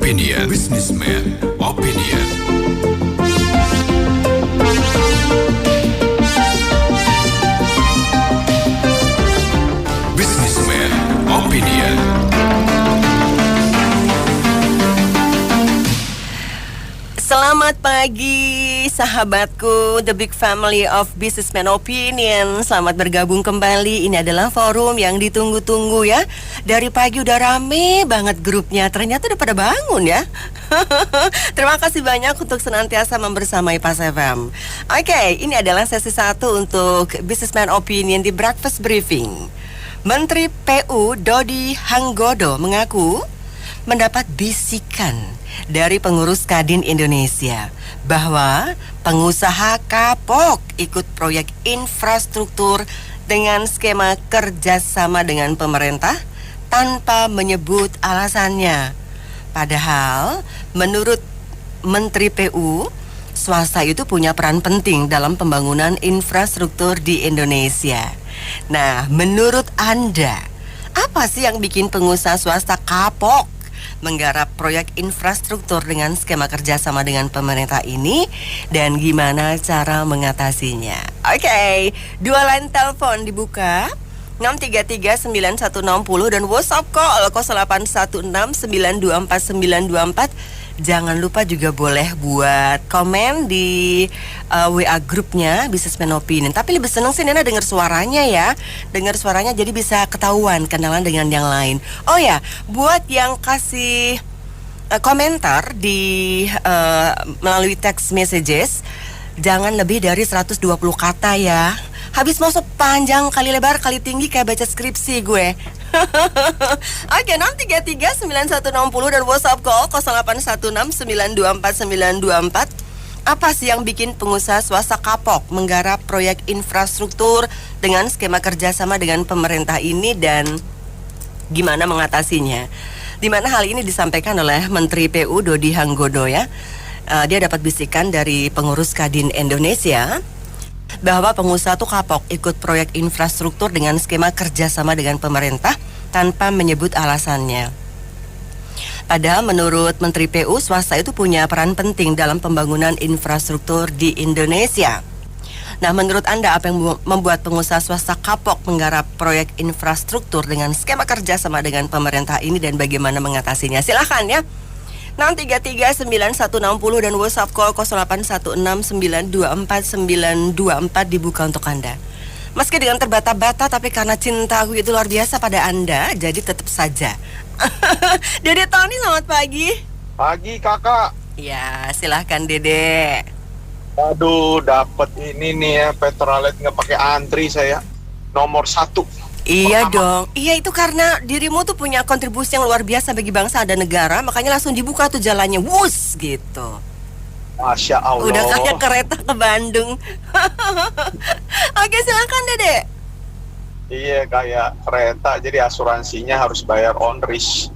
Opinion, Businessman Opinion. Businessman Opinion. Selamat pagi sahabatku, The Big Family of Businessman Opinion. Selamat bergabung kembali. Ini adalah forum yang ditunggu-tunggu ya. Dari pagi udah rame banget grupnya. Ternyata udah pada bangun ya. Terima kasih banyak untuk senantiasa membersamai Pas FM. Oke, ini adalah sesi 1 untuk Businessman Opinion di Breakfast Briefing. Menteri PU Dodi Hanggodo mengaku mendapat bisikan dari pengurus Kadin Indonesia bahwa pengusaha kapok ikut proyek infrastruktur dengan skema kerjasama dengan pemerintah tanpa menyebut alasannya. Padahal menurut Menteri PU, swasta itu punya peran penting dalam pembangunan infrastruktur di Indonesia. Nah, menurut Anda, apa sih yang bikin pengusaha swasta kapok menggarap proyek infrastruktur dengan skema kerjasama dengan pemerintah ini, dan gimana cara mengatasinya? Oke, 2 line telepon dibuka 6339160 dan WhatsApp call 0816924924. Jangan lupa juga boleh buat komen di WA grupnya Businessman Opinion. Tapi lebih seneng sih Nena dengar suaranya ya. Dengar suaranya jadi bisa ketahuan, kenalan dengan yang lain. Oh ya, buat yang kasih komentar di melalui text messages, jangan lebih dari 120 kata ya. Habis mau sepanjang kali lebar kali tinggi kayak baca skripsi gue. Oke, 6339160 dan WhatsApp call 0816924924. Apa sih yang bikin pengusaha swasta kapok menggarap proyek infrastruktur dengan skema kerjasama dengan pemerintah ini, dan gimana mengatasinya? Di mana hal ini disampaikan oleh Menteri PU Dodi Hanggodo ya. Dia dapat bisikan dari pengurus Kadin Indonesia bahwa pengusaha tuh kapok ikut proyek infrastruktur dengan skema kerjasama dengan pemerintah tanpa menyebut alasannya. Padahal menurut Menteri PU, swasta itu punya peran penting dalam pembangunan infrastruktur di Indonesia. Nah, menurut Anda apa yang membuat pengusaha swasta kapok menggarap proyek infrastruktur dengan skema kerjasama dengan pemerintah ini, dan bagaimana mengatasinya? Silahkan ya. 6339160 dan WhatsApp call 0816924924 dibuka untuk Anda. Meski dengan terbata-bata, tapi karena cintaku itu luar biasa pada Anda, jadi tetap saja. Dede Tony, selamat pagi. Pagi kakak. Ya, silahkan Dede. Aduh, dapat ini nih ya, Petrolet nggak pakai antri saya. Nomor 1. Iya pertama. dong. Iya, itu karena dirimu tuh punya kontribusi yang luar biasa bagi bangsa dan negara, makanya langsung dibuka tuh jalannya, wus gitu. Masya Allah. Udah kayak kereta ke Bandung. Oke, silakan Dede. Iya, kayak kereta, jadi asuransinya harus bayar on risk.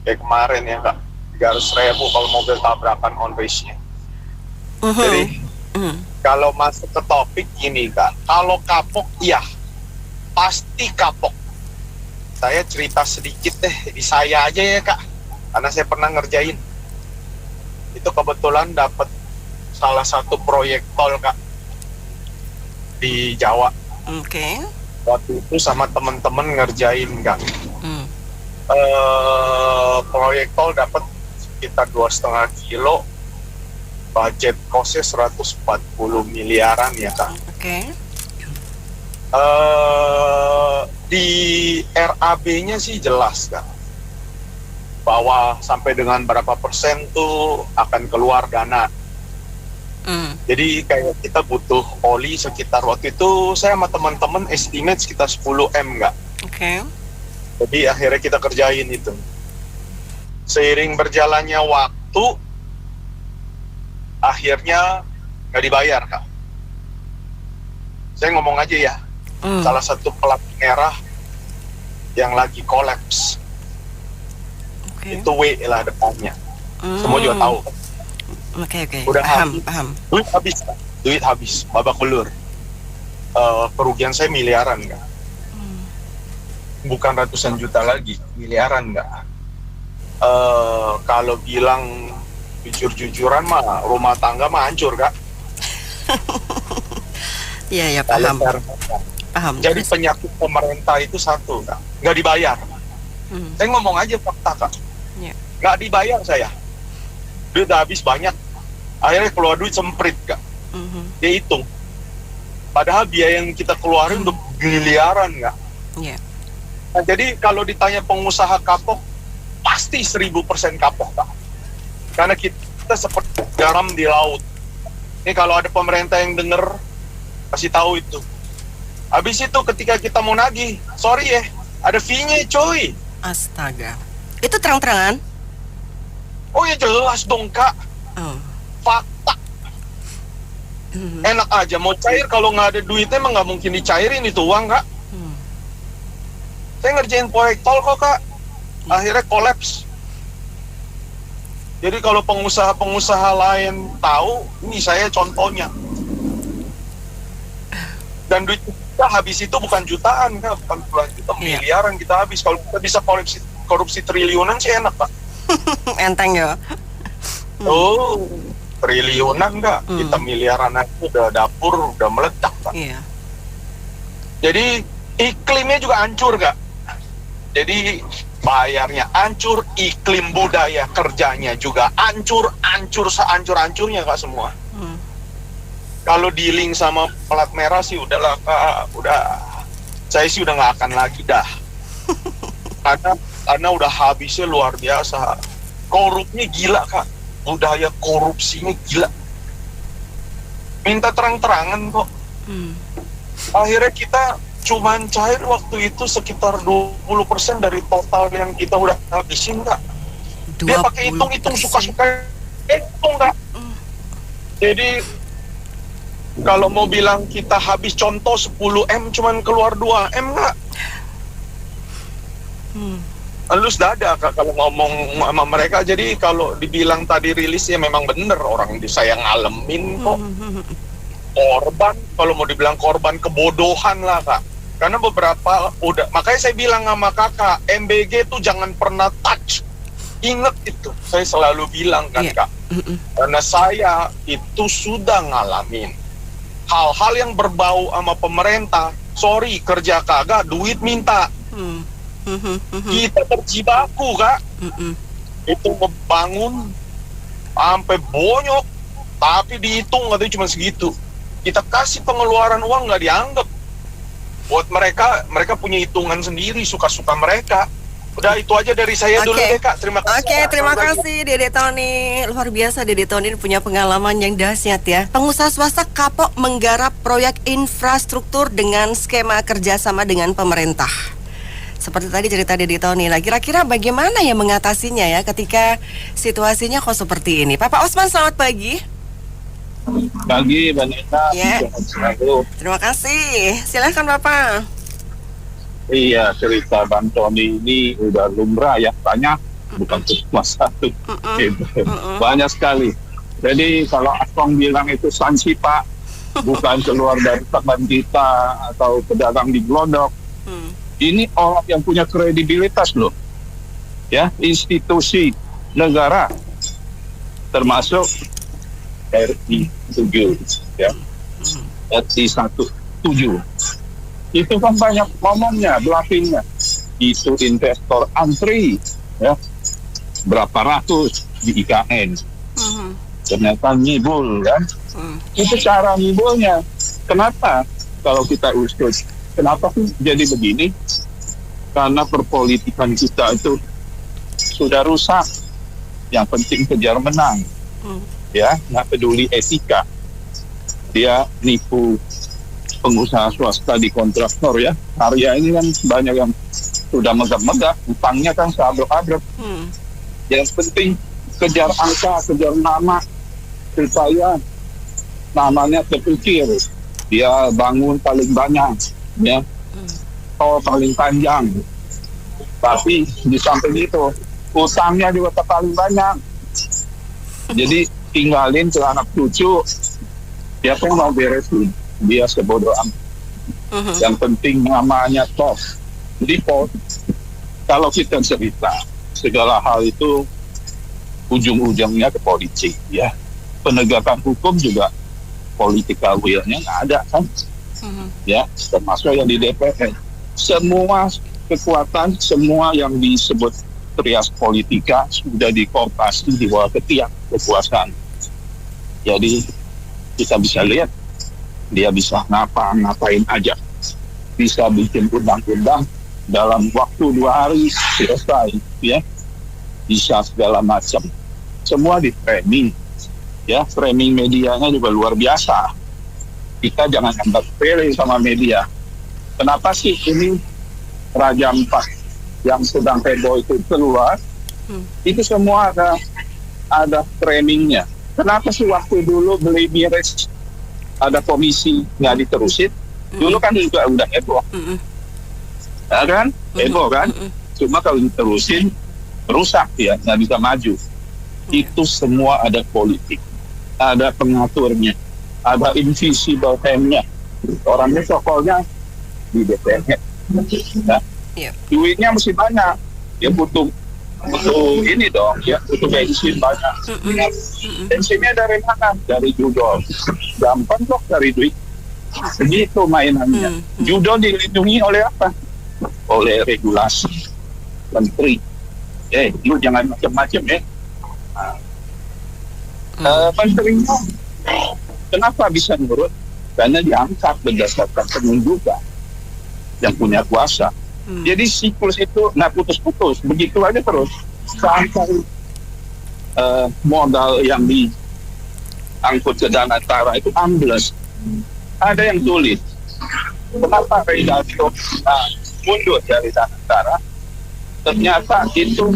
Kayak kemarin ya kak, 300.000 kalau mobil tabrakan on risknya. Jadi kalau masuk ke topik ini kak, kalau kapok, iya pasti kapok. Saya cerita sedikit deh di saya aja ya kak, karena saya pernah ngerjain. Itu kebetulan dapat salah satu proyek tol kak di Jawa. Oke. Waktu itu sama temen-temen ngerjain kak. Proyek tol dapat sekitar 2,5 kilo, budget costnya 140 miliaran ya kak. Oke. Di RAB-nya sih jelas kan, bahwa sampai dengan berapa persen tuh akan keluar dana. Jadi kayak kita butuh oli sekitar, waktu itu saya sama teman-teman estimate sekitar 10 M nggak. Oke. Jadi akhirnya kita kerjain itu. Seiring berjalannya waktu, akhirnya nggak dibayar kak. Saya ngomong aja ya, salah satu plat merah yang lagi kolaps. Itu W lah depannya. Semua juga tahu. Oke. Udah paham. Duit habis, babak belur. Kerugian saya miliaran kan. Bukan ratusan juta lagi, miliaran enggak. kalau bilang jujur-jujuran mah rumah tangga mah hancur Kak. Iya ya, Kalau paham. fair. Paham. Jadi penyakit pemerintah itu satu Kak, nggak dibayar. Hmm. Saya ngomong aja fakta Kak, Ya. nggak dibayar saya. Duit udah habis banyak, akhirnya keluar duit semprit Kak. Mhm. Dia hitung. Padahal biaya yang kita keluarin udah miliaran Kak. Ya. Nah, jadi kalau ditanya pengusaha kapok, pasti 1000% kapok Kak. Karena kita seperti garam di laut. Ini kalau ada pemerintah yang denger, kasih tahu itu. Habis itu ketika kita mau nagih, sorry ya, ada fee-nya coy. Astaga. Itu terang-terangan? Oh ya jelas dong Kak, Oh. fakta. Hmm. Enak aja, mau cair kalau nggak ada duitnya emang nggak mungkin dicairin itu uang Kak. Hmm. Saya ngerjain proyek tol kok Kak, akhirnya kolaps. Jadi kalau pengusaha-pengusaha lain tahu, ini saya contohnya. Dan duit kita habis itu bukan jutaan Kak, bukan puluhan juta, Iya. miliaran kita habis. Kalau kita bisa korupsi triliunan sih enak Kak. Enteng ya. Oh, triliunan Kak, kita miliaran aja udah dapur udah meledak Kak. Iya. Jadi iklimnya juga hancur Kak. Jadi bayarnya hancur, iklim budaya kerjanya juga hancur sehancur-hancurnya Kak semua. Hmm. Kalau dealing sama plat merah sih udahlah Kak, udah saya sih udah nggak akan lagi dah. karena udah habisnya luar biasa. Korupnya gila Kak, budaya korupsinya gila. Minta terang-terangan kok. Hmm. Akhirnya kita cuman cair waktu itu sekitar 20% dari total yang kita udah habisin Kak. Dia pakai hitung-hitung 20%. suka-suka hitung Kak. Jadi kalau mau bilang kita habis contoh 10M cuman keluar 2M Kak. Halus dada Kak kalau ngomong sama mereka. Jadi kalau dibilang tadi rilisnya memang bener, orang saya ngalamin kok. Korban, kalau mau dibilang korban kebodohan lah Kak. Karena beberapa udah, makanya saya bilang sama kakak, MBG tuh jangan pernah touch. Ingat itu, saya selalu bilang kan Iya. Kak. Karena saya itu sudah ngalamin hal-hal yang berbau sama pemerintah. Sorry, kerja kagak, duit minta. Kita terjibaku Kak. Itu ngebangun sampai bonyok, tapi dihitung katanya cuma segitu. Kita kasih pengeluaran uang nggak dianggap. Buat mereka punya hitungan sendiri, suka-suka mereka. Udah itu aja dari saya dulu deh Kak. Terima kasih. Oke, terima kasih Dede Tony. Luar biasa Dede Tony punya pengalaman yang dahsyat ya. Pengusaha swasta kapok menggarap proyek infrastruktur dengan skema kerjasama dengan pemerintah. Seperti tadi cerita Dede Tony. Nah, kira-kira bagaimana ya mengatasinya ya ketika situasinya kok seperti ini? Bapak Osman, selamat pagi. Pagi, Vanessa. Ya. Sehat selalu. Terima kasih. Silahkan Bapak. Iya, cerita Bang Tony ini udah lumrah ya, banyak, bukan cuma satu. Gitu. Banyak sekali. Jadi kalau Akong bilang itu sanksi Pak, bukan keluar dari teman kita atau pedagang di Glodok. Ini orang yang punya kredibilitas loh. Ya, institusi negara termasuk RI 7 ya. RI 17. Itu kan banyak ngomongnya, bluffingnya. Itu investor antri ya. Berapa ratus di IKN. Ternyata ngibul kan. Itu cara ngibulnya. Kenapa? Kalau kita usut, kenapa sih jadi begini? Karena perpolitikan kita itu sudah rusak. Yang penting kejar menang. Ya, nggak peduli etika. Dia nipu pengusaha swasta di kontraktor ya. Karya ini kan banyak yang sudah megah-megah, utangnya kan seabrek-abrek. Yang penting kejar angka, kejar nama, supaya namanya terukir. Dia bangun paling banyak, ya, tol paling panjang. Tapi di samping itu utangnya juga paling banyak. Jadi tinggalin ke anak cucu, siapa yang mau beresin? Dia sebodoh amat. Yang penting namanya top. Jadi kalau kita cerita segala hal itu ujung-ujungnya ke politik ya. Penegakan hukum juga political will-nya nggak ada kan, ya, termasuk yang di DPR. Semua kekuatan, semua yang disebut trias politika sudah dikooptasi di bawah ketiak kekuasaan. Jadi kita bisa lihat dia bisa ngapain aja, bisa bikin undang-undang dalam waktu 2 hari selesai, ya, bisa segala macam. Semua di framing, ya, framing medianya juga luar biasa. Kita jangan anggap sepele sama media. Kenapa sih ini Raja Ampat yang sedang heboh itu keluar? Itu semua ada framingnya. Kenapa sih waktu dulu beli Mires ada komisi nggak diterusin? Dulu kan juga udah heboh, ya kan? Heboh kan? Cuma kalau diterusin rusak ya, nggak bisa maju. Itu semua ada politik, ada pengaturnya, ada invisible hand-nya. Orangnya tokohnya di DPR, ya. Duitnya mesti banyak, ya butuh ini dong, ya, butuh bensin banyak. Bensinnya dari mana? Dari judol. Gampang kok dari duit. Begitu mainannya. Judol dilindungi oleh apa? Oleh regulasi menteri. Lu jangan macam-macam ya. Menterinya kenapa bisa nurut? Karena diangkat berdasarkan penunjukan yang punya kuasa. Jadi siklus itu nggak putus-putus, begitu aja terus sampai modal yang diangkut ke Danantara itu ambles. Ada yang tulis, kenapa Redato mundur dari Danantara? Ternyata itu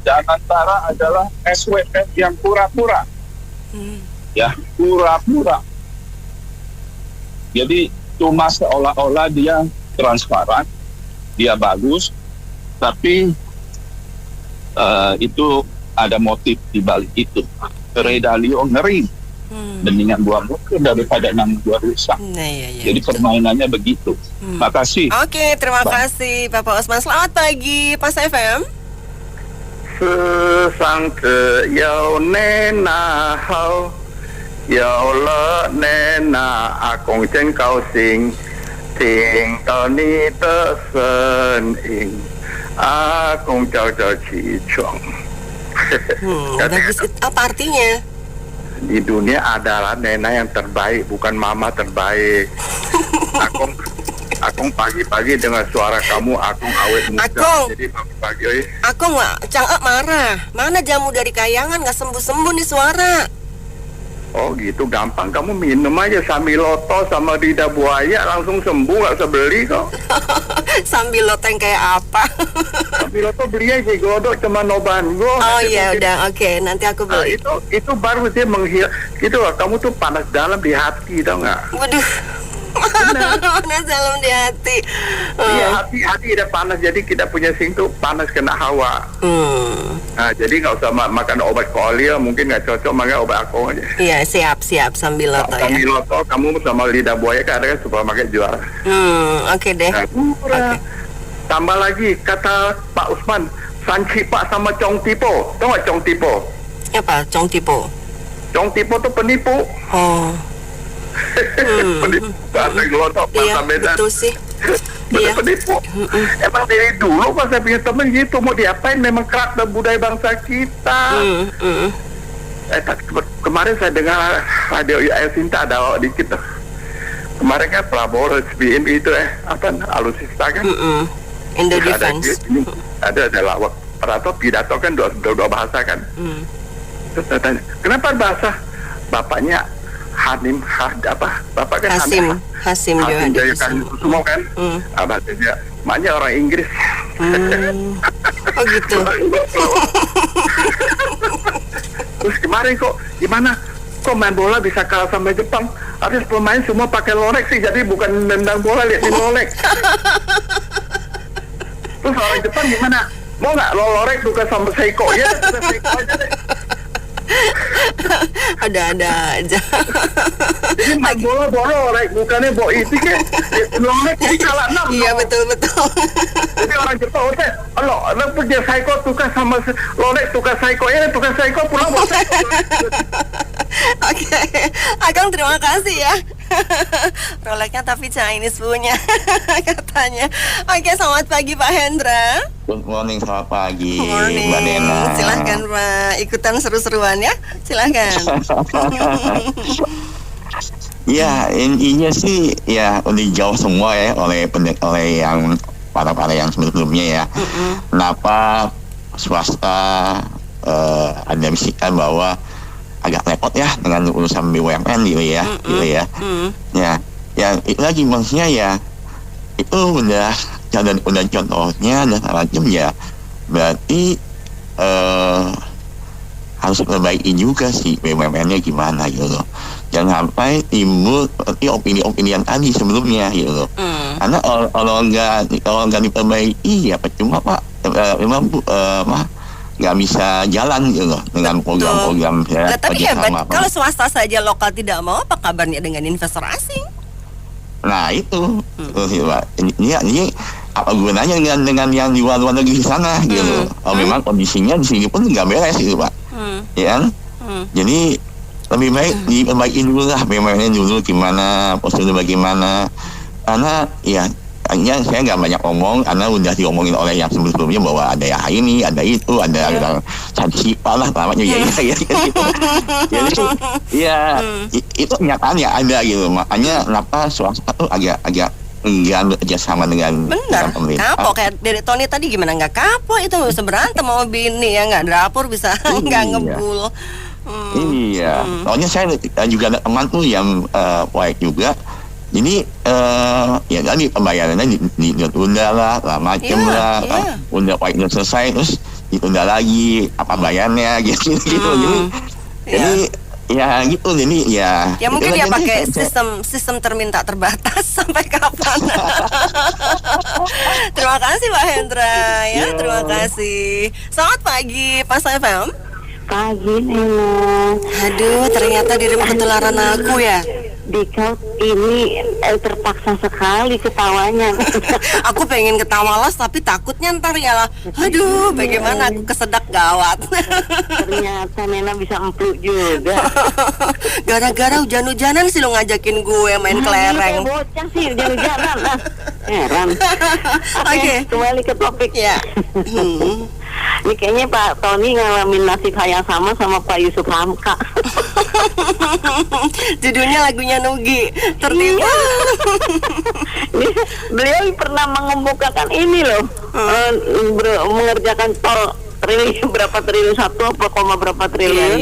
Danantara adalah SWF yang pura-pura, ya, pura-pura. Jadi cuma seolah-olah dia transparan, dia bagus, tapi itu ada motif di balik itu. Redalio ngeri, mendingan gua mungkin daripada gua rusak. Jadi permainannya begitu. Makasih. Oke, terima kasih Bapak Osman. Selamat pagi, Pas FM. 世上只有你那好，有了你那阿公真高兴，听到你的声音，阿公早早起床。Bagus. Apa artinya? Di dunia adalah Nena yang terbaik, bukan mama terbaik. Akong pagi-pagi dengan suara kamu, Akong awet muda. Akong. Jadi pagi-pagi. Aku nggak, Cang marah. Mana jamu dari kayangan nggak sembuh-sembuh nih suara. Oh gitu, gampang. Kamu minum aja Sambiloto sama lidah buaya langsung sembuh, nggak usah beli kok. Sambiloto yang kayak apa? Sambiloto beli aja godok cuma noban gua. Oh iya udah, oke, nanti aku Nah, beli. itu baru sih gitu loh. Kamu tuh panas dalam di hati, tau nggak? Waduh. Panas dalam di hati. Iya, hati udah panas, jadi kita punya sing tuh panas kena hawa. Nah, jadi nggak usah makan obat kolil, mungkin nggak cocok, makan obat Akong aja. Iya, siap Sambiloto ya. Sambiloto, kamu sama lidah buaya kan ada kan supermarket jual. Oke deh. Nah, murah. Tambah lagi kata Pak Usman, Sanci Pak sama Chong Tipo. Tahu nggak Chong Tipo? Apa? Chong Tipo. Chong Tipo tuh penipu. Oh. Penipu. Bahasa Gelodok, bahasa Iya, Medan. betul sih. Bener Iya. penipu. Emang dari dulu pas saya punya temen gitu, mau diapain, memang karakter budaya bangsa kita. Kemarin saya dengar radio Air Sinta ada dikit tuh. Kemarin kan Prabowo resmiin itu apa alutsista kan? Indo Terus Defense. ada lawak pidato kan dua bahasa kan. Terus saya tanya, kenapa bahasa bapaknya Hanim bapak kan Hasim Jaya kan semua kan. Bahasanya maknya orang Inggris. Oh gitu. Terus kemarin kok gimana? Kok main bola bisa kalah sama Jepang? Habis pemain semua pakai Rolex sih, jadi bukan nendang bola, liatin Rolex. Terus orang Jepang gimana? Mau nggak lo Rolex bukan sama Seiko? Ya, Seiko aja deh. Ada aja. Jadi main bola Rolex, bukannya bawa itu kan? Rolex jadi kalah 6. Iya betul. Jadi orang Jepang udah Lo punya psycho tukar sama lo nek tukar psycho pulang bos. Oke, Akang terima kasih ya. Roleknya tapi Chinese punya katanya. Oke, selamat pagi Pak Hendra. Good morning, selamat pagi Morning. Mbak Nena. Silahkan Pak, ikutan seru-seruan ya. Silahkan. Ya, intinya sih ya udah jauh semua ya oleh yang para yang sebelumnya ya. Kenapa swasta ada bisikan bahwa agak repot ya dengan urusan BUMN gitu ya, Ya, itu lagi maksudnya ya itu udah contohnya dan macam ya. Berarti harus perbaiki juga sih BUMN-nya gimana gitu loh. Jangan sampai timbul opini-opini yang tadi sebelumnya gitu loh. Karena kalau nggak diperbaiki ya percuma Pak. Memang nggak bisa jalan gitu loh dengan program-program ya. Nah, tapi hebat kalau swasta saja lokal tidak mau, apa kabarnya dengan investor asing? Nah itu, Pak. Ini apa gunanya dengan yang di luar negeri sana gitu. Kalau memang kondisinya di sini pun nggak beres gitu Pak. Ya kan? Jadi lebih baik diperbaiki dulu lah BUMN dulu gimana, prosedur bagaimana. Karena ya hanya saya nggak banyak ngomong karena udah diomongin oleh yang sebelumnya bahwa ada yang ini, ada itu, ada sanksi lah namanya ya gitu. Jadi ya itu kenyataannya ada gitu. Makanya kenapa swasta tuh agak enggan bekerja sama dengan pemerintah. Kapok kayak dari Tony tadi gimana nggak kapok itu bisa berantem mau bini ya nggak dapur bisa nggak ngebul. Iya. Soalnya saya juga ada teman tuh yang proyek juga. Ini ya tadi pembayarannya ditunda lah, macam lah, udah proyeknya selesai terus ditunda lagi apa bayarnya gitu. Jadi ya gitu jadi ya mungkin dia pakai sistem terminta terbatas sampai kapan. Terima kasih Pak Hendra ya, terima kasih. Selamat pagi Pas FM. Pagi Nena. Aduh, ternyata dirimu ketularan aku ya. Dikau ini terpaksa sekali ketawanya. Aku pengen ketawa las tapi takutnya ntar ya lah. Aduh, bagaimana aku kesedak gawat. Ternyata Nena bisa empuk juga. Gara-gara hujan-hujanan sih lo ngajakin gue main kelereng. Bocah sih hujan-hujanan. Heran. Oke, kembali ke topik ya. Ini kayaknya Pak Tony ngalamin nasib yang sama Pak Yusuf Hamka. Judulnya lagunya Nugi tertiba. Beliau pernah mengemukakan ini loh, mengerjakan tol berapa triliun, 1,berapa triliun.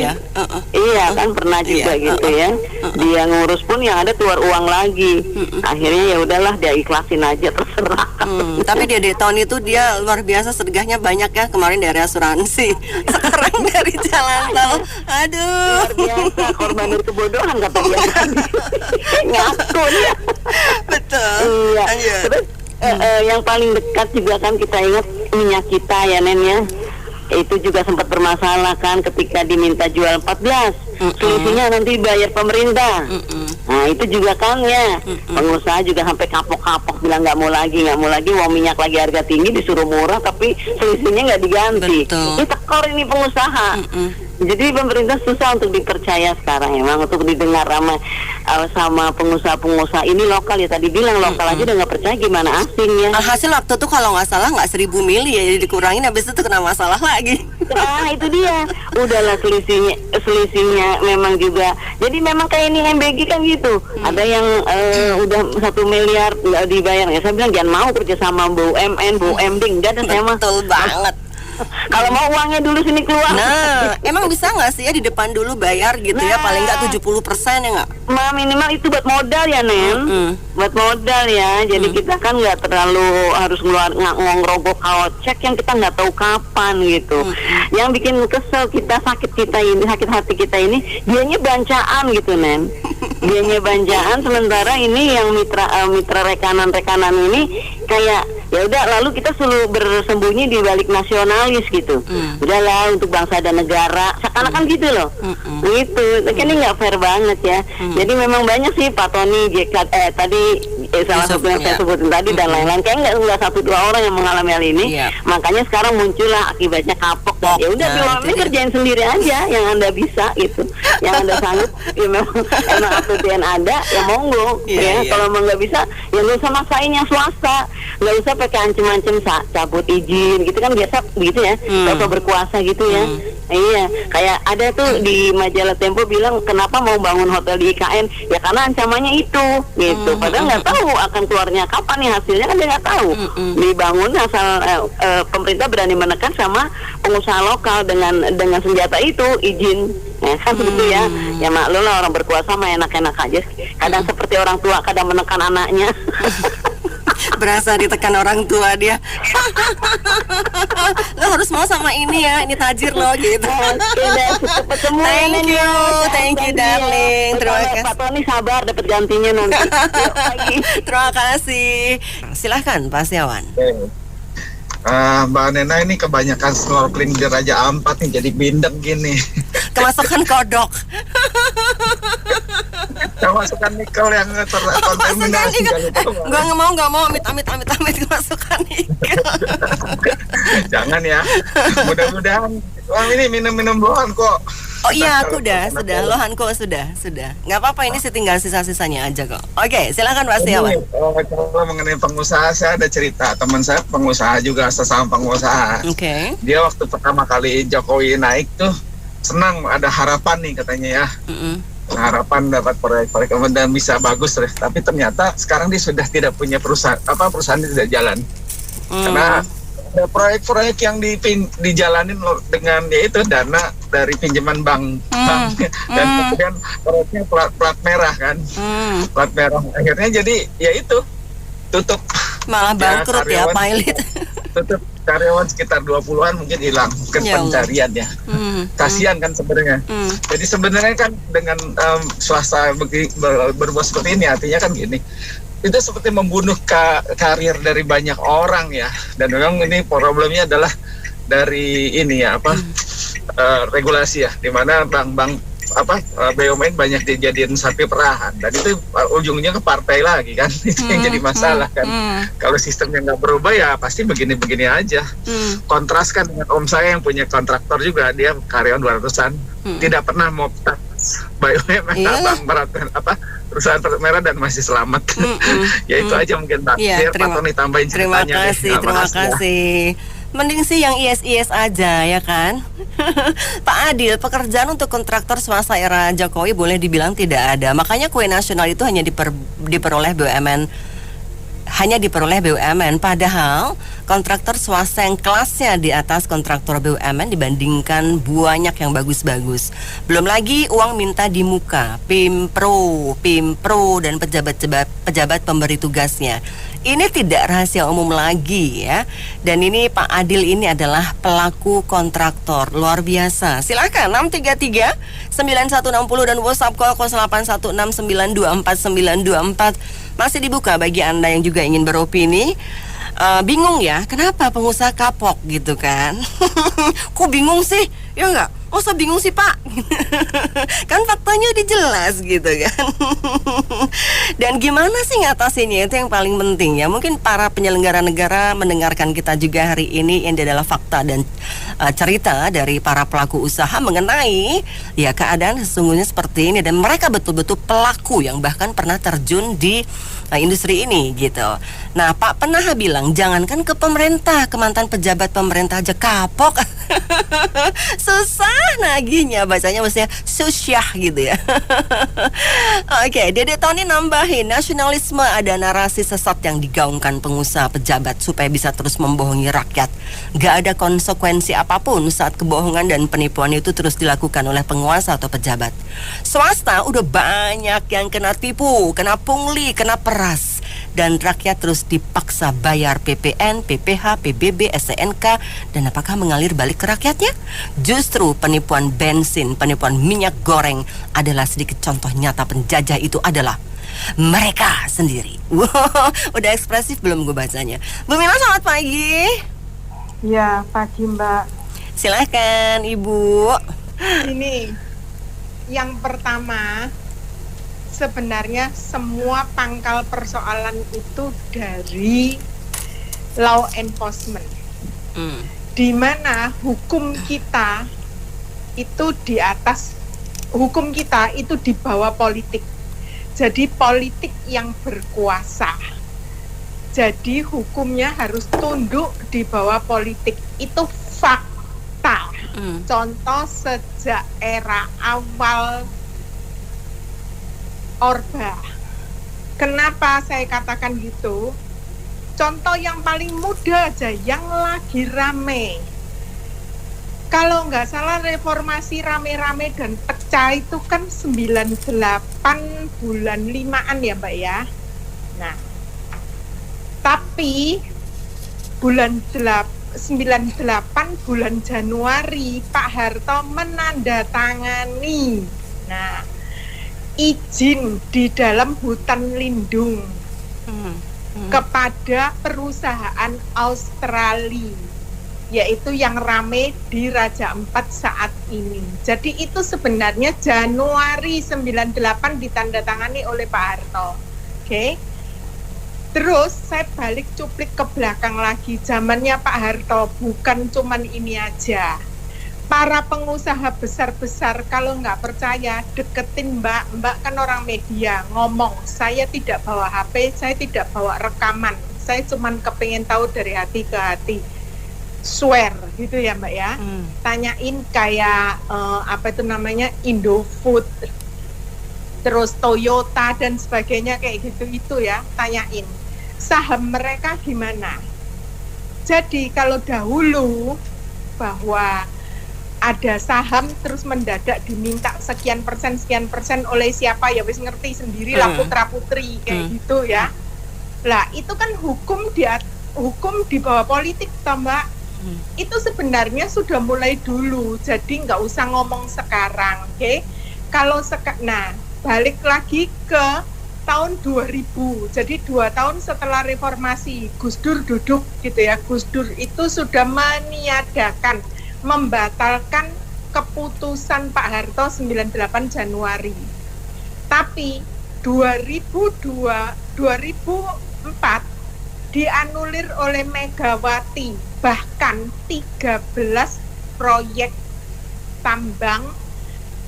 Iya kan pernah juga gitu ya. Dia ngurus pun yang ada keluar uang lagi. Akhirnya ya udahlah dia ikhlasin aja, terserah. Tapi dia tahun itu dia luar biasa, sedekahnya banyak ya. Kemarin dari asuransi, sekarang dari jalan tol. Aduh, luar biasa, korban dari kebodohan kata dia. Ngaku ya. Betul. Iya. Terus yang paling dekat juga kan kita ingat minyak kita ya Nen ya. Itu juga sempat bermasalah kan ketika diminta jual 14, selisihnya nanti bayar pemerintah. Nah itu juga kan ya, pengusaha juga sampai kapok-kapok bilang nggak mau lagi, uang minyak lagi harga tinggi disuruh murah tapi selisihnya nggak diganti. Ini tekor ini pengusaha. Jadi pemerintah susah untuk dipercaya sekarang emang, untuk didengar sama pengusaha-pengusaha ini lokal ya, tadi bilang lokal aja udah nggak percaya gimana asingnya. Alhasil waktu itu kalau nggak salah nggak 1.000 mili ya, jadi dikurangin habis itu kena masalah lagi. Nah itu dia, udahlah selisihnya memang juga. Jadi memang kayak ini MBG kan gitu, ada yang udah 1 miliar nggak dibayar ya. Saya bilang jangan mau kerja sama BUMN, BUMD, enggak, dan saya mah betul banget. Kalau mau uangnya dulu sini keluar. Nah, emang bisa nggak sih ya di depan dulu bayar gitu ya, paling nggak 70% ya nggak? Minimal itu buat modal ya Nen, buat modal ya. Jadi kita kan nggak terlalu harus ngerogok cek yang kita nggak tahu kapan gitu. Yang bikin kesel kita, sakit hati kita ini, dianya bancaan gitu Nen. Dianya bancaan, sementara ini yang mitra rekanan ini kayak ya udah, lalu kita selalu bersembunyi di balik nasionalis gitu. Udahlah untuk bangsa dan negara, seakan-akan gitu loh. Gitu, ini nggak fair banget ya. Jadi memang banyak sih Pak Tony tadi salah satu yang saya ya. sebutin tadi dan lain-lain, kayak nggak 1-2 orang yang mengalami hal ini. Iya. Makanya sekarang muncullah akibatnya kapok. Dan ya udah, Nah, ini itu dia. kerjain sendiri aja yang Anda bisa gitu, yang Anda sanggup. Ya emang APBN ada, ya monggo. Iya, Ya iya. kalau emang nggak bisa, ya nggak usah maksain yang swasta. Nggak usah pakai ancam-ancam cabut izin gitu kan, biasa begitu ya. Nggak usah berkuasa gitu ya. Iya, kayak ada tuh di majalah Tempo bilang kenapa mau bangun hotel di IKN, ya karena ancamannya itu gitu. Padahal nggak tahu akan keluarnya kapan nih hasilnya, kan dia nggak tahu. Dibangun asal pemerintah berani menekan sama pengusaha lokal dengan senjata itu izin. Ya kan begitu ya. Ya maklum lah, orang berkuasa mah enak-enak aja. Kadang seperti orang tua kadang menekan anaknya. Berasa ditekan orang tua dia. Lo harus mau sama ini ya, ini tajir lo gitu. Cepet semua. Thank you darling. Terima kasih. Pak Tony sabar dapat gantinya nanti. Yuk, lagi. Terima kasih. Silahkan Pak Setiawan. Mbak Nena ini kebanyakan snorkeling di Raja Ampat nih, jadi bindeng gini. Kemasukan kodok. Kemasukan nikel yang terkontaminasi. Gue nggak mau amit kemasukan nikel. Jangan ya. Mudah-mudahan. Wah, ini minum-minum doang kok. Oh iya, aku sudah. Lohan kok sudah. Nggak apa-apa, ini sih tinggal sisa-sisanya aja kok. Oke, silakan Pak Setiawan. Kalau mengenai pengusaha, saya ada cerita. Teman saya pengusaha juga, sesama pengusaha. Oke. Dia waktu pertama kali Jokowi naik tuh senang, ada harapan nih katanya ya. Harapan dapat proyek-proyek dan bisa bagus, tapi ternyata sekarang dia sudah tidak punya perusahaan, perusahaannya tidak jalan. Karena ada proyek-proyek yang dijalanin dengan yaitu dana dari pinjaman bank, dan kemudian proyeknya plat merah kan, plat merah. Akhirnya jadi ya itu tutup, malah bangkrut ya pilot. Tutup, karyawan sekitar 20-an mungkin hilang ke pencarian ya. Kasihan kan sebenarnya. Jadi sebenarnya kan dengan swasta berbuat seperti ini, artinya kan gini, itu seperti membunuh karir dari banyak orang ya. Dan memang ini problemnya adalah dari ini ya, regulasi ya, di mana bank-bank BUMN banyak dijadiin sapi perahan, dan itu ujungnya ke partai lagi kan. Itu yang jadi masalah kan. Kalau sistemnya nggak berubah ya pasti begini-begini aja. Kontras kan dengan om saya yang punya kontraktor juga, dia karyawan 200-an, tidak pernah mau BUMN perusahaan merah dan masih selamat. Ya itu aja mungkin Pak. Biar Pak Tony tambahin ceritanya. Terima kasih. Mending sih yang IS aja ya kan. Pak Adil, pekerjaan untuk kontraktor swasta era Jokowi boleh dibilang tidak ada. Makanya kue nasional itu hanya diperoleh BUMN. Padahal kontraktor swasta yang kelasnya di atas kontraktor BUMN dibandingkan banyak yang bagus-bagus. Belum lagi uang minta di muka, Pimpro dan pejabat pemberi tugasnya. Ini tidak rahasia umum lagi ya. Dan ini Pak Adil ini adalah pelaku kontraktor luar biasa. Silakan 633 9160 dan WhatsApp call 0816924924 masih dibuka bagi Anda yang juga ingin beropini. Bingung ya, kenapa pengusaha kapok gitu kan? Kok bingung sih? Ya enggak? Masa bingung sih Pak? Kan faktanya udah jelas gitu kan. Dan gimana sih ngatasinnya, itu yang paling penting ya. Mungkin para penyelenggara negara mendengarkan kita juga hari ini. Ini adalah fakta dan cerita dari para pelaku usaha mengenai ya keadaan sesungguhnya seperti ini. Dan mereka betul-betul pelaku yang bahkan pernah terjun di industri ini gitu. Nah Pak pernah bilang jangankan ke pemerintah, ke mantan pejabat pemerintah aja kapok. Susah nagihnya, bacanya maksudnya susah gitu ya. Oke, Dede Tony nambahin, nasionalisme ada narasi sesat yang digaungkan pengusaha pejabat supaya bisa terus membohongi rakyat. Gak ada konsekuensi apapun saat kebohongan dan penipuan itu terus dilakukan oleh penguasa atau pejabat. Swasta udah banyak yang kena tipu, kena pungli, kena peras, dan rakyat terus dipaksa bayar PPN, PPH, PBB, STNK, dan apakah mengalir balik ke rakyatnya? Justru penipuan bensin, penipuan minyak goreng adalah sedikit contoh nyata penjajah itu adalah mereka sendiri. Wow, udah ekspresif belum gue bacanya? Bu Mila, selamat pagi. Ya, pagi Mbak. Silahkan Ibu. Ini yang pertama, sebenarnya semua pangkal persoalan itu dari law enforcement, di mana hukum kita itu di atas, hukum kita itu di bawah politik. Jadi politik yang berkuasa. Jadi hukumnya harus tunduk di bawah politik. Itu fakta. Contoh sejak era awal Orba. Kenapa saya katakan gitu? Contoh yang paling mudah aja, yang lagi rame. Kalau nggak salah reformasi rame-rame dan pecah itu kan 98 bulan 5-an ya Mbak ya. Nah, tapi bulan 98 bulan Januari Pak Harto menandatangani izin di dalam hutan lindung kepada perusahaan Australia, yaitu yang rame di Raja Ampat saat ini. Jadi itu sebenarnya Januari 98 ditandatangani oleh Pak Harto. Oke. Terus saya balik cuplik ke belakang lagi, zamannya Pak Harto, bukan cuman ini aja. Para pengusaha besar-besar kalau nggak percaya, deketin Mbak kan orang media, ngomong, saya tidak bawa HP, saya tidak bawa rekaman, saya cuman kepengen tahu dari hati ke hati. Swear gitu ya Mbak ya. Tanyain kayak Indofood, terus Toyota dan sebagainya kayak gitu itu ya, tanyain saham mereka gimana. Jadi kalau dahulu bahwa ada saham terus mendadak diminta sekian persen oleh siapa ya wis ngerti sendiri lah, putra putri kayak gitu ya. Lah itu kan hukum di bawah politik toh Mbak. Itu sebenarnya sudah mulai dulu, jadi nggak usah ngomong sekarang, oke? Kalau balik lagi ke tahun 2000, jadi 2 tahun setelah reformasi, Gus Dur duduk gitu ya. Gus Dur itu sudah meniadakan, membatalkan keputusan Pak Harto 98 Januari. Tapi 2004 dianulir oleh Megawati, bahkan 13 proyek tambang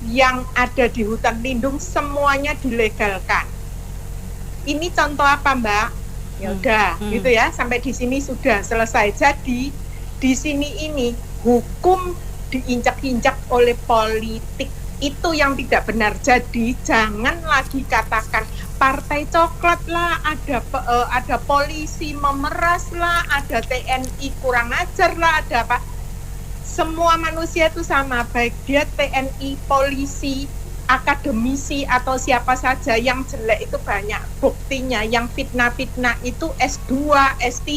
yang ada di hutan lindung semuanya dilegalkan. Ini contoh apa Mbak? Ya udah, gitu ya, sampai di sini sudah selesai. Jadi di sini ini hukum diinjak-injak oleh politik, itu yang tidak benar. Jadi jangan lagi katakan partai coklat lah, ada polisi memeras lah, ada TNI kurang ajar lah, ada apa. Semua manusia itu sama, baik dia TNI, polisi, akademisi atau siapa saja. Yang jelek itu banyak buktinya, yang fitnah-fitnah itu S2, S3,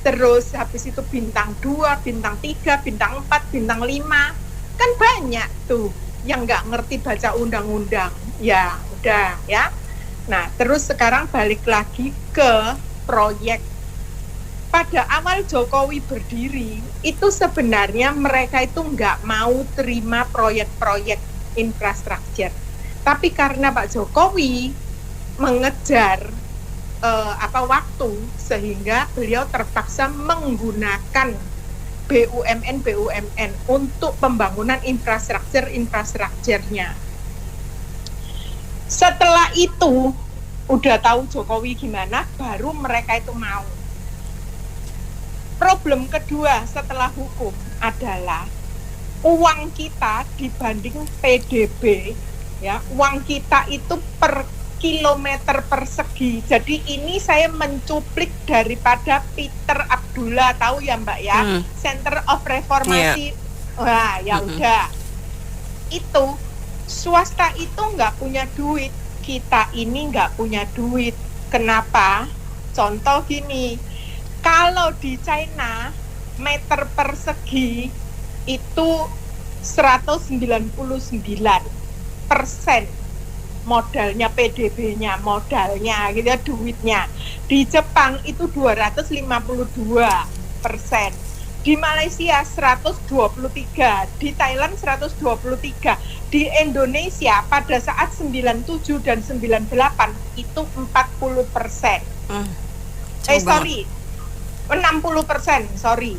terus habis itu bintang 2, bintang 3, bintang 4, bintang 5, kan banyak tuh yang nggak ngerti baca undang-undang. Ya udah ya. Nah, terus sekarang balik lagi ke proyek. Pada awal Jokowi berdiri, itu sebenarnya mereka itu nggak mau terima proyek-proyek infrastruktur. Tapi karena Pak Jokowi mengejar waktu, sehingga beliau terpaksa menggunakan BUMN untuk pembangunan infrastrukturnya. Setelah itu, udah tahu Jokowi gimana, baru mereka itu mau. Problem kedua setelah hukum adalah uang kita dibanding PDB, ya, uang kita itu per kilometer persegi. Jadi ini saya mencuplik daripada Peter Abdullah, tahu ya Mbak ya, Center of Reformasi. Wah, ya udah. Itu swasta itu nggak punya duit, kita ini nggak punya duit. Kenapa? Contoh gini, kalau di China meter persegi itu 199% modalnya, PDB-nya, modalnya gitu ya, duitnya. Di Jepang itu 252%. Di Malaysia 123, di Thailand 123, di Indonesia pada saat 97 dan 98 itu 40%. Sorry, 60%, sorry.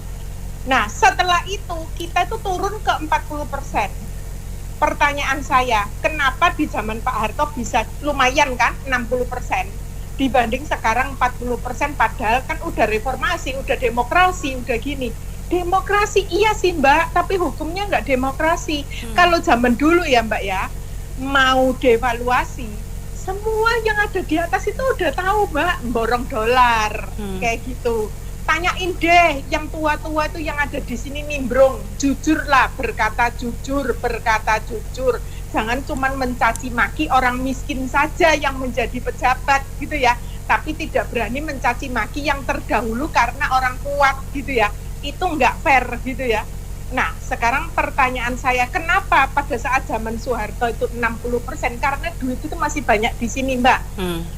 Nah, setelah itu kita itu turun ke 40%. Pertanyaan saya, kenapa di zaman Pak Harto bisa lumayan kan 60%? Dibanding sekarang 40%, padahal kan udah reformasi, udah demokrasi, udah gini. Demokrasi iya sih Mbak, tapi hukumnya nggak demokrasi. Kalau zaman dulu ya Mbak ya, mau devaluasi, semua yang ada di atas itu udah tahu Mbak, borong dolar, kayak gitu. Tanyain deh yang tua-tua itu yang ada di sini nimbrung, jujurlah, berkata jujur. Jangan cuman mencaci maki orang miskin saja yang menjadi pejabat gitu ya, tapi tidak berani mencaci maki yang terdahulu karena orang kuat gitu ya. Itu nggak fair gitu ya. Nah, sekarang pertanyaan saya, kenapa pada saat zaman Soeharto itu 60%? Karena duit itu masih banyak di sini, Mbak.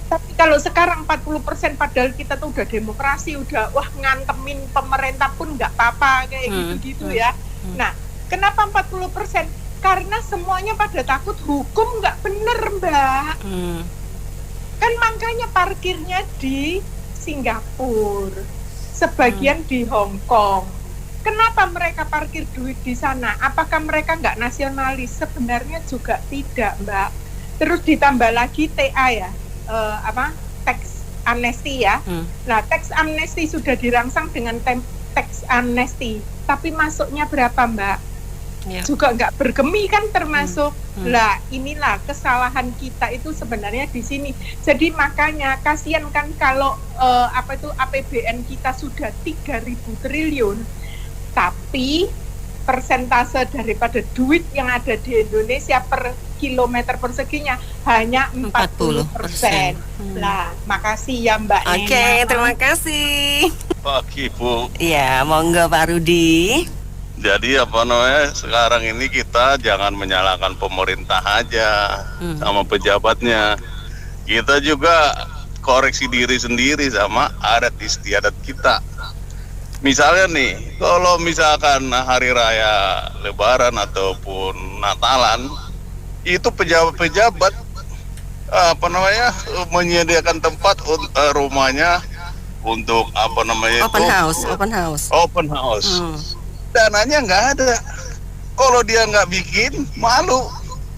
Tapi kalau sekarang 40%, padahal kita tuh udah demokrasi, udah wah ngantemin pemerintah pun nggak apa-apa kayak gitu-gitu ya. Nah, kenapa 40%? Karena semuanya pada takut hukum nggak bener, Mbak. Kan makanya parkirnya di Singapura, sebagian di Hong Kong. Kenapa mereka parkir duit di sana? Apakah mereka nggak nasionalis? Sebenarnya juga tidak, Mbak. Terus ditambah lagi TA ya, tax amnesty ya. Nah, tax amnesty sudah dirangsang dengan tax amnesty, tapi masuknya berapa, Mbak? Juga nggak bergemi kan termasuk. Lah inilah kesalahan kita itu sebenarnya di sini. Jadi makanya kasihan kan kalau APBN kita sudah 3.000 triliun, tapi persentase daripada duit yang ada di Indonesia per kilometer perseginya hanya 40%. Lah, makasih ya Mbak Nena. Oke, terima kasih. Pagi Bu. Ya, monggo Pak Rudi. Jadi sekarang ini kita jangan menyalahkan pemerintah aja sama pejabatnya. Kita juga koreksi diri sendiri sama adat istiadat kita. Misalnya nih, kalau misalkan hari raya Lebaran ataupun Natalan, itu pejabat-pejabat menyediakan tempat rumahnya untuk open house. Dananya nggak ada. Kalau dia nggak bikin, malu.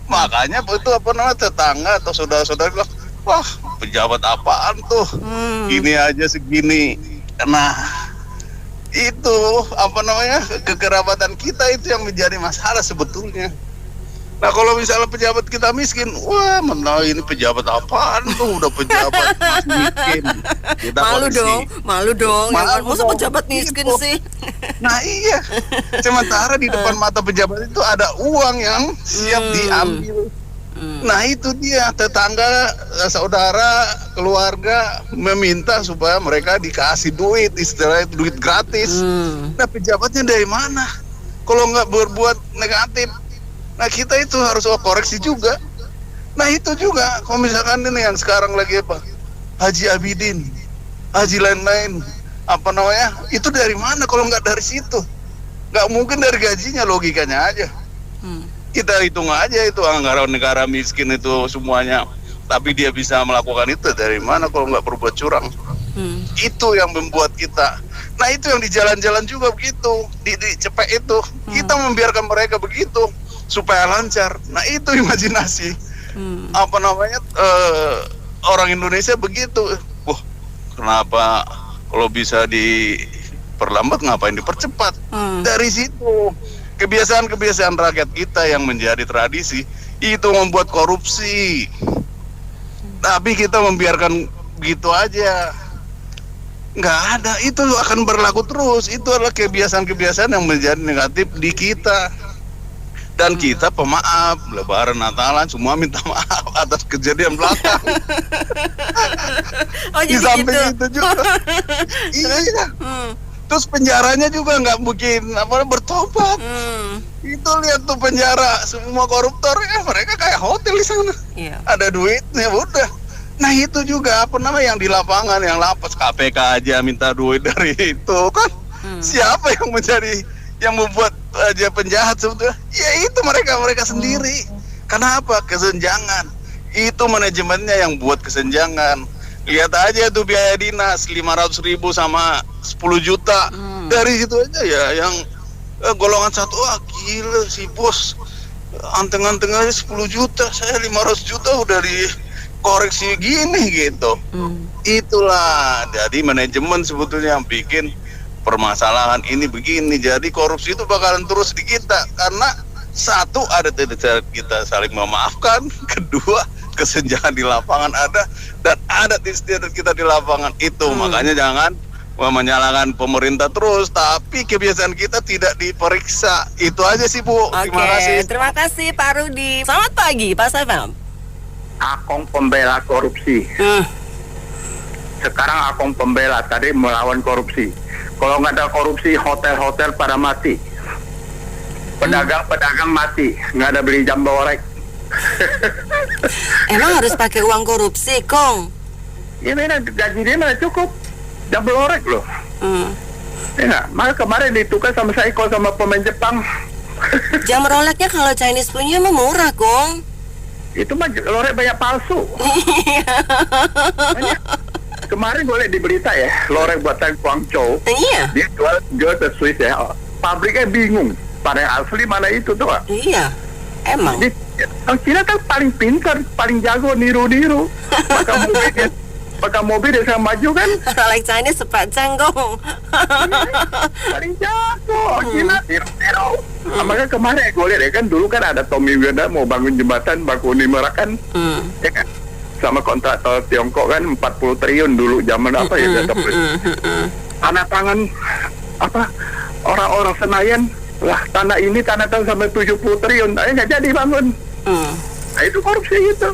Makanya itu tetangga atau saudara-saudara bilang, wah pejabat apaan tuh, gini aja segini. Nah itu kekerabatan kita itu yang menjadi masalah sebetulnya. Nah kalau misalnya pejabat kita miskin, wah ini pejabat apaan tuh, udah pejabat miskin. Kita malu dong. Masa pejabat miskin sih? Nah iya, sementara di depan mata pejabat itu ada uang yang siap diambil. Nah itu dia, tetangga, saudara, keluarga meminta supaya mereka dikasih duit, istilahnya duit gratis. Nah pejabatnya dari mana? Kalau nggak berbuat negatif, nah kita itu harus koreksi juga. Nah itu juga, kalau misalkan ini yang sekarang lagi Haji Abidin, Haji lain-lain, itu dari mana kalau nggak dari situ? Nggak mungkin dari gajinya, logikanya aja. Kita hitung aja itu anggaran negara miskin itu semuanya. Tapi dia bisa melakukan itu dari mana kalau nggak berbuat curang? Itu yang membuat kita. Nah itu yang di jalan-jalan juga begitu, di cepek itu. Kita membiarkan mereka begitu supaya lancar. Nah itu imajinasi. Orang Indonesia begitu. Wah, kenapa kalau bisa diperlambat ngapain dipercepat? Dari situ kebiasaan-kebiasaan rakyat kita yang menjadi tradisi itu membuat korupsi. Tapi kita membiarkan gitu aja. Nggak ada, itu akan berlaku terus. Itu adalah kebiasaan-kebiasaan yang menjadi negatif di kita. Dan kita pemaaf, Lebaran, Natalan, semua minta maaf atas kejadian belakang. Di samping itu juga. Iya. Terus penjaranya juga nggak mungkin bertobat. Itu lihat tuh penjara semua koruptor, mereka kayak hotel di sana. Ada duitnya, udah. Nah itu juga yang di lapangan, yang lapas KPK aja minta duit dari itu kan. Siapa yang membuat dia penjahat sebetulnya? Ya itu mereka sendiri. Kenapa? Kesenjangan. Itu manajemennya yang buat kesenjangan. Lihat aja tuh biaya dinas 500.000 sama 10 juta. Dari situ aja ya yang golongan 1, wah gila si bos anteng-anteng aja 10 juta, saya 500 juta udah dikoreksi gini gitu. Itulah jadi manajemen sebetulnya yang bikin permasalahan ini begini. Jadi korupsi itu bakalan terus di kita karena satu, ada tidak kita saling memaafkan, kedua kesenjangan di lapangan ada, dan ada istiadat kita di lapangan itu. Makanya jangan menyalahkan pemerintah terus, tapi kebiasaan kita tidak diperiksa. Itu aja sih Bu. Terima kasih. Terima kasih Pak Rudi. Selamat pagi Pak Saifam. Akong pembela korupsi. Sekarang Akong pembela, tadi melawan korupsi. Kalau nggak ada korupsi, hotel-hotel pada mati, pedagang-pedagang mati, nggak ada beli jamborek. Emang harus pakai uang korupsi, Kong? Ya mana gaji dia mana cukup, jamborek loh. Ya, maka kemarin ditukar sama Saiko sama pemain Jepang. Jam Rolexnya kalau Chinese punya mah murah, Kong. Itu mah lorek banyak palsu. Kemarin boleh di berita ya, lorek buatan Guangzhou. Iya. Dia jual ke Swiss ya. Pabriknya bingung, mana yang asli mana itu tuh. Iya. Emang. Orang Cina kan paling pintar, paling jago niru-niru. Maka mobil dia sama maju kan. Rolex Chinese sepacang, Kong. Paling jago. Cina niru-niru. Maka kemarin gue lihat ya kan, dulu kan ada Tommy Wienda mau bangun jembatan Bakuni Merak kan. Ya kan? Sama kontraktor Tiongkok kan 40 triliun dulu zaman apa ya tanah tangan apa orang-orang Senayan lah, tanah ini tanah tangan sampai 70 triliun nggak jadi bangun. Nah itu korupsi gitu.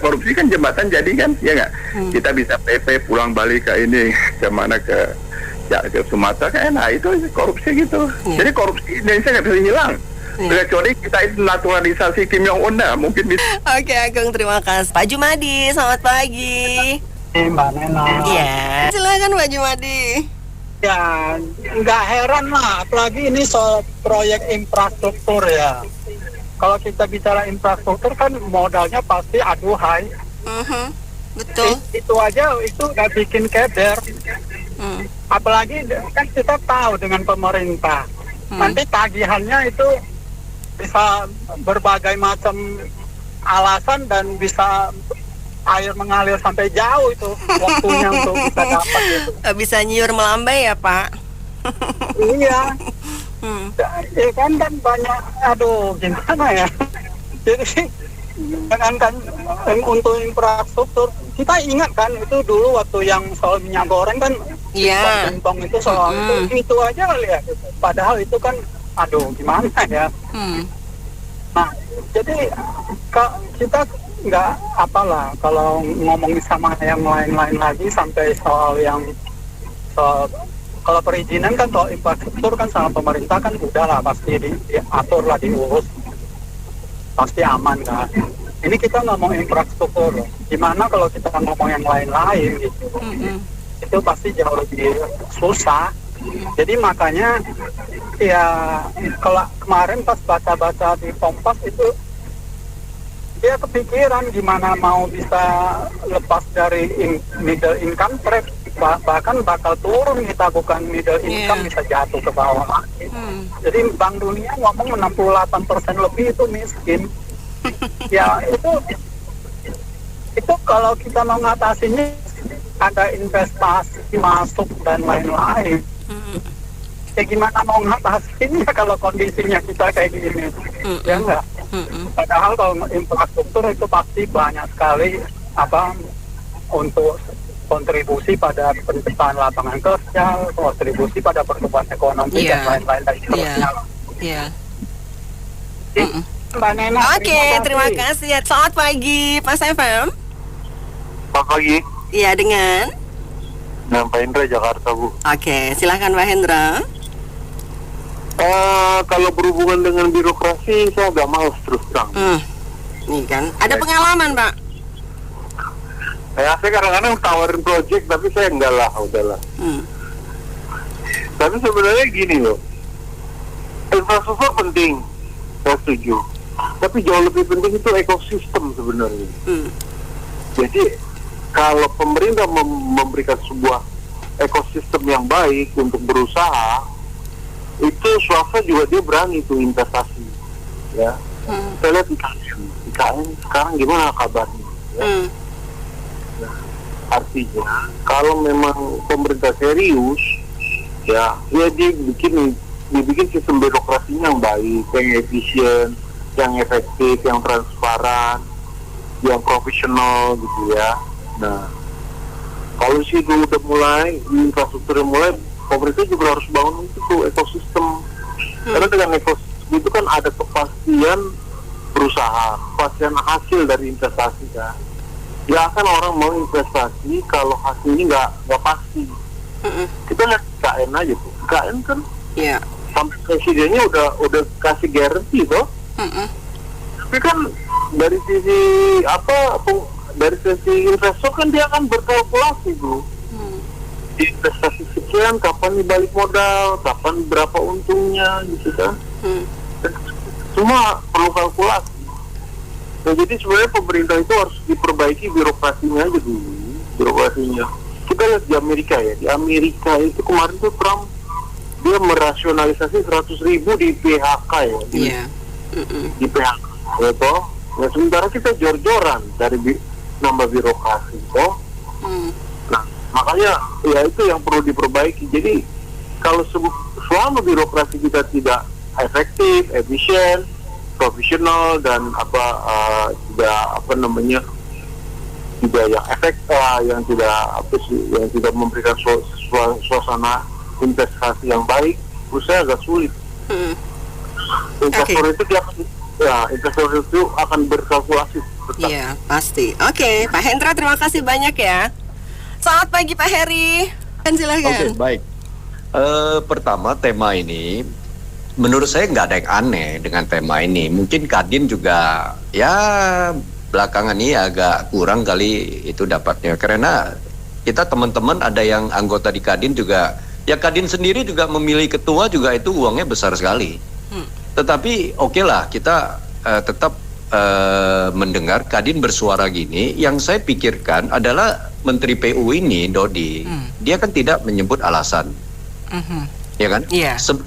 Korupsi kan jembatan jadi kan, ya nggak? Kita bisa PP pulang balik ke ini kemana ke Sumatera kan, nah itu korupsi gitu. Jadi korupsi Indonesia nggak bisa hilang. Kecuali kita itu naturalisasi Kim Jong Un mungkin bisa. Oke, Agung, terima kasih. Pak Jumadi, selamat pagi. Mbak Nena. Iya. Silakan Pak Jumadi. Ya, nggak heran lah, apalagi ini soal proyek infrastruktur ya. Kalau kita bicara infrastruktur kan modalnya pasti aduhai. Betul. Itu aja itu nggak bikin keder. Apalagi kan kita tahu dengan pemerintah. Nanti tagihannya itu bisa berbagai macam alasan dan bisa air mengalir sampai jauh itu waktunya untuk bisa dapat itu. Bisa nyiur melambai ya Pak? Iya. Ya kan banyak, aduh gimana ya. Jadi dengan kan untuk infrastruktur kita ingat kan itu dulu waktu yang soal minyak goreng kan, bentong itu soal itu aja lihat. Padahal itu kan aduh gimana ya. Nah jadi kita nggak apalah kalau ngomongin sama yang lain-lain lagi sampai soal kalau perizinan kan soal infrastruktur kan sama pemerintah kan udah lah pasti diatur lah, diurus pasti aman kan. Ini kita ngomong infrastruktur, gimana kalau kita ngomong yang lain-lain gitu. Itu pasti jauh lebih susah. Jadi makanya ya kalau kemarin pas baca-baca di Kompas itu dia kepikiran gimana mau bisa lepas dari middle income trap, bahkan bakal turun kita, bukan middle income bisa jatuh ke bawah lagi. Jadi Bank Dunia ngomong 68% lebih itu miskin. Ya itu kalau kita mau ngatasinya ada investasi masuk dan lain-lain. Ya gimana mau ngatasinnya kalau kondisinya kita kayak gini? Ya enggak. Padahal kalau infrastruktur itu pasti banyak sekali untuk kontribusi pada penciptaan lapangan kerja, kontribusi pada pertumbuhan ekonomi dan lain-lain dan seterusnya. Mbak Nena. Oke, terima kasih. Selamat pagi, Pak FM. Selamat pagi. Iya, dengan Pak Hendra, Jakarta, Bu. Oke, silakan Pak Hendra. Kalau berhubungan dengan birokrasi, saya agak males terus terang. Ini kan, ada pengalaman, Pak. Ya, saya kadang-kadang tawarin project, tapi saya enggak lah, udahlah. Tapi sebenarnya gini loh, infrastruktur penting, saya setuju. Tapi jauh lebih penting itu ekosistem sebenarnya. Jadi kalau pemerintah memberikan sebuah ekosistem yang baik untuk berusaha, itu swasta juga dia berani tuh investasi, ya. Saya lihat IKN sekarang gimana kabarnya, ya? Nah, artinya kalau memang pemerintah serius, ya dia dibikin sistem birokrasinya yang baik, yang efisien, yang efektif, yang transparan, yang profesional gitu ya. Nah, kalau sih dulu udah mulai, infrastruktur mulai, pemerintah juga harus bangun itu tuh ekosistem. Karena dengan ekosistem itu kan ada kepastian berusaha, kepastian hasil dari investasi kan. Ya kan orang mau investasi kalau hasilnya nggak pasti. Kita lihat KN aja tuh, KN kan sampai presidennya udah kasih garansi toh. Tapi kan dari sisi dari sisi investor kan dia akan berkalkulasi tuh. Investasi sekian, kapan dibalik modal, kapan berapa untungnya gitu kan. Semua perlu kalkulasi. Nah, jadi sebenarnya pemerintah itu harus diperbaiki birokrasinya aja dulu, birokrasinya. Kita lihat di Amerika ya, di Amerika itu kemarin tuh Trump dia merasionalisasi 100.000 di PHK ya, di PHK, ya toh. Nah, sementara kita jor-joran dari nambah birokrasi toh. Nah, makanya ya itu yang perlu diperbaiki. Jadi kalau selama birokrasi kita tidak efektif, efisien, profesional dan tidak yang yang tidak memberikan suasana investasi yang baik, menurut saya agak sulit. Investor itu investor itu akan berkalkulasi. Iya, pasti. Oke, Pak Hendra, terima kasih banyak ya. Selamat pagi Pak Heri. Silakan. Oke, baik. Pertama, tema ini menurut saya nggak ada yang aneh dengan tema ini. Mungkin Kadin juga ya belakangan ini agak kurang kali itu dapatnya. Karena kita teman-teman ada yang anggota di Kadin juga, ya Kadin sendiri juga memilih ketua juga itu uangnya besar sekali. Tetapi oke lah, kita tetap mendengar Kadin bersuara gini. Yang saya pikirkan adalah Menteri PU ini, Dodi, dia kan tidak menyebut alasan. Ya kan?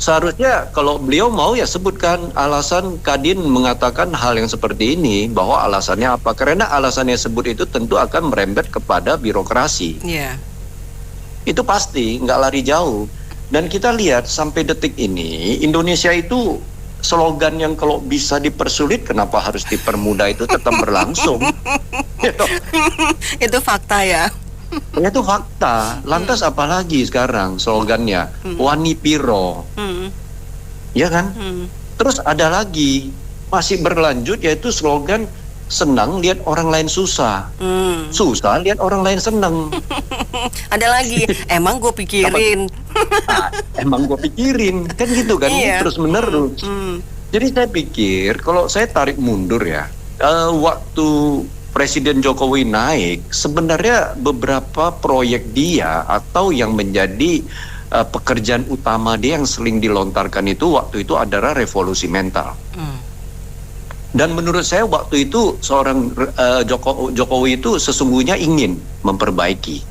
Seharusnya kalau beliau mau ya sebutkan alasan Kadin mengatakan hal yang seperti ini, bahwa alasannya apa. Karena alasannya sebut itu tentu akan merembet kepada birokrasi. Itu pasti, nggak lari jauh. Dan kita lihat sampai detik ini, Indonesia itu slogan yang kalau bisa dipersulit, kenapa harus dipermudah itu tetap berlangsung. Itu fakta ya. Ya itu fakta. Lantas apalagi sekarang slogannya Wani Piro, ya kan? Terus ada lagi masih berlanjut, yaitu slogan senang lihat orang lain susah, susah lihat orang lain senang. Ada lagi, emang gue pikirin. Emang gue pikirin, kan gitu kan? Terus menerus. Jadi saya pikir kalau saya tarik mundur ya, waktu Presiden Jokowi naik, sebenarnya beberapa proyek dia atau yang menjadi pekerjaan utama dia yang sering dilontarkan itu waktu itu adalah revolusi mental. Dan menurut saya waktu itu seorang Jokowi itu sesungguhnya ingin memperbaiki.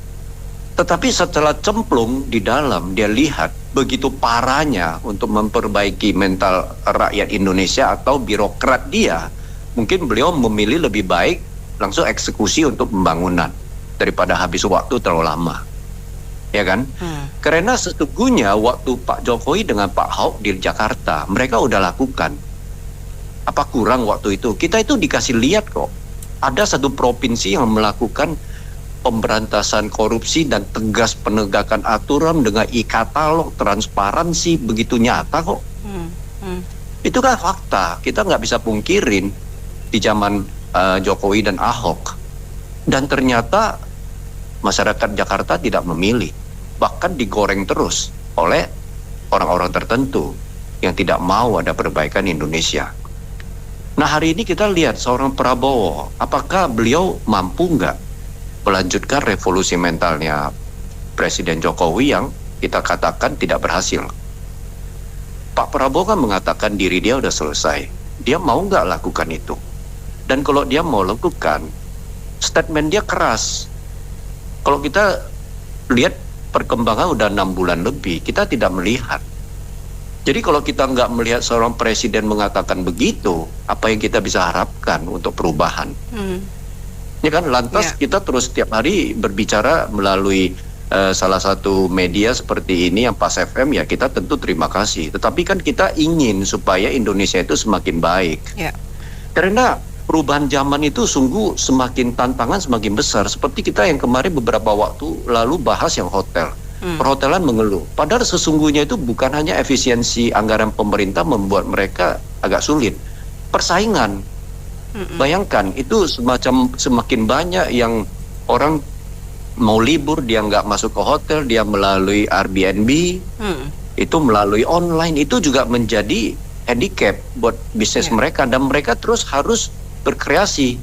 Tetapi setelah cemplung di dalam, dia lihat begitu parahnya untuk memperbaiki mental rakyat Indonesia atau birokrat dia. Mungkin beliau memilih lebih baik langsung eksekusi untuk pembangunan daripada habis waktu terlalu lama, ya kan? Karena sesungguhnya waktu Pak Jokowi dengan Pak Ahok di Jakarta, mereka udah lakukan. Apa kurang waktu itu? Kita itu dikasih lihat kok, ada satu provinsi yang melakukan pemberantasan korupsi dan tegas penegakan aturan dengan e-katalog, transparansi begitu nyata kok. Itu kan fakta, kita nggak bisa pungkirin di zaman Jokowi dan Ahok. Dan ternyata masyarakat Jakarta tidak memilih, bahkan digoreng terus oleh orang-orang tertentu yang tidak mau ada perbaikan Indonesia. Nah hari ini kita lihat seorang Prabowo, apakah beliau mampu nggak melanjutkan revolusi mentalnya Presiden Jokowi yang kita katakan tidak berhasil. Pak Prabowo kan mengatakan diri dia udah selesai. Dia mau nggak lakukan itu? Dan kalau dia mau lakukan, statement dia keras. Kalau kita lihat perkembangan udah 6 bulan lebih, kita tidak melihat. Jadi kalau kita nggak melihat seorang presiden mengatakan begitu, apa yang kita bisa harapkan untuk perubahan? Ya kan, lantas kita terus setiap hari berbicara melalui salah satu media seperti ini yang Pas FM, ya kita tentu terima kasih. Tetapi kan kita ingin supaya Indonesia itu semakin baik. Karena perubahan zaman itu sungguh semakin tantangan semakin besar. Seperti kita yang kemarin beberapa waktu lalu bahas yang hotel. Perhotelan mengeluh. Padahal sesungguhnya itu bukan hanya efisiensi anggaran pemerintah membuat mereka agak sulit. Persaingan. Bayangkan itu semakin banyak yang orang mau libur, dia nggak masuk ke hotel, dia melalui Airbnb, itu melalui online, itu juga menjadi handicap buat bisnis mereka, dan mereka terus harus berkreasi.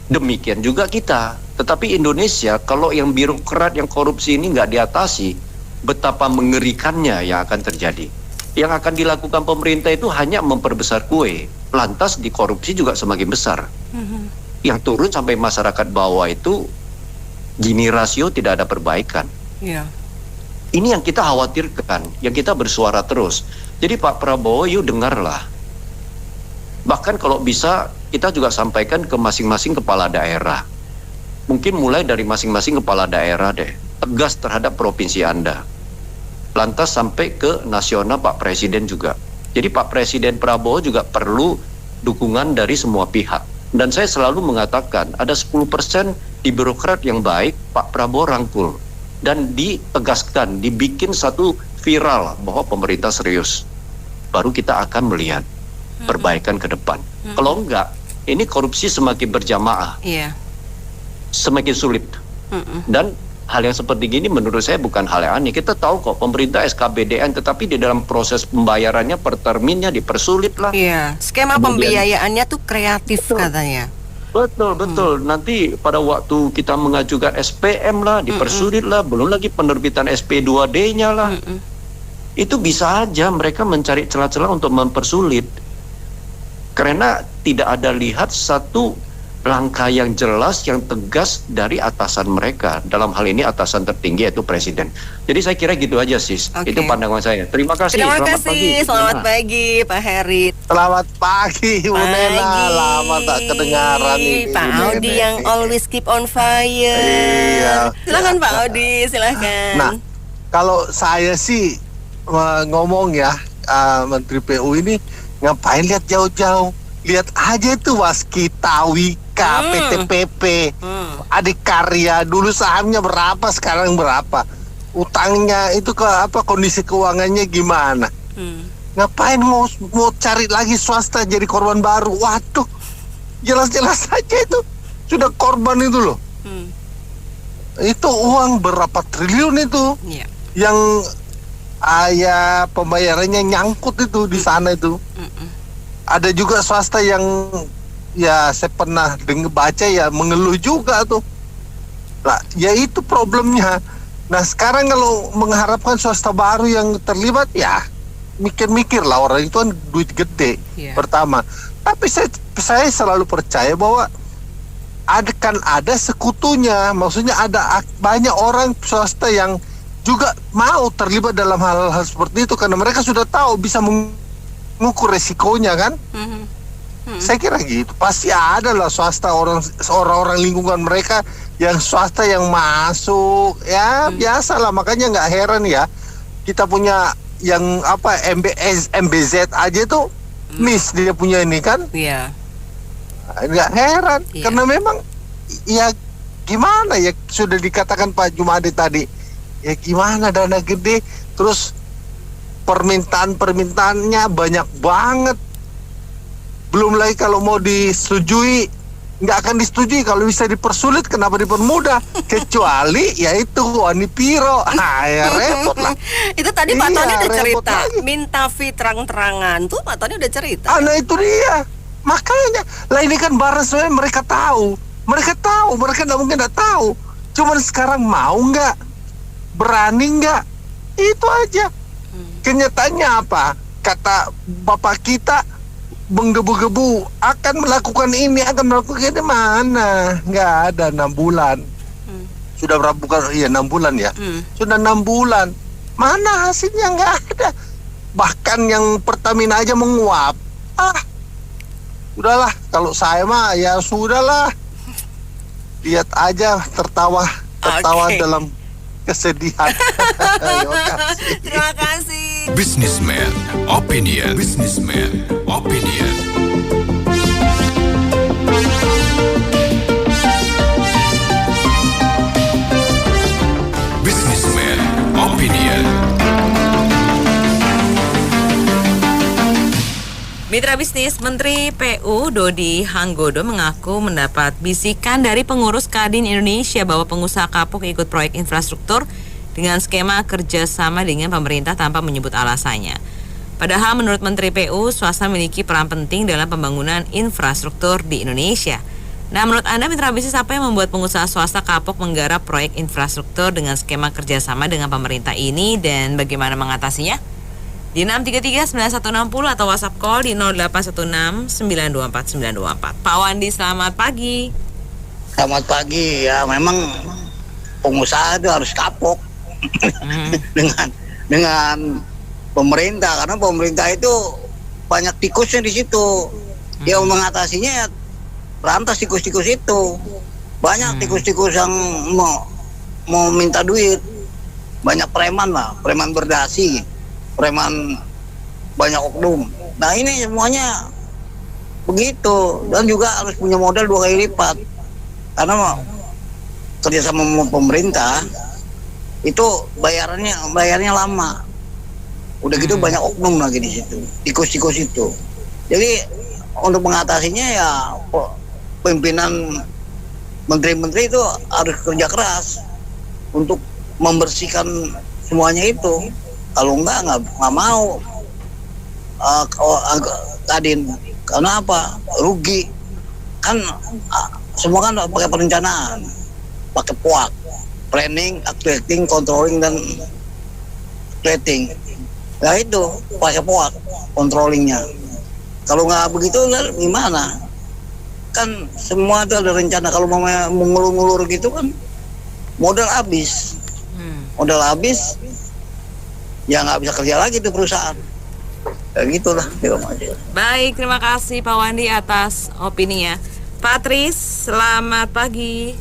Demikian juga kita. Tetapi Indonesia, kalau yang birokrat, yang korupsi ini nggak diatasi, betapa mengerikannya yang akan terjadi. Yang akan dilakukan pemerintah itu hanya memperbesar kue, lantas dikorupsi juga semakin besar. Yang turun sampai masyarakat bawah itu Gini rasio tidak ada perbaikan. Ini yang kita khawatirkan, yang kita bersuara terus. Jadi Pak Prabowo, yuk dengarlah. Bahkan kalau bisa kita juga sampaikan ke masing-masing kepala daerah. Mungkin mulai dari masing-masing kepala daerah deh, tegas terhadap provinsi Anda. Lantas sampai ke nasional Pak Presiden juga. Jadi Pak Presiden Prabowo juga perlu dukungan dari semua pihak. Dan saya selalu mengatakan ada 10% di birokrat yang baik, Pak Prabowo rangkul. Dan ditegaskan, dibikin satu viral bahwa pemerintah serius. Baru kita akan melihat perbaikan ke depan. Kalau enggak, ini korupsi semakin berjamaah. Semakin sulit. Dan hal yang seperti gini menurut saya bukan hal yang aneh. Kita tahu kok pemerintah SKBDN, tetapi di dalam proses pembayarannya per terminnya dipersulit lah. Skema pembiayaannya tuh kreatif katanya. Betul. Nanti pada waktu kita mengajukan SPM lah, dipersulit lah, belum lagi penerbitan SP2D-nya lah. Itu bisa aja mereka mencari celah-celah untuk mempersulit. Karena tidak ada lihat satu langkah yang jelas, yang tegas dari atasan mereka. Dalam hal ini atasan tertinggi yaitu Presiden. Jadi saya kira gitu aja sis. Itu pandangan saya. Terima kasih. Selamat pagi Pak Heri. Selamat pagi Bu Nena. Lama tak kedengaran ini. Pak Audi yang always keep on fire. Silakan Pak Audi, silakan. Nah, kalau saya sih ngomong ya, Menteri PU ini ngapain lihat jauh-jauh? Lihat aja itu Waskita, Wika, PTPP, Adikarya, dulu sahamnya berapa, sekarang berapa, utangnya itu ke apa, kondisi keuangannya gimana? Ngapain mau cari lagi swasta jadi korban baru? Waduh, jelas-jelas saja itu sudah korban itu loh. Itu uang berapa triliun itu yang pembayarannya nyangkut itu di sana itu. Ada juga swasta yang ya saya pernah baca ya mengeluh juga tuh. Nah, ya itu problemnya. Nah, sekarang kalau mengharapkan swasta baru yang terlibat, ya mikir-mikir lah, orang itu kan duit gede pertama. Tapi saya selalu percaya bahwa ada sekutunya. Maksudnya ada banyak orang swasta yang juga mau terlibat dalam hal-hal seperti itu karena mereka sudah tahu bisa mengukur resikonya kan. Saya kira gitu. Pasti ada lah swasta, orang-orang lingkungan mereka yang swasta yang masuk ya, biasa lah. Makanya nggak heran ya kita punya yang apa MBZ aja tuh miss dia punya ini kan. Nggak heran karena memang ya gimana ya, sudah dikatakan Pak Jumadi tadi ya, gimana dana gede terus permintaannya banyak banget. Belum lagi kalau mau disetujui, nggak akan disetujui. Kalau bisa dipersulit, kenapa dipermudah? Kecuali ya itu Wani Piro. Ya repot lah. Itu tadi Pak Tony udah cerita minta fee terang-terangan tuh, Pak Tony udah cerita. Nah itu dia, makanya lah ini kan barang sebenarnya mereka tahu, mereka nggak mungkin nggak tahu. Cuman sekarang mau nggak, berani nggak, Itu aja. Kenyataannya apa? Kata bapak kita, menggebu-gebu akan melakukan ini, mana? Nggak ada 6 bulan. Sudah berapa bukan? Iya 6 bulan ya. Sudah 6 bulan. Mana hasilnya? Nggak ada. Bahkan yang Pertamina aja menguap. Udahlah, kalau saya mah ya sudahlah. Lihat aja tertawa dalam kesedihan. Terima kasih. Businessman Opinion. Businessman Opinion. Businessman Opinion. Mitra bisnis, Menteri PU Dodi Hanggodo mengaku mendapat bisikan dari pengurus Kadin Indonesia bahwa pengusaha kapuk ikut proyek infrastruktur dengan skema kerjasama dengan pemerintah tanpa menyebut alasannya. Padahal menurut Menteri PU, swasta memiliki peran penting dalam pembangunan infrastruktur di Indonesia. Nah, menurut Anda mitra bisnis, apa yang membuat pengusaha swasta kapuk menggarap proyek infrastruktur dengan skema kerjasama dengan pemerintah ini dan bagaimana mengatasinya? Di 633-9160 atau WhatsApp call di 0816-924-924. Pak Wandi, selamat pagi. Selamat pagi. Ya, memang pengusaha itu harus kapok dengan pemerintah, karena pemerintah itu banyak tikusnya di situ. Dia mengatasinya ya rantas tikus-tikus itu. Banyak tikus-tikus yang mau minta duit. Banyak preman lah, preman berdasi. Preman banyak oknum. Nah ini semuanya begitu, dan juga harus punya modal 2 kali lipat karena kerjasama sama pemerintah itu bayarnya lama. Udah gitu banyak oknum lagi di situ, tikus-tikus itu. Jadi untuk mengatasinya ya pimpinan menteri-menteri itu harus kerja keras untuk membersihkan semuanya itu. Kalau nggak mau Kadin, karena apa? Rugi kan, semua kan pakai perencanaan, pakai POAK, planning, activating, controlling, dan rating. Nah itu pakai POAK controllingnya. Kalau nggak begitu gimana? Kan semua itu ada rencana. Kalau mau mengulur-ngulur gitu kan modal habis. Modal habis, ya nggak bisa kerja lagi tuh perusahaan. Ya gitulah. Baik, terima kasih Pak Wandi atas opininya. Pak Tris, selamat pagi.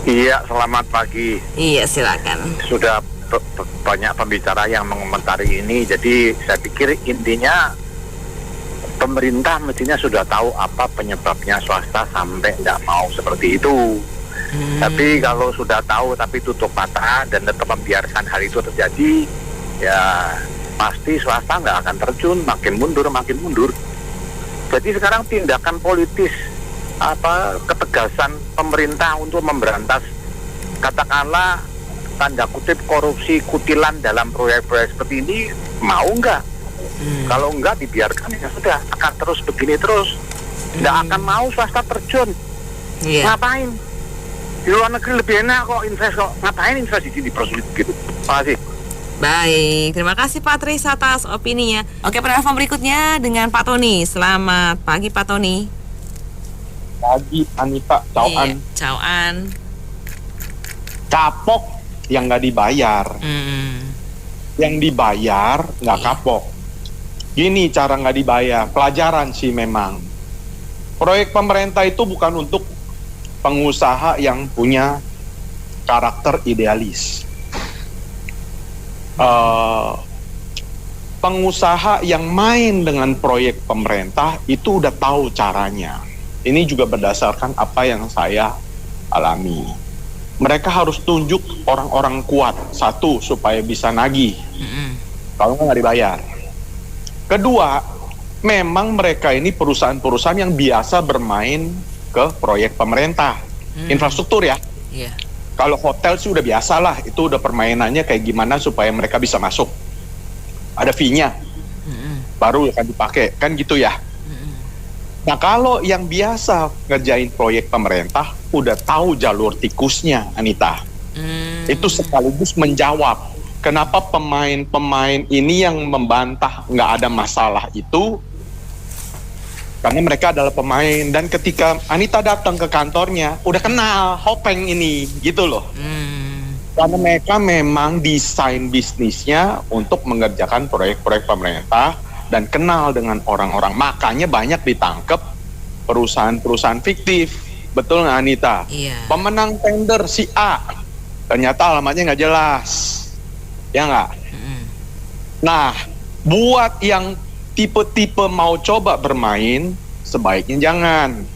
Iya, selamat pagi. Iya, silakan. Sudah banyak pembicara yang mengomentari ini, jadi saya pikir intinya pemerintah mestinya sudah tahu apa penyebabnya swasta sampai nggak mau seperti itu. Tapi kalau sudah tahu tapi tutup mata dan tetap membiarkan hal itu terjadi, ya pasti swasta nggak akan terjun, makin mundur. Jadi sekarang tindakan politis, ketegasan pemerintah untuk memberantas katakanlah tanda kutip korupsi kutilan dalam proyek-proyek seperti ini, mau nggak? Kalau nggak dibiarkan ya sudah, akan terus begini terus, nggak akan mau swasta terjun. Ngapain? Di luar negeri lebih enak kok invest kok, ngapain invest di sini dipersulit gitu. Terima kasih. Baik, terima kasih Pak Tris atas opininya. Oke, penelpon berikutnya dengan Pak Tony. Selamat pagi Pak Tony. Pagi Anita, Cauan. Cauan. Kapok yang nggak dibayar. Yang dibayar nggak kapok. Gini cara nggak dibayar, pelajaran sih memang. Proyek pemerintah itu bukan untuk pengusaha yang punya karakter idealis. Pengusaha yang main dengan proyek pemerintah itu udah tahu caranya. Ini juga berdasarkan apa yang saya alami. Mereka harus tunjuk orang-orang kuat, satu supaya bisa nagih. Kalau nggak dibayar. Kedua, memang mereka ini perusahaan-perusahaan yang biasa bermain ke proyek pemerintah, infrastruktur ya. Kalau hotel sih udah biasa lah, itu udah permainannya kayak gimana supaya mereka bisa masuk. Ada fee-nya, baru akan dipakai, kan gitu ya. Nah kalau yang biasa ngerjain proyek pemerintah, udah tahu jalur tikusnya, Anita. Itu sekaligus menjawab kenapa pemain-pemain ini yang membantah nggak ada masalah itu, karena mereka adalah pemain, dan ketika Anita datang ke kantornya udah kenal Hopeng ini gitu loh. Karena mereka memang desain bisnisnya untuk mengerjakan proyek-proyek pemerintah dan kenal dengan orang-orang, makanya banyak ditangkap perusahaan-perusahaan fiktif. Betul nggak Anita? Iya. Pemenang tender si A ternyata alamatnya nggak jelas, ya nggak? Nah, buat yang tipe-tipe mau coba bermain, sebaiknya jangan.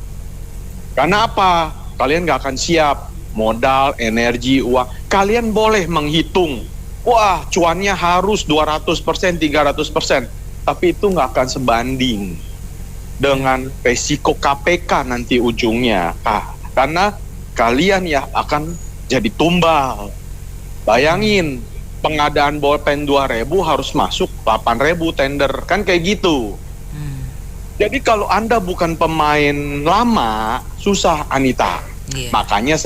Karena apa? Kalian nggak akan siap. Modal, energi, uang. Kalian boleh menghitung, wah cuannya harus 200%, 300%. Tapi itu nggak akan sebanding dengan resiko KPK nanti ujungnya. Karena kalian ya akan jadi tumbal. Bayangin, pengadaan bolpen 2.000 harus masuk 8.000 tender, kan kayak gitu. Jadi kalau Anda bukan pemain lama, susah Anita. Makanya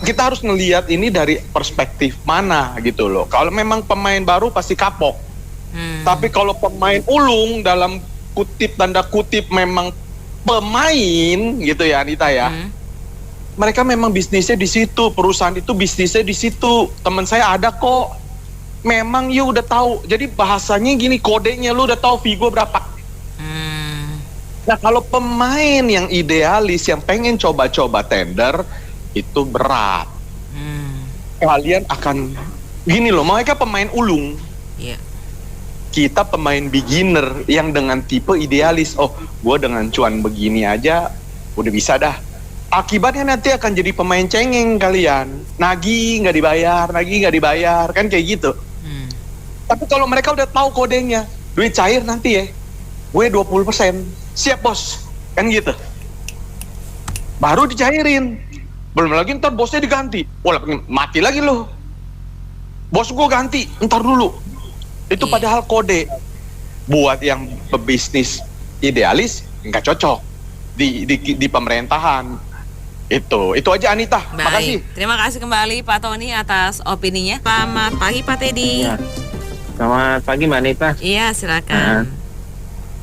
kita harus ngelihat ini dari perspektif mana gitu loh. Kalau memang pemain baru pasti kapok. Tapi kalau pemain ulung dalam kutip tanda kutip memang pemain gitu ya Anita ya. Mereka memang bisnisnya di situ, perusahaan itu bisnisnya di situ. Teman saya ada kok. Memang you udah tahu. Jadi bahasanya gini, kodenya lu udah tahu fee gue berapa. Nah kalau pemain yang idealis, yang pengen coba-coba tender, itu berat. Kalian akan gini loh, mereka pemain ulung. Kita pemain beginner yang dengan tipe idealis. Oh, gue dengan cuan begini aja udah bisa dah. Akibatnya nanti akan jadi pemain cengeng kalian. Nagih nggak dibayar, kan kayak gitu. Tapi kalau mereka udah tahu kodenya, duit cair nanti ya, gue 20%, siap bos, kan gitu. Baru dicairin. Belum lagi ntar bosnya diganti. Wah, mati lagi loh. Bos gue ganti, ntar dulu. Itu padahal kode. Buat yang pebisnis idealis nggak cocok di pemerintahan. Itu aja Anita. Baik. Makasih. Terima kasih kembali Pak Tony atas opininya. Selamat pagi Pak Teddy. Ya. Selamat pagi Mbak Anita. Iya, silakan.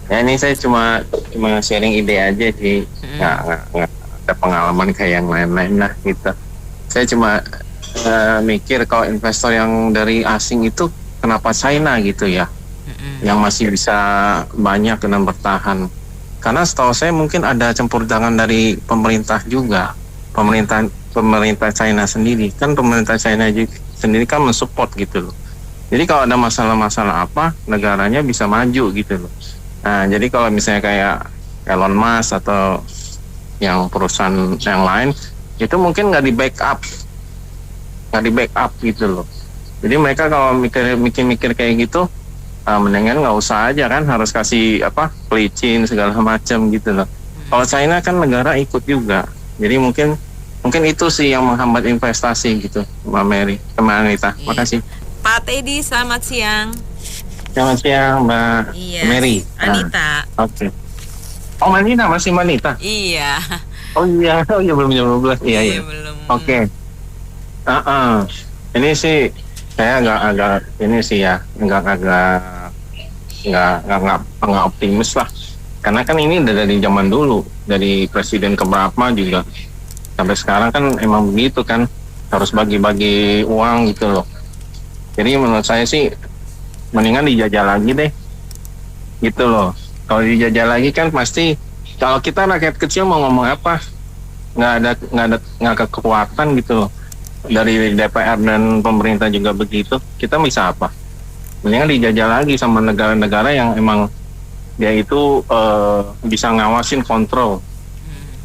Ya ini saya cuma sharing ide aja sih. Nggak ada pengalaman kayak yang lain-lain lah gitu. Saya cuma mikir kalau investor yang dari asing itu kenapa China gitu ya, yang masih bisa banyak dan bertahan. Karena setahu saya mungkin ada campur tangan dari pemerintah juga, pemerintah China sendiri. Kan pemerintah China sendiri kan mensupport gitu loh. Jadi kalau ada masalah-masalah apa, negaranya bisa maju gitu loh. Nah, jadi kalau misalnya kayak Elon Musk atau yang perusahaan yang lain, itu mungkin nggak di backup gitu loh. Jadi mereka kalau mikir kayak gitu, mendingan nggak usah aja kan, harus kasih pelicin segala macam gitu loh. Kalau China kan negara ikut juga, jadi mungkin itu sih yang menghambat investasi gitu, Mbak Mary, Mbak Anita. Makasih. Pak Teddy, selamat siang. Selamat siang Mbak Mary. Anita. Oke. Oh Manita, masih Manita? Iya. Oh iya belum jam 12. Iya. Belum. Oke. Ini sih saya agak ini sih ya, nggak optimis lah. Karena kan ini udah dari zaman dulu, dari presiden keberapa juga sampai sekarang kan emang begitu kan, harus bagi-bagi uang gitu loh. Jadi menurut saya sih mendingan dijajah lagi deh, gitu loh. Kalau dijajah lagi kan pasti, kalau kita rakyat kecil mau ngomong apa, nggak ada kekuatan gitu loh. Dari DPR dan pemerintah juga begitu, kita bisa apa? Mendingan dijajah lagi sama negara-negara yang emang dia itu bisa ngawasin, kontrol.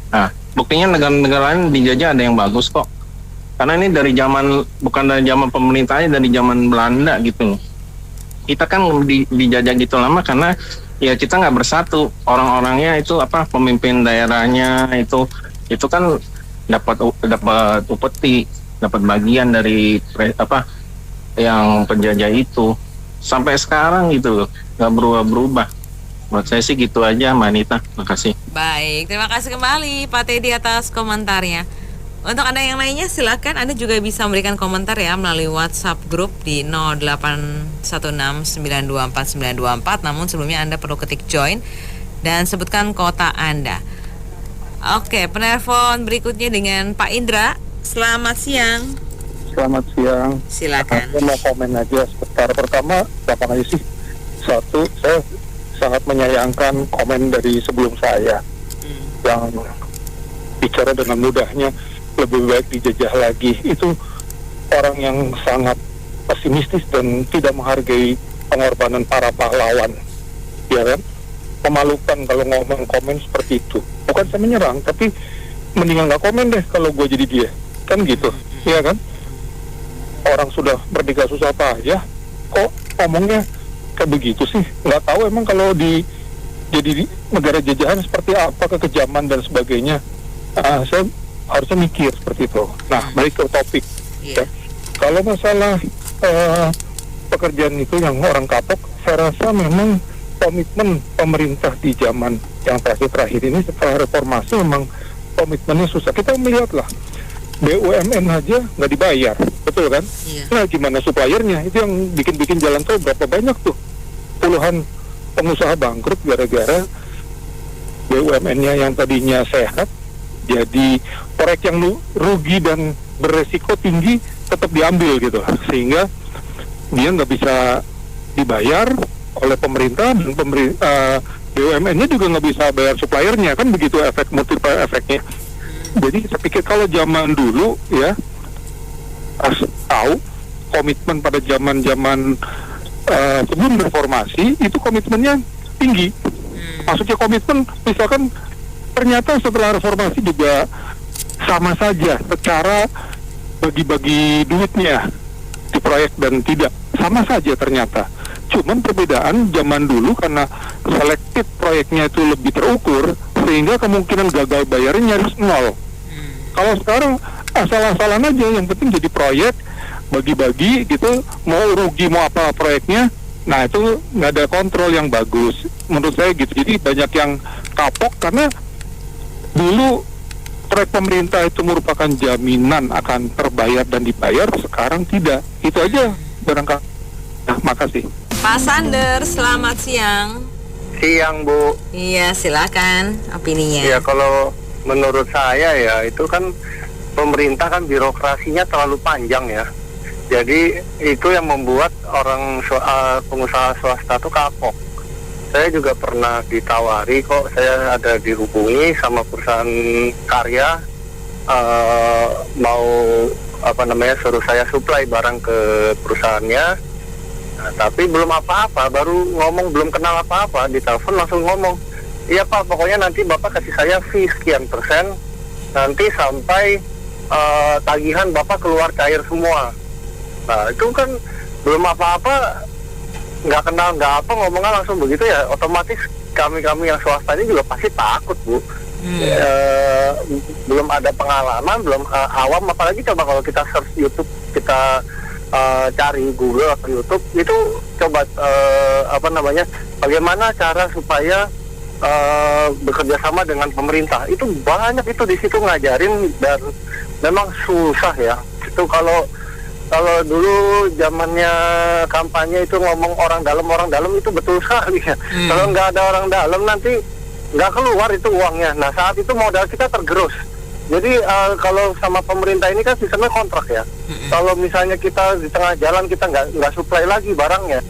Nah, buktinya negara-negara lain dijajah ada yang bagus kok. Karena ini bukan dari zaman pemerintahnya, dari zaman Belanda gitu loh. Kita kan dijajah gitu lama karena ya kita nggak bersatu. Orang-orangnya itu pemimpin daerahnya itu kan dapat upeti, dapat bagian dari yang penjajah itu. Sampai sekarang gitu loh, nggak berubah-berubah. Menurut saya sih gitu aja Mbak Anita. Makasih. Baik, terima kasih kembali Pak Teddy atas komentarnya. Untuk Anda yang lainnya silakan Anda juga bisa memberikan komentar ya melalui WhatsApp grup di 0816924924. Namun sebelumnya Anda perlu ketik join dan sebutkan kota Anda. Oke, penelpon berikutnya dengan Pak Indra. Selamat siang. Selamat siang. Silakan. Saya mau komen aja sebentar. Pertama, gampang aja sih. Satu, saya sangat menyayangkan komen dari sebelum saya yang bicara dengan mudahnya lebih baik dijajah lagi. Itu orang yang sangat pesimistis dan tidak menghargai pengorbanan para pahlawan, ya kan? Memalukan kalau ngomong komen seperti itu. Bukan saya menyerang, tapi mendingan nggak komen deh kalau gue jadi dia, kan gitu, ya kan? Orang sudah merdeka susah payah, kok ngomongnya kayak begitu sih? Nggak tahu emang kalau jadi negara jajahan seperti apa, kekejaman dan sebagainya. Saya harusnya mikir seperti itu. Nah, balik ke topik. Ya. Kalau masalah pekerjaan itu yang orang kapok, saya rasa memang komitmen pemerintah di zaman yang terakhir ini setelah reformasi memang komitmennya susah. Kita melihatlah BUMN aja nggak dibayar, betul kan? Nah, gimana suppliernya? Itu yang bikin jalan tol berapa banyak tuh? Puluhan pengusaha bangkrut gara-gara BUMN-nya yang tadinya sehat jadi proyek yang rugi dan beresiko tinggi tetap diambil gitu, sehingga dia nggak bisa dibayar oleh pemerintah dan BUMN-nya juga nggak bisa bayar suppliernya, kan begitu efek multiplier efeknya. Jadi saya pikir kalau zaman dulu ya, tahu komitmen pada zaman sebelum reformasi itu komitmennya tinggi. Maksudnya komitmen misalkan ternyata setelah reformasi juga sama saja secara bagi-bagi duitnya di proyek dan tidak, sama saja ternyata. Cuman perbedaan zaman dulu karena selektif proyeknya itu lebih terukur sehingga kemungkinan gagal bayarnya nyaris nol. Kalau sekarang asal-asalan aja, yang penting jadi proyek, bagi-bagi gitu, mau rugi mau apa proyeknya, nah itu nggak ada kontrol yang bagus menurut saya gitu. Jadi banyak yang kapok karena dulu proyek pemerintah itu merupakan jaminan akan terbayar dan dibayar, sekarang tidak. Itu aja barangkali. Nah, makasih. Pak Sander, selamat siang. Siang, Bu. Iya, silakan opininya. Ya, kalau menurut saya ya itu kan pemerintah kan birokrasinya terlalu panjang ya. Jadi itu yang membuat orang pengusaha swasta itu kapok. Saya juga pernah ditawari kok, saya ada dihubungi sama perusahaan karya mau suruh saya supply barang ke perusahaannya. Nah, tapi belum apa-apa, baru ngomong belum kenal apa-apa, di telepon langsung ngomong, iya Pak, pokoknya nanti Bapak kasih saya fee sekian persen, nanti sampai tagihan Bapak keluar cair semua. Nah itu kan belum apa-apa, nggak kenal nggak apa, ngomongnya langsung begitu ya, otomatis kami yang swasta ini juga pasti takut, Bu. Belum ada pengalaman, belum awam, apalagi coba kalau kita search YouTube, kita cari Google atau YouTube itu coba bagaimana cara supaya bekerja sama dengan pemerintah, itu banyak itu di situ ngajarin dan memang susah ya. Itu kalau dulu zamannya kampanye itu ngomong orang dalam itu betul sekali ya. Kalau nggak ada orang dalam nanti nggak keluar itu uangnya. Nah saat itu modal kita tergerus. Jadi kalau sama pemerintah ini kan sistemnya kontrak ya. Kalau misalnya kita di tengah jalan kita nggak supply lagi barangnya,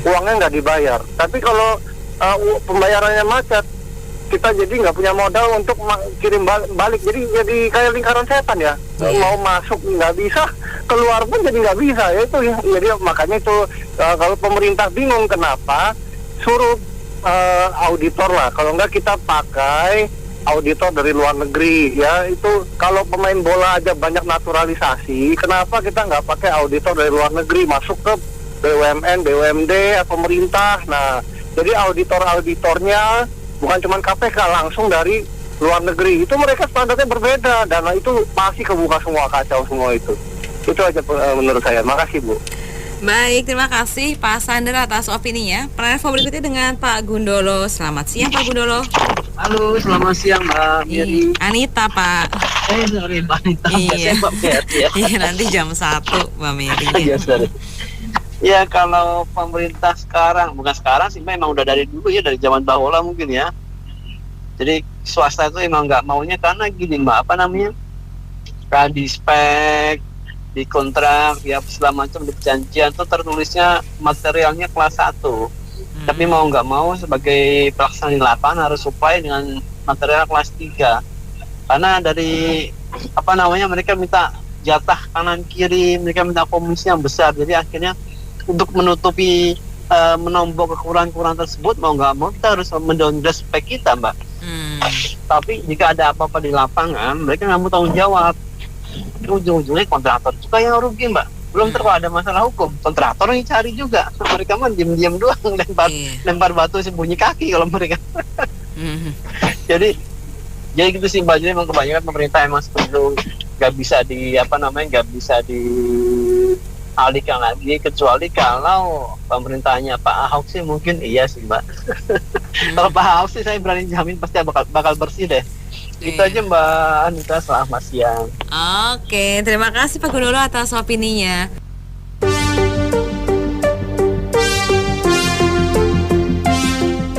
uangnya nggak dibayar. Tapi kalau pembayarannya macet, kita jadi nggak punya modal untuk kirim balik. Jadi kayak lingkaran setan ya. Mau masuk nggak bisa, keluar pun jadi nggak bisa ya itu ya. Jadi makanya itu kalau pemerintah bingung kenapa, suruh auditor lah. Kalau nggak kita pakai auditor dari luar negeri ya. Itu kalau pemain bola aja banyak naturalisasi, kenapa kita nggak pakai auditor dari luar negeri masuk ke BUMN, BUMD, pemerintah. Nah jadi auditornya bukan cuma KPK, langsung dari luar negeri. Itu mereka standarnya berbeda, dan itu pasti kebuka semua, kacau semua itu. Itu aja menurut saya. Makasih, Bu. Baik, terima kasih Pak Sandra atas opininya. Penelpon berikutnya dengan Pak Gundolo. Selamat siang Pak Gundolo. Halo, selamat siang Mbak Mary. Anita Pak. Sorry Mbak Anita. Iya. Mbak Mary ya. Iya, nanti jam 1 Mbak Mary. Iya, sorry. Ya kalau pemerintah sekarang, bukan sekarang sih, memang udah dari dulu ya, dari zaman bahula mungkin ya. Jadi swasta itu emang nggak maunya karena gini Mbak, apa namanya? Di spek, di kontrak, ya segala macam, di perjanjian tuh tertulisnya materialnya kelas 1. Tapi mau nggak mau sebagai pelaksana di lapangan harus supply dengan material kelas 3. Karena dari apa namanya, mereka minta jatah kanan kiri, mereka minta komisi yang besar. Jadi akhirnya untuk menutupi menombok kekurangan-kekurangan tersebut, mau nggak mau kita harus mendowngrade spek kita Mbak. Tapi jika ada apa-apa di lapangan, mereka nggak mau tanggung jawab. Ujung-ujungnya kontraktor juga yang rugi Mbak. Belum kalau ada masalah hukum, kontraktor yang cari juga. Mereka mah diam-diam doang, lempar batu sembunyi kaki kalau mereka. Jadi gitu sih Mbak. Jadi emang kebanyakan pemerintah emang seperti nggak bisa nggak bisa dialihkan lagi, kecuali kalau pemerintahnya Pak Ahok sih mungkin iya sih Mbak. Kalau Pak Ahok sih saya berani jamin pasti bakal bersih deh. Itu aja Mbak Anita, selamat siang. Oke, terima kasih Pak Gundolo atas opininya.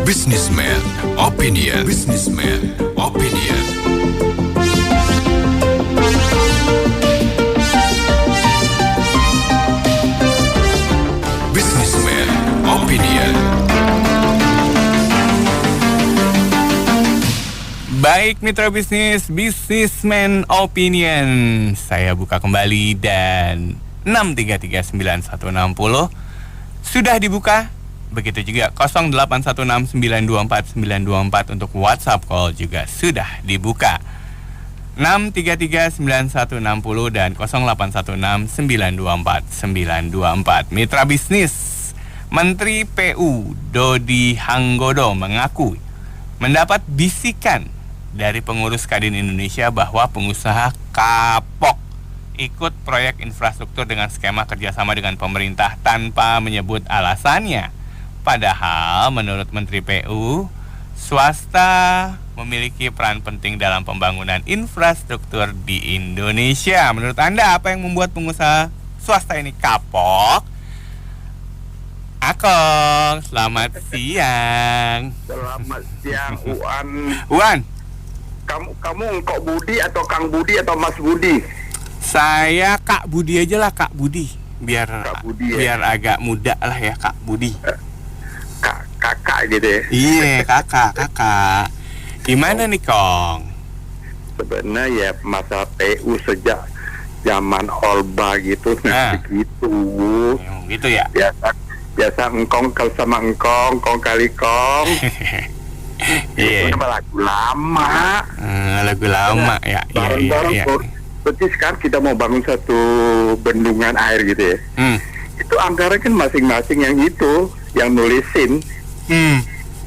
Businessman Opinion. Businessman Opinion. Businessman Opinion. Baik mitra bisnis, Businessman Opinion. Saya buka kembali dan 6339160 sudah dibuka. Begitu juga 0816924924 untuk WhatsApp call juga sudah dibuka. 6339160 dan 0816924924. Mitra bisnis, Menteri PU Dodi Hanggodo mengaku mendapat bisikan dari pengurus Kadin Indonesia bahwa pengusaha kapok ikut proyek infrastruktur dengan skema kerjasama dengan pemerintah tanpa menyebut alasannya. Padahal menurut Menteri PU, swasta memiliki peran penting dalam pembangunan infrastruktur di Indonesia. Menurut Anda apa yang membuat pengusaha swasta ini kapok? Akong, selamat siang. Selamat siang Uan. Uan. Kamu Kok Budi atau Kang Budi atau Mas Budi? Saya Kak Budi aja lah, Kak Budi. Biar agak muda lah ya, Kak Budi. Kakak gitu ya? Iya, kakak. Gimana nih, Kong? Sebenarnya ya masalah PU sejak zaman Olba gitu, begitu. Gitu ya? Biasa engkong sama engkong, kong kali kong. Iya. Itu lagu lama. Lagu lama ya. Iya. Berarti sekarang kita mau bangun satu bendungan air gitu ya. Itu anggaran kan masing-masing yang itu, yang nulisin.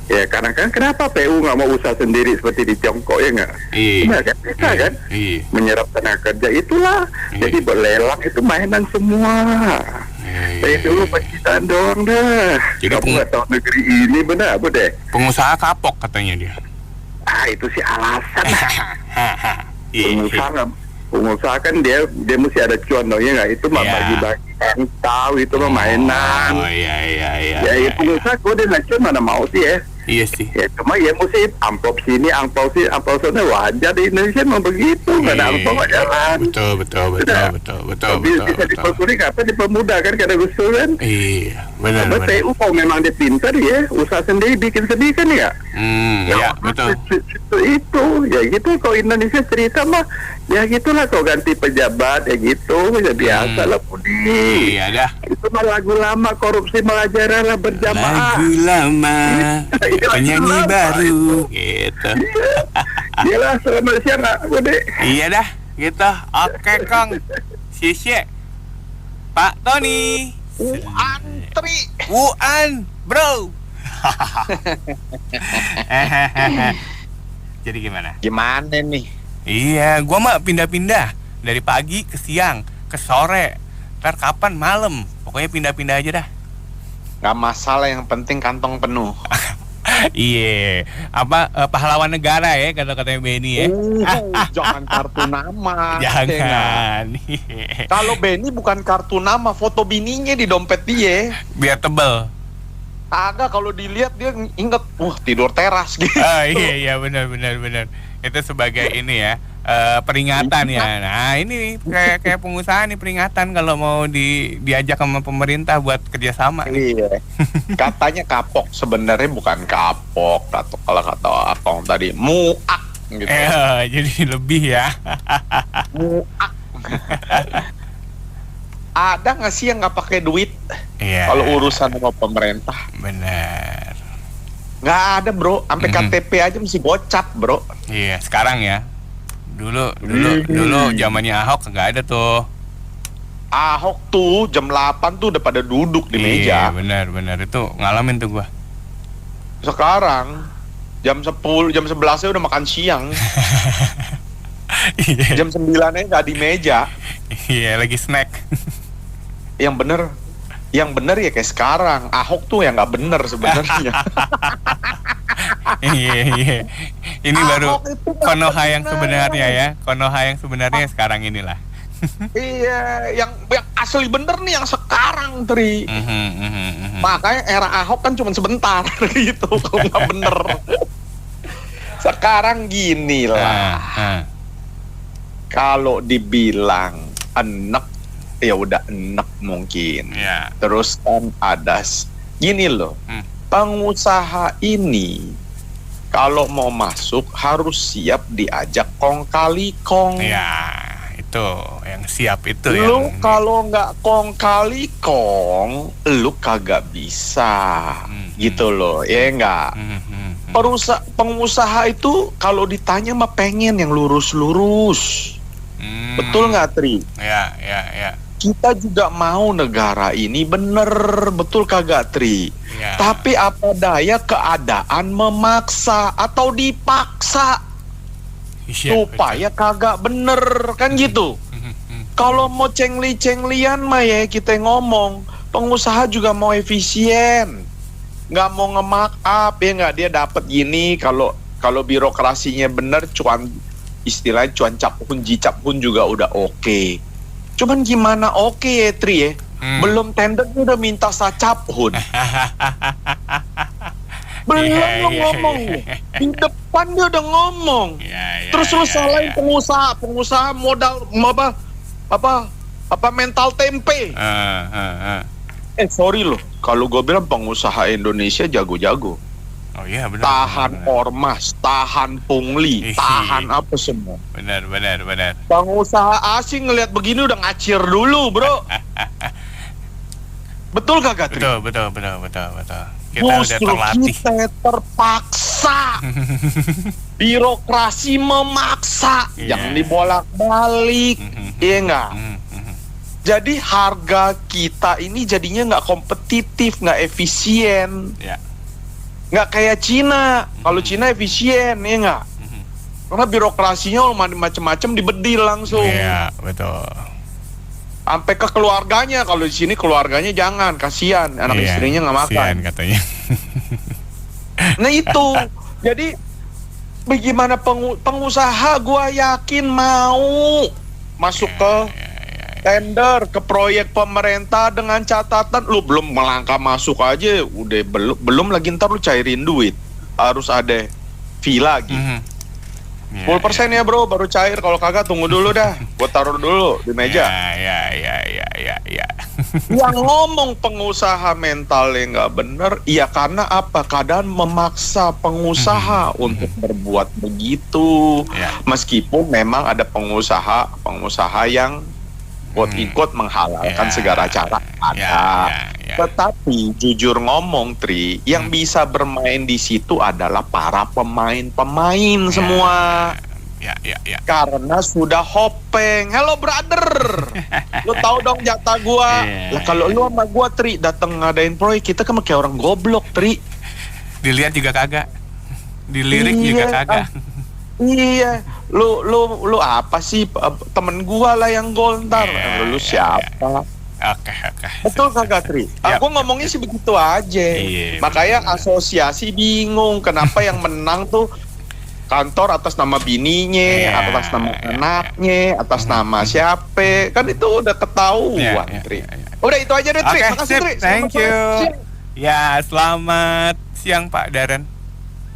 Ya karena kan kenapa PU nggak mau usaha sendiri seperti di Tiongkok ya nggak? Benar kan? Bisa kan? Menyerap tenaga kerja itulah. Jadi berlelang itu mainan semua. Saya dulu pencitraan doang dah. Jadi kamu nggak tahu negeri ini benar apa deh? Pengusaha kapok katanya dia. Itu sih alasan. Pengusaha kan dia mesti ada cuan dong ya nggak? Itu mah bagi-bagi yang tahu itu mah mainan. Ya pengusaha kok dia nggak cuan mana mau sih ya? Iya sih. Ya cuma ya mesti amplop sini, amplop sana wajar di Indonesia memang begitu, nggak ada amplop nggak jalan. Betul. Bisa diperkulik apa dipermudah kan karena usul kan? Iya, benar. PU kalau memang dia pintar ya, usaha sendiri bikin sendiri kan ya? Ya betul. Itu ya gitu kalau Indonesia cerita mah ya gitulah kau ganti pejabat ya gitu ya biasa lah Budi. Iya dah. Itu mah lagu lama korupsi melajaran lah berjamaah. Lagu lama. Penyanyi baru gitu. Iyalah selamat siang Kak Budi. Iya dah gitu. Oke Kong. Sisye Pak Tony. Uan bro. Jadi gimana? Gimana nih? Iya, gua mah pindah-pindah dari pagi ke siang ke sore. Ntar kapan malam, pokoknya pindah-pindah aja dah. Gak masalah, yang penting kantong penuh. Iya, pahlawan negara ya kata-katanya Benny ya. Jangan kartu nama. Jangan. Kalau Benny bukan kartu nama, foto bininya di dompet dia. Biar tebel. Agak kalau dilihat dia inget, tidur teras gitu. Iya benar. Itu sebagai ini ya, peringatan ya. Nah ini kayak pengusaha nih peringatan kalau mau diajak sama pemerintah buat kerjasama. Iya. Katanya kapok, sebenarnya bukan kapok. Atau kalau kata Akong tadi muak gitu. Jadi lebih ya. Muak. Ada nggak sih yang nggak pakai duit? Iya. Kalau urusan sama pemerintah. Benar. Nggak ada bro, sampai KTP aja mesti gocap bro. Iya, sekarang ya. Dulu zamannya Ahok nggak ada tuh. Ahok tuh jam 8 tuh udah pada duduk di meja. Iya, benar itu ngalamin tuh gua. Sekarang jam 10, jam 11 udah makan siang. Jam 9-nya nggak di meja. Iya, lagi snack. Yang bener ya kayak sekarang. Ahok tuh yang nggak bener sebenarnya. Iya. Ini baru Konoha yang sebenarnya ya. Konoha yang sebenarnya sekarang inilah. Iya, yang asli bener nih yang sekarang, Tri. Makanya era Ahok kan cuma sebentar gitu, kalau nggak bener. Sekarang gini lah. Kalau dibilang enek, ya udah enek mungkin. Terus kan ada gini loh, pengusaha ini kalau mau masuk harus siap diajak kong kali kong. Ya, itu yang siap itu. Lu kalau nggak kong kali kong, lu kagak bisa, gitu loh, ya enggak. Pengusaha itu kalau ditanya mah pengen yang lurus-lurus. Betul nggak, Tri? Ya. Kita juga mau negara ini bener, betul kagak, Tri? Ya. Tapi apa daya keadaan memaksa atau dipaksa supaya kagak bener, kan gitu. Kalau mau cengli-cenglian mah ya kita ngomong, pengusaha juga mau efisien, nggak mau nge-mark up ya nggak, dia dapat gini. Kalau birokrasinya bener, istilahnya cuan cap hun juga udah oke. Cuman gimana oke ya, Tri ya? Belum tender udah minta sacap hun. Belum ngomong. Di depan dia udah ngomong. Terus lu salahin pengusaha modal apa mental tempe. Sorry loh, kalau gue bilang pengusaha Indonesia jago-jago. Oh iya benar. Tahan ormas, tahan pungli, tahan apa semua. Benar. Pengusaha asing ngelihat begini udah ngacir dulu, bro. Betul kagak, Tri? Betul. Kita justru udah terlatih. Kita terpaksa. Birokrasi memaksa, jangan dibolak-balik, iya nggak? Jadi harga kita ini jadinya nggak kompetitif, nggak efisien. Nggak kayak Cina. Kalau Cina efisien, ya nggak? Karena birokrasinya macam-macam dibedil langsung. Iya, betul. Sampai ke keluarganya. Kalau di sini keluarganya jangan, kasihan. Anak istrinya nggak makan. Kasihan katanya. Nah itu. Jadi bagaimana pengusaha gua yakin mau masuk ke tender, ke proyek pemerintah dengan catatan lu belum melangkah masuk aja udah belum lagi ntar lu cairin duit, harus ada fee lagi. 10% ya bro baru cair, kalau kagak tunggu dulu dah, gua taruh dulu di meja. Ya. Yang ngomong pengusaha mentalnya nggak bener, ya karena apa? Keadaan memaksa pengusaha untuk berbuat begitu. Meskipun memang ada pengusaha yang ikut menghalalkan segala cara ada. Tetapi jujur ngomong, Tri, yang bisa bermain di situ adalah para pemain semua. Karena sudah hopeng. Hello brother, lu tahu dong jatah gua. Lah kalau lu sama gua, Tri, datang ngadain proyek, kita kan kayak orang goblok, Tri. Dilihat juga kagak, dilirik juga kagak. Iya, lu apa sih, temen gua lah yang gol ntar. Lu siapa? Oke. Betul kagak, Tri? Aku ngomongnya sih begitu aja. Iya, Makanya asosiasi bingung kenapa yang menang tuh kantor atas nama bininya, atas nama anaknya, atas nama siapa. Kan itu udah ketahuan, Tri. Udah itu aja deh, Tri. Oke, Makasih, sip. Tri. Thank you. Ya, selamat siang Pak Daren.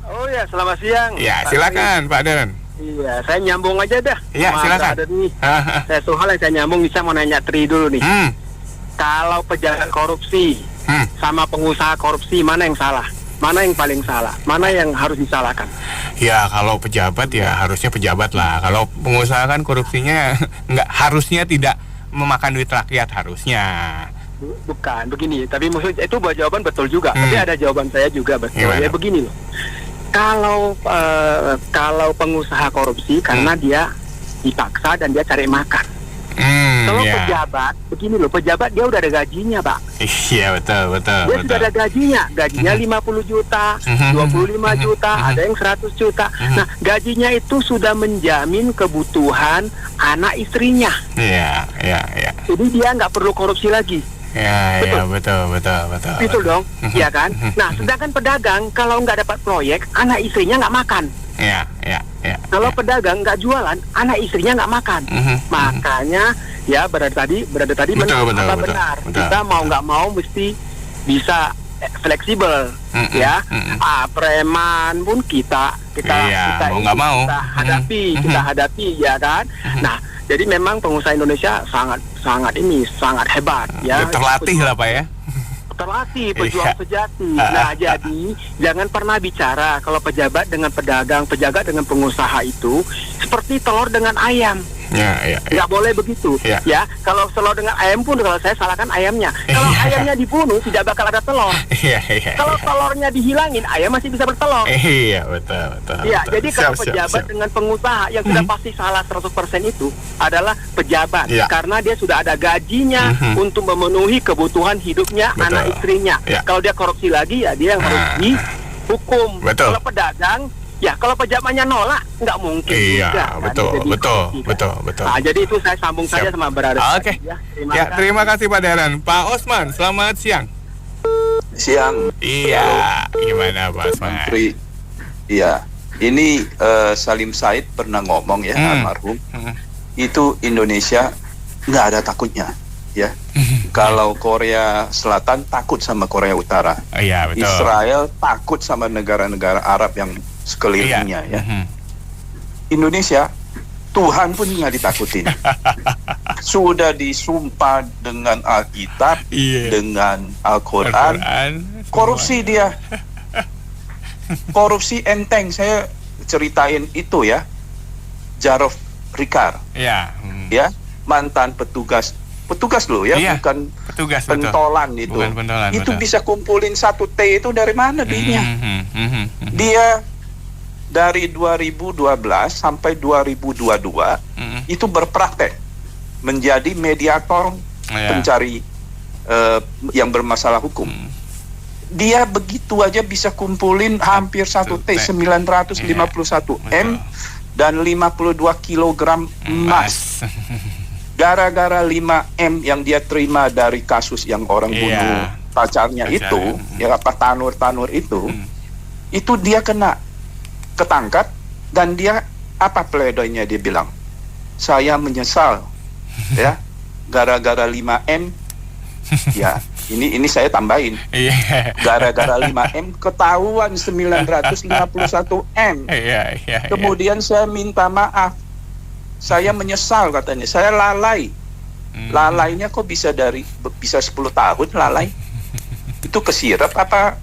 Oh ya, selamat siang. Ya, silakan Pak Daren. Iya, saya nyambung aja dah. Iya, silakan. Saya soal yang saya nyambung, bisa mau nanya Tri dulu nih. Kalau pejabat korupsi sama pengusaha korupsi, mana yang salah? Mana yang paling salah? Mana yang harus disalahkan? Ya, kalau pejabat ya harusnya pejabat lah. Kalau pengusaha kan korupsinya harusnya tidak memakan duit rakyat harusnya. Bukan, begini. Tapi maksud itu buat jawaban betul juga. Tapi ada jawaban saya juga betul. Gimana? Ya begini loh. Kalau pengusaha korupsi karena dia dipaksa dan dia cari makan. Kalau pejabat, begini loh, pejabat dia udah ada gajinya, Pak. Iya, betul. Dia sudah ada gajinya 50 juta, 25 juta, ada yang 100 juta. Nah, gajinya itu sudah menjamin kebutuhan anak istrinya. Iya. Jadi dia nggak perlu korupsi lagi. Iya, betul. Betul dong, ya kan? Nah, sedangkan pedagang kalau nggak dapat proyek, anak istrinya nggak makan. Iya. Kalau pedagang nggak jualan, anak istrinya nggak makan. Makanya ya berada tadi benar. Kita mau nggak mau mesti bisa fleksibel, ya. Preman pun kita mau nggak mau kita hadapi, ya kan. Nah, jadi memang pengusaha Indonesia sangat hebat, ya. Terlatih lah Pak ya. Terlatih, pejuang sejati. Nah, jadi jangan pernah bicara kalau pejabat dengan pedagang, pejabat dengan pengusaha itu seperti telur dengan ayam. Nggak boleh begitu. Ya, kalau telur dengan ayam pun kalau saya salahkan ayamnya. Kalau ayamnya dibunuh tidak bakal ada telur. Kalau telurnya dihilangin, ayam masih bisa bertelur. Iya, betul. Ya, jadi kalau pejabat dengan pengusaha yang sudah pasti salah 100% itu adalah pejabat, karena dia sudah ada gajinya untuk memenuhi kebutuhan hidupnya anak istrinya. Kalau dia korupsi lagi, ya dia yang harus dihukum. Kalau pedagang, ya kalau pejabatnya nolak, nggak mungkin. Iya, betul. Nah, jadi itu saya sambung saja sama berada. Oke. Terima kasih Pak Daren. Pak Osman, selamat siang. Siang. Iya, gimana Pak Osman? Menteri. Iya, ini Salim Said pernah ngomong ya, almarhum. Itu Indonesia nggak ada takutnya, ya. Kalau Korea Selatan takut sama Korea Utara. Iya, betul. Israel takut sama negara-negara Arab yang sekelilingnya, ya. Indonesia, Tuhan pun nggak ditakutin. Sudah disumpah dengan Alkitab, dengan Al-Quran. Korupsi dia. Korupsi enteng. Saya ceritain itu ya. Jarof Rikar. Ya, mantan petugas loh ya, bukan petugas, pentolan itu. Bukan pentolan, itu betul. bisa kumpulin 1 T itu dari mana duitnya? Dia dari 2012 sampai 2022 itu berpraktek menjadi mediator pencari yang bermasalah hukum. Dia begitu aja bisa kumpulin hampir 1 T, 951 M dan 52 kilogram emas. Gara-gara 5 M yang dia terima dari kasus yang orang bunuh pacarnya itu, ya apa Tanur itu dia kena ketangkap dan dia apa pledoinya, dia bilang saya menyesal ya gara-gara 5 M ya ini saya tambahin gara-gara 5 M ketahuan 951 M kemudian saya minta maaf, saya menyesal katanya, saya lalai. Lalainya kok bisa 10 tahun lalai? Itu kesirap apa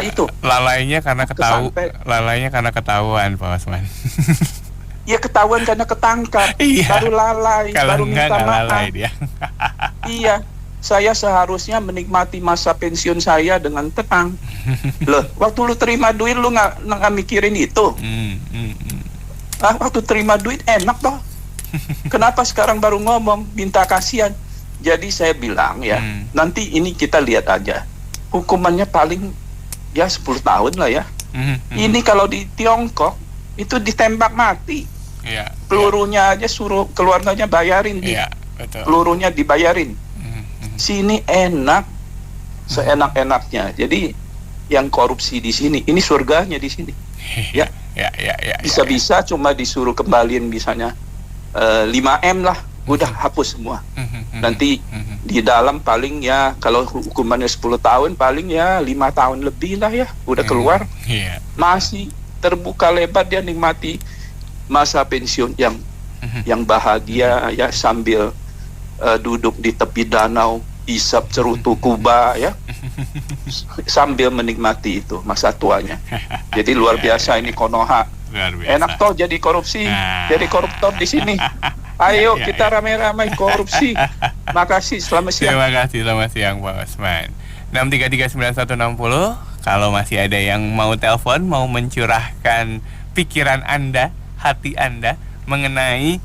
itu? Lalainya karena ketahuan Pak Osman. Ya ketahuan karena ketangkap, baru lalai, baru minta maaf. Dia. Iya, saya seharusnya menikmati masa pensiun saya dengan tenang. Loh, waktu lu terima duit lu nggak mikirin itu. Waktu terima duit enak toh. Kenapa sekarang baru ngomong minta kasihan? Jadi saya bilang ya, nanti ini kita lihat aja. Hukumannya paling ya 10 tahun lah ya. Ini kalau di Tiongkok itu ditembak mati. Pelurunya aja suruh keluarganya bayarin. Pelurunya dibayarin. Sini enak, seenak-enaknya. Jadi yang korupsi di sini, ini surganya di sini. Ya, bisa-bisa cuma disuruh kembaliin misalnya 5M lah, udah hapus semua. Nanti di dalam paling ya kalau hukumannya 10 tahun paling ya 5 tahun lebih lah ya, udah keluar. Masih terbuka lebar dia nikmati masa pensiun yang bahagia ya, sambil duduk di tepi danau, isap cerutu Kuba ya, sambil menikmati itu masa tuanya. Jadi luar biasa ini Konoha. Enak toh jadi korupsi, jadi koruptor di sini. Ayo kita ramai-ramai korupsi. Makasih, selamat siang. Terima kasih, selamat siang Pak Osman. 6339160. Kalau masih ada yang mau telepon, mau mencurahkan pikiran Anda, hati Anda mengenai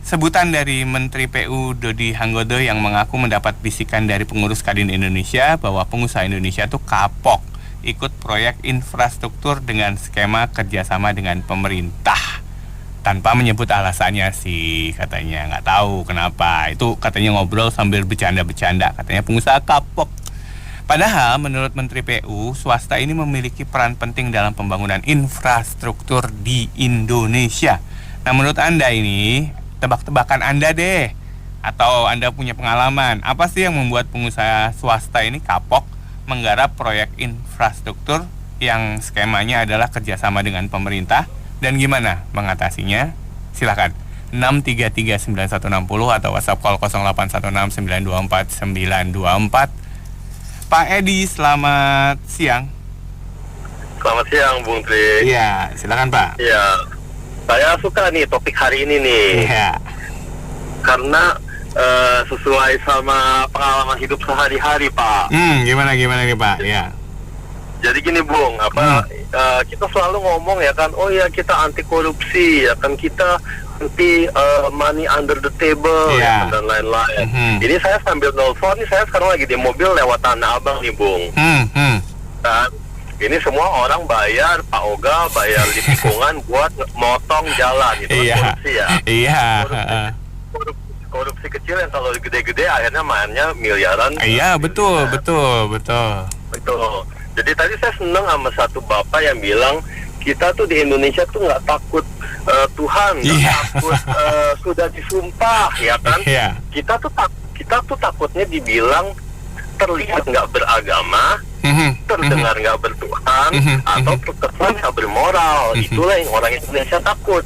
sebutan dari Menteri PU Dodi Hanggodo yang mengaku mendapat bisikan dari pengurus Kadin Indonesia bahwa pengusaha Indonesia tuh kapok ikut proyek infrastruktur dengan skema kerjasama dengan pemerintah. Tanpa menyebut alasannya sih, katanya nggak tahu kenapa. Itu katanya ngobrol sambil bercanda-bercanda, katanya pengusaha kapok. Padahal menurut Menteri PU, swasta ini memiliki peran penting dalam pembangunan infrastruktur di Indonesia. Nah, menurut Anda ini, tebak-tebakan Anda deh, atau Anda punya pengalaman, apa sih yang membuat pengusaha swasta ini kapok menggarap proyek infrastruktur yang skemanya adalah kerjasama dengan pemerintah, dan gimana mengatasinya? Silakan 6339160 atau WhatsApp call 0816924924. Pak Edi, selamat siang. Selamat siang, Bung Tri. Iya, silakan Pak. Iya, saya suka nih topik hari ini nih. Iya. Karena sesuai sama pengalaman hidup sehari-hari, Pak. Gimana nih Pak? Iya. Jadi gini, Bung, kita selalu ngomong ya kan, oh ya kita anti korupsi, ya kan kita anti money under the table, ya kan, dan lain-lain. Ini saya sambil nelfon nih, saya sekarang lagi di mobil lewat Tanah Abang nih, Bung. Dan ini semua orang bayar, Pak Oga bayar di tikungan buat motong jalan, itu kan korupsi ya. Iya. Korupsi kecil yang kalau gede-gede akhirnya mainnya miliaran. Iya, betul. Jadi tadi saya seneng sama satu bapak yang bilang kita tuh di Indonesia tuh nggak takut Tuhan, nggak takut sudah disumpah, ya kan? Kita tuh takutnya dibilang terlihat nggak beragama, terdengar nggak bertuhan, atau terkesan nggak bermoral. Itulah yang orang Indonesia takut.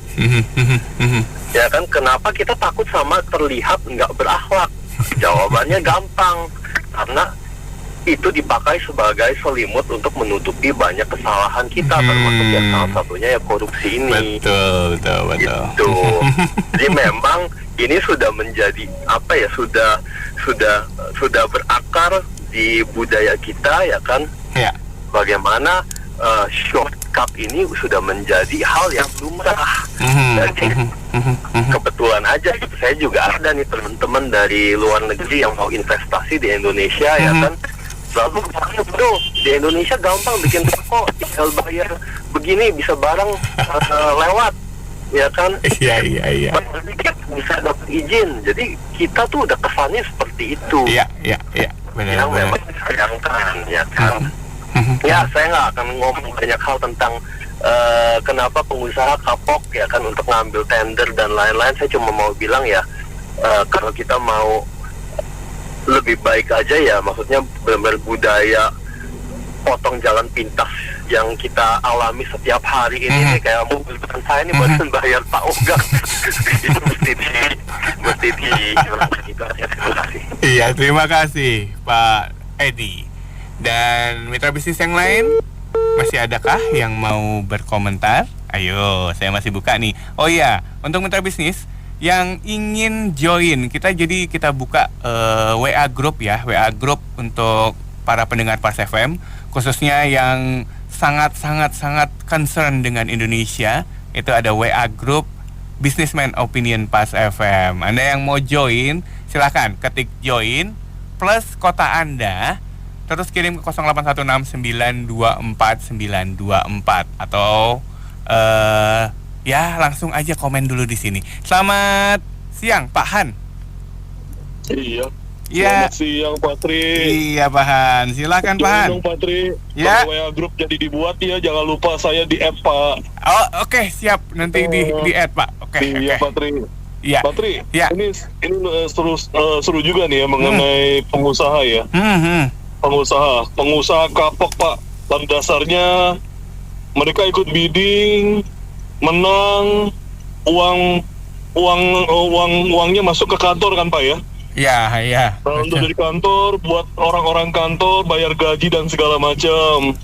Ya kan? Kenapa kita takut sama terlihat nggak berakhlak? Jawabannya gampang, karena itu dipakai sebagai selimut untuk menutupi banyak kesalahan kita, termasuk yang salah satunya ya korupsi ini. Betul. Gitu. Jadi memang ini sudah menjadi apa ya, sudah berakar di budaya kita, ya kan? Ya. Bagaimana shortcut ini sudah menjadi hal yang lumrah. Jadi kebetulan aja saya juga ada nih teman-teman dari luar negeri yang mau investasi di Indonesia, ya kan? Lalu bro, di Indonesia gampang bikin toko, tinggal bayar begini bisa barang lewat, ya kan? Iya. Bisa dapat izin. Jadi kita tuh udah kesannya seperti itu. Iya. Benar. Yang memang disayangkan, ya kan? Ya, saya nggak akan ngomong banyak hal tentang kenapa pengusaha kapok, ya kan, untuk ngambil tender dan lain-lain. Saya cuma mau bilang ya, kalau kita mau lebih baik aja ya, maksudnya benar-benar budaya potong jalan pintas yang kita alami setiap hari ini nih, kayak mobil depan saya ini baru bayar Pak Oga. Itu mesti terima kasih. Iya, terima kasih Pak Edi. Dan mitra bisnis yang lain, masih adakah yang mau berkomentar? Ayo, saya masih buka nih. Oh iya, untuk mitra bisnis yang ingin join, kita buka WA group ya, WA group untuk para pendengar Pas FM, khususnya yang sangat concern dengan Indonesia. Itu ada WA group Businessman Opinion Pas FM. Anda yang mau join, silakan ketik join plus kota Anda, terus kirim ke 0816924924 atau ya langsung aja komen dulu di sini. Selamat siang Pak Han. Iya. Ya. Selamat siang Patri. Iya Pak Han, silakan Pak Han. Dong Patri, Ya. kalau WA grup jadi dibuat ya, jangan lupa saya di add Pak. Oh oke, siap, nanti di add Pak. Oke. Iya Patri. Iya. Patri, Ya. ini seru juga nih ya mengenai pengusaha ya. Pengusaha kapok Pak. Pada dasarnya mereka ikut bidding, menang, uangnya masuk ke kantor kan Pak ya? Iya. Untuk dari kantor, buat orang-orang kantor, bayar gaji dan segala macam.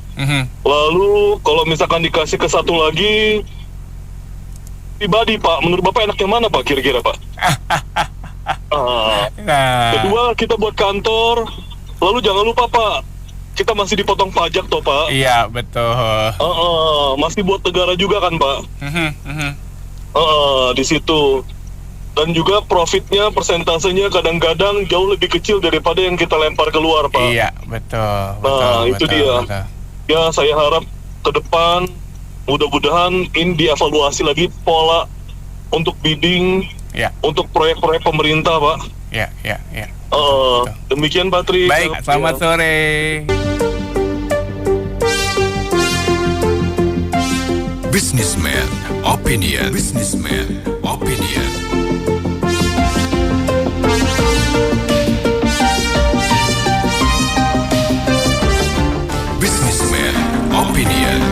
Lalu kalau misalkan dikasih ke satu lagi, pribadi Pak, menurut Bapak enaknya mana Pak kira-kira Pak? Kedua, kita buat kantor, lalu jangan lupa Pak, kita masih dipotong pajak toh Pak. Iya, betul. Masih buat negara juga kan Pak. Di situ. Dan juga profitnya, persentasenya kadang-kadang jauh lebih kecil daripada yang kita lempar keluar Pak. Iya, betul. Itu dia. Ya, saya harap ke depan mudah-mudahan ini dievaluasi lagi pola untuk bidding, untuk proyek-proyek pemerintah Pak. Iya. Demikian Patri. Baik, selamat sore. Businessman Opinion. Businessman Opinion. Businessman Opinion.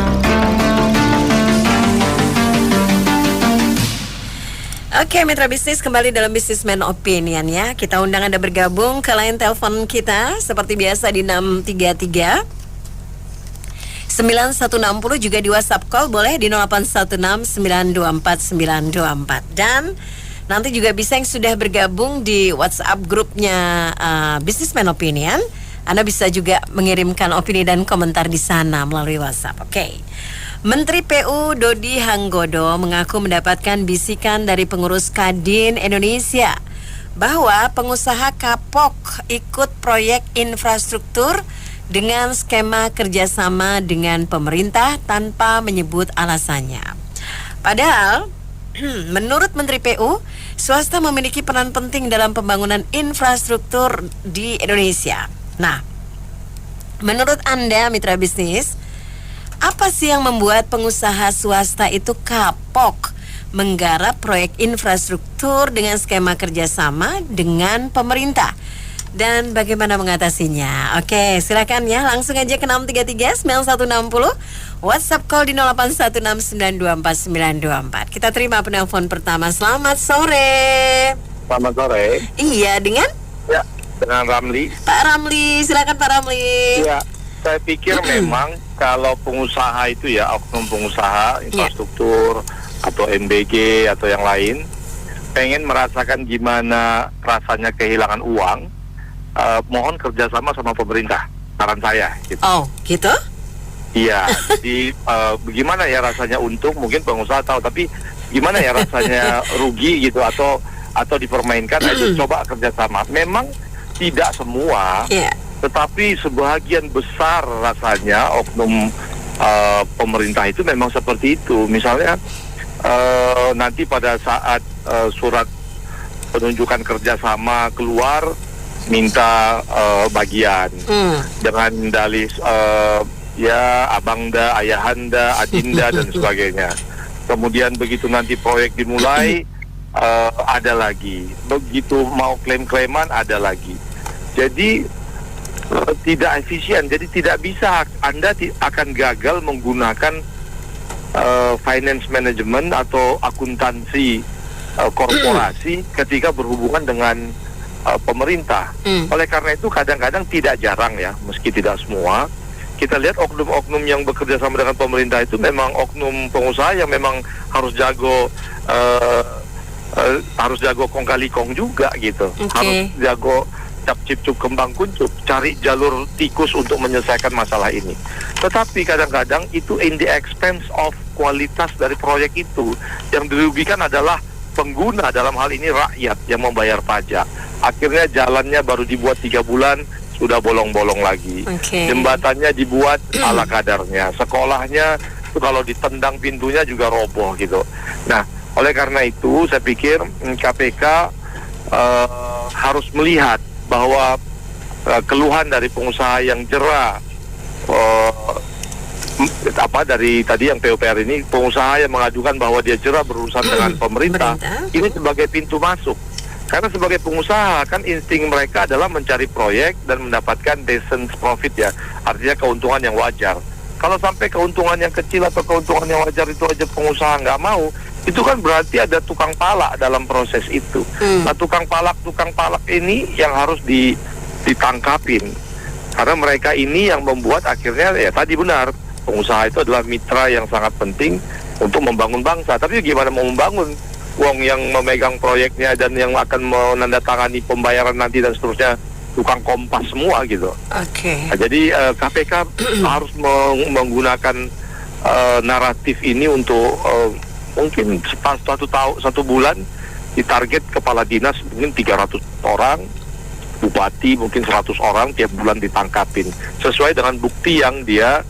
Oke, Mitra Bisnis, kembali dalam Businessman Opinion ya. Kita undang Anda bergabung ke line telepon kita seperti biasa di 633 9160, juga di WhatsApp call boleh di 0816 924 924. Dan nanti juga bisa yang sudah bergabung di WhatsApp grupnya Businessman Opinion. Anda bisa juga mengirimkan opini dan komentar di sana melalui WhatsApp. Oke. Menteri PU Dodi Hanggodo mengaku mendapatkan bisikan dari pengurus Kadin Indonesia bahwa pengusaha kapok ikut proyek infrastruktur dengan skema kerjasama dengan pemerintah tanpa menyebut alasannya. Padahal, menurut Menteri PU, swasta memiliki peran penting dalam pembangunan infrastruktur di Indonesia. Nah, menurut Anda, Mitra Bisnis, apa sih yang membuat pengusaha swasta itu kapok menggarap proyek infrastruktur dengan skema kerjasama dengan pemerintah? Dan bagaimana mengatasinya? Oke, silakan ya, langsung aja ke 633 9160, WhatsApp call di 0816924924. Kita terima penelpon pertama. Selamat sore. Selamat sore. Iya, dengan? Ya, dengan Ramli. Pak Ramli, silakan Pak Ramli. Ya, saya pikir memang kalau pengusaha itu ya, oknum pengusaha infrastruktur atau MBG atau yang lain pengen merasakan gimana rasanya kehilangan uang, mohon kerjasama sama pemerintah, saran saya gitu. Oh, gitu? Iya, jadi bagaimana ya rasanya untung, mungkin pengusaha tahu, tapi gimana ya rasanya rugi gitu atau dipermainkan, ayo coba kerjasama. Memang tidak semua, tetapi sebagian besar rasanya oknum pemerintah itu memang seperti itu. Misalnya nanti pada saat surat penunjukan kerjasama keluar, minta bagian dengan dalih ya abangda, ayahanda, adinda dan sebagainya. Kemudian begitu nanti proyek dimulai, ada lagi. Begitu mau klaim-klaiman, ada lagi. Jadi tidak efisien. Jadi tidak bisa, Anda akan gagal menggunakan finance management atau akuntansi korporasi ketika berhubungan dengan pemerintah. Oleh karena itu kadang-kadang, tidak jarang ya, meski tidak semua, kita lihat oknum-oknum yang bekerja sama dengan pemerintah itu memang oknum pengusaha yang memang harus jago kong kali kong juga gitu. Harus jago cap cip cup kembang kuncup, cari jalur tikus untuk menyelesaikan masalah ini. Tetapi kadang-kadang itu in the expense of kualitas dari proyek itu. Yang dirugikan adalah pengguna, dalam hal ini rakyat yang membayar pajak. Akhirnya jalannya baru dibuat 3 bulan sudah bolong-bolong lagi. Jembatannya dibuat ala kadarnya. Sekolahnya itu kalau ditendang pintunya juga roboh gitu. Nah, oleh karena itu saya pikir KPK harus melihat bahwa keluhan dari pengusaha yang jera dari tadi yang PUPR ini, pengusaha yang mengajukan bahwa dia jera berurusan dengan pemerintah, ini sebagai pintu masuk. Karena sebagai pengusaha kan insting mereka adalah mencari proyek dan mendapatkan decent profit ya, artinya keuntungan yang wajar. Kalau sampai keuntungan yang kecil atau keuntungan yang wajar itu aja pengusaha nggak mau, itu kan berarti ada tukang palak dalam proses itu. Nah tukang palak ini yang harus ditangkapin, karena mereka ini yang membuat akhirnya ya tadi benar, pengusaha itu adalah mitra yang sangat penting untuk membangun bangsa. Tapi gimana mau membangun? Wong yang memegang proyeknya dan yang akan menandatangani pembayaran nanti dan seterusnya tukang kompas semua gitu. Nah, jadi KPK harus menggunakan naratif ini untuk mungkin satu bulan ditarget kepala dinas mungkin 300 orang, bupati mungkin 100 orang tiap bulan ditangkapin sesuai dengan bukti yang dia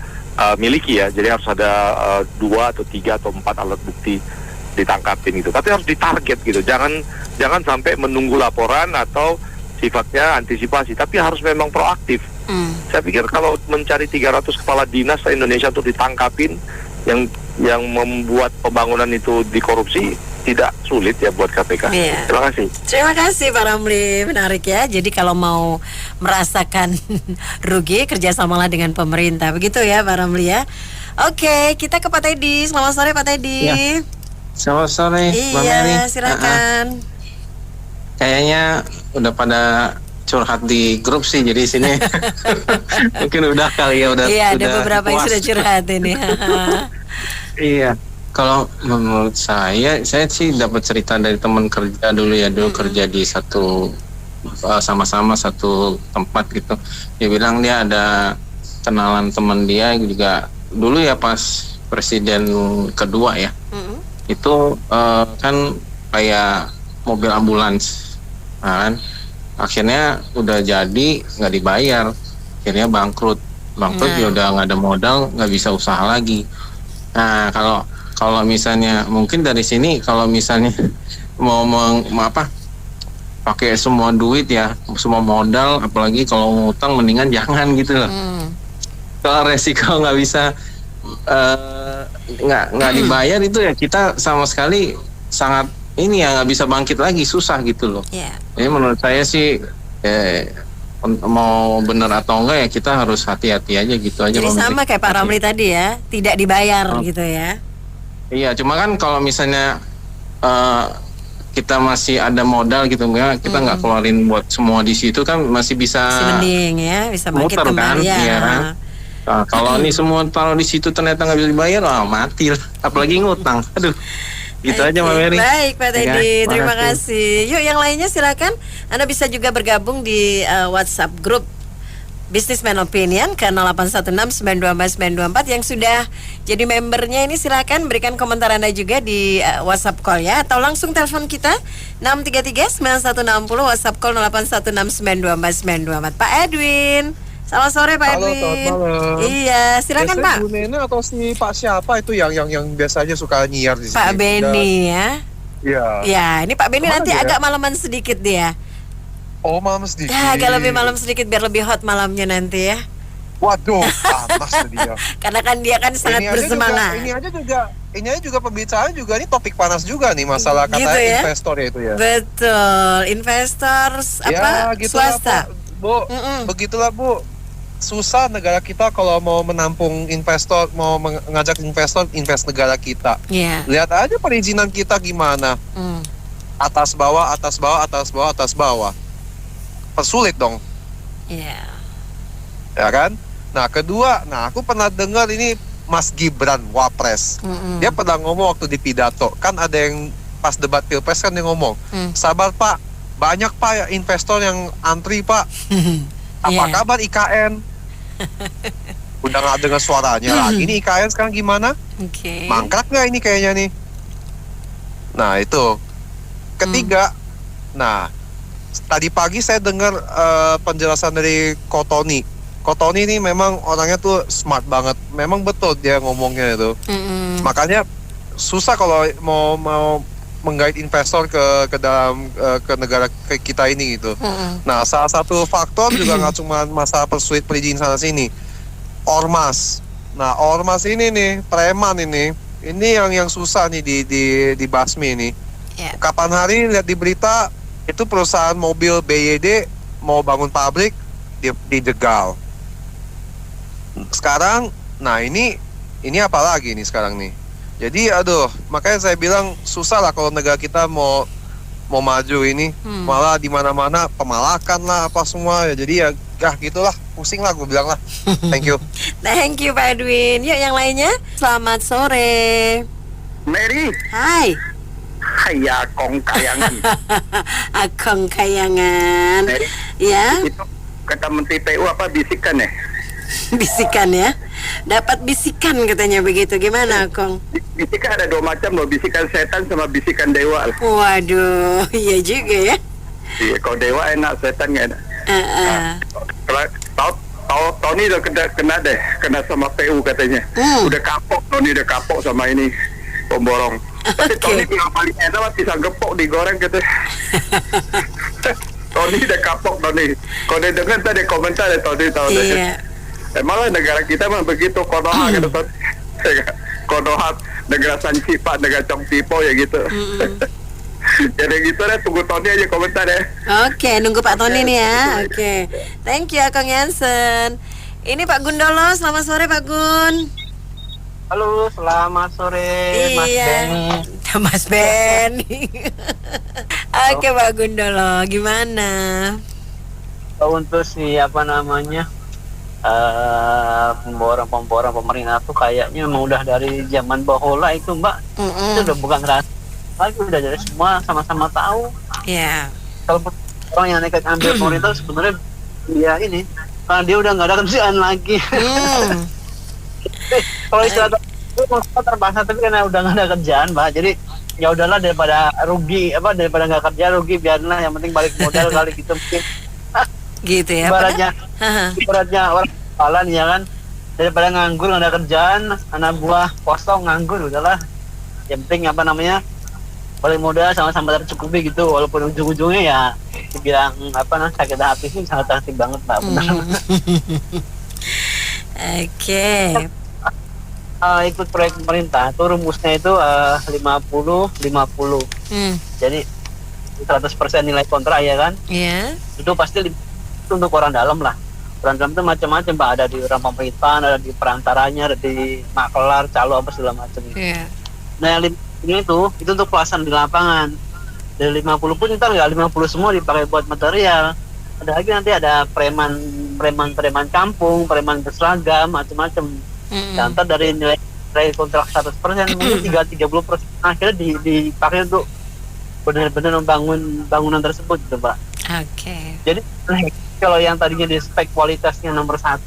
miliki ya. Jadi harus ada 2 atau 3 atau 4 alat bukti ditangkapin gitu. Tapi harus ditarget gitu. Jangan sampai menunggu laporan atau sifatnya antisipasi, tapi harus memang proaktif. Saya pikir kalau mencari 300 kepala dinas Indonesia untuk ditangkapin yang membuat pembangunan itu dikorupsi tidak sulit ya buat KPK. Terima kasih. Terima kasih Pak Ramli, menarik ya. Jadi kalau mau merasakan rugi, kerjasamalah dengan pemerintah, begitu ya Pak Ramli ya. Oke, kita ke Pak Teddy. Selamat sore Pak Teddy. Ya. Selamat sore, Mbak Mary. Iya, silakan. Kayaknya udah pada curhat di grup sih, jadi sini mungkin udah kali ya, udah. Iya, ada udah beberapa yang puas. sudah curhat ini. Iya, kalau menurut saya sih dapat cerita dari teman kerja dulu ya, kerja di sama-sama satu tempat gitu. Dia bilang dia ada kenalan teman dia juga dulu ya pas presiden kedua ya. Itu kan kayak mobil ambulans, kan akhirnya udah jadi nggak dibayar, akhirnya bangkrut ya udah nggak ada modal, nggak bisa usaha lagi. Nah kalau misalnya mungkin dari sini kalau misalnya mau pakai semua duit ya, semua modal, apalagi kalau ngutang mendingan jangan gitu loh. Kalau resiko nggak bisa nggak dibayar itu ya kita sama sekali sangat ini ya nggak bisa bangkit lagi, susah gitu loh. Jadi menurut saya sih mau benar atau enggak ya kita harus hati-hati aja gitu aja. Jadi sama kayak Pak Ramli tadi ya, tidak dibayar gitu ya. Iya, cuma kan kalau misalnya kita masih ada modal gitu, kita nggak keluarin buat semua di situ kan masih bisa mending ya, bisa bangkit muter, kembali kan? ya. Iya, kan? Nah, kalau ini semua taruh di situ ternyata nggak bisa dibayar, mati lah. Apalagi ngutang. Aduh, gitu aja Mbak Mary. Baik Pak Teddy, Ya, terima kasih. Yuk yang lainnya silakan. Anda bisa juga bergabung di WhatsApp grup Businessman Opinion ke 0816924924 yang sudah jadi membernya ini silakan berikan komentar Anda juga di WhatsApp call ya, atau langsung telepon kita 6339160 WhatsApp call 0816924924. Pak Edwin. Selamat sore Pak Edwin. Selamat malam. Iya, silakan Pak. Bu Nena atau si Pak siapa itu yang biasanya suka nyiar di sini? Pak Beni ya. Iya. Ya, ini Pak Beni Kemana nanti dia? agak malaman sedikit dia. Oh, malam sedikit. Ya, agak lebih malam sedikit biar lebih hot malamnya nanti ya. Waduh, panas dia. Karena kan dia kan sangat bersemangat. Ini aja juga pembicaraan juga ini topik panas juga nih masalah Gitu katanya ya? investor itu ya. Betul, investor apa gitulah, swasta. Pak. Bu, begitulah Bu. Susah negara kita kalau mau menampung investor, mau mengajak investor invest negara kita. Iya. Lihat aja perizinan kita gimana. Atas bawah, atas bawah, atas bawah, atas bawah. Persulit dong. Iya. Ya kan? Nah, kedua, aku pernah dengar ini Mas Gibran Wapres. Dia pernah ngomong waktu di pidato. Kan ada yang pas debat Pilpres kan dia ngomong, sabar Pak, banyak Pak ya investor yang antri Pak. Apa kabar IKN? Udah gak dengar suaranya lagi. Ini IKN sekarang gimana? Mangkrak gak ini kayaknya nih? Nah itu. Ketiga, nah tadi pagi saya dengar penjelasan dari Kotoni. Kotoni ini memang orangnya tuh smart banget. Memang betul dia ngomongnya itu. Makanya susah kalau mau menggait investor ke dalam ke negara kita ini gitu. Nah, salah satu faktor juga nggak cuma masalah persuit perizinan sana sini, ormas. Nah, ormas ini nih, preman ini yang susah nih dibasmi ini. Kapan hari lihat di berita itu perusahaan mobil BYD mau bangun pabrik dijegal. Sekarang, nah ini apa lagi nih sekarang nih? Jadi makanya saya bilang susah lah kalau negara kita mau maju ini, malah di mana-mana pemalakan lah apa semua ya. Jadi ya gitulah, pusing lah gue bilang lah. Thank you. Thank you Pak Edwin. Yuk yang lainnya. Selamat sore. Mary. Hai. Hai Akong Kayangan. Akong Kayangan. Mary. Ya. Itu kata Menteri PU apa bisikan ya? Bisikan ya. Dapat bisikan katanya begitu. Gimana Akong? Bisikan ada 2 macam loh, bisikan setan sama bisikan dewa. Waduh, iya juga ya. Iya, kalau dewa enak, setan nggak enak. Tony udah kena sama PU katanya. Udah kapok sama ini pemborong. Tapi Tony yang paling enak pisang gepok digoreng gitu. Tony udah kapok Tony. Kalau dia dengar tadi komentar deh Tony tahu deh. Malah negara kita mah begitu Konoha gitu. Konoha negara Sancipa, negara Congtipo ya gitu. Jadi gitu deh, tunggu Tony aja komentar ya. Oke, nunggu Pak Tony nih ya. Oke. Thank you Akang Yansen. Ini Pak Gundolo, selamat sore Pak Gun. Halo, selamat sore Mas Benny. Mas Benny. Oke Pak Gundolo, gimana? Untuk si pemborong pemerintah tuh kayaknya memang udah dari zaman Bahola itu Mbak. Itu udah bukan rahasia lagi, udah dari semua sama-sama tahu. Kalau orang yang nekat ambil pemerintah sebenarnya dia ini karena dia udah nggak ada kerjaan lagi. Kalau istilah terpaksa, tapi karena udah nggak ada kerjaan Mbak, jadi ya udahlah daripada daripada nggak kerja rugi, biarlah yang penting balik modal kali gitu mungkin. Gitu ya. Ibaratnya orang jalan ya kan, daripada nganggur nggak ada kerjaan, anak buah kosong nganggur, udahlah yang penting balik modal sama-sama tercukupi gitu, walaupun ujung-ujungnya ya dibilang sakit hati sih, sangat hati banget Mbak. Oke. Ikut proyek pemerintah itu rumusnya itu 50-50. Jadi 100% nilai kontrak ya kan. Itu pasti untuk orang dalam lah. Orang dalam itu macam-macam Mbak, ada di orang pemerintahan, ada di perantaranya, ada di makelar, calo apa segala macam. Nah yang itu untuk pelaksanaan di lapangan. Dari 50 pun ntar nggak 50 semua dipakai buat material. Ada lagi nanti ada preman kampung, preman berseragam, macam-macam. Ntar dari nilai kontrak 100% mungkin 30% akhirnya dipakai untuk benar-benar membangun bangunan tersebut gitu Pak. Jadi kalau yang tadinya di spek kualitasnya nomor 1,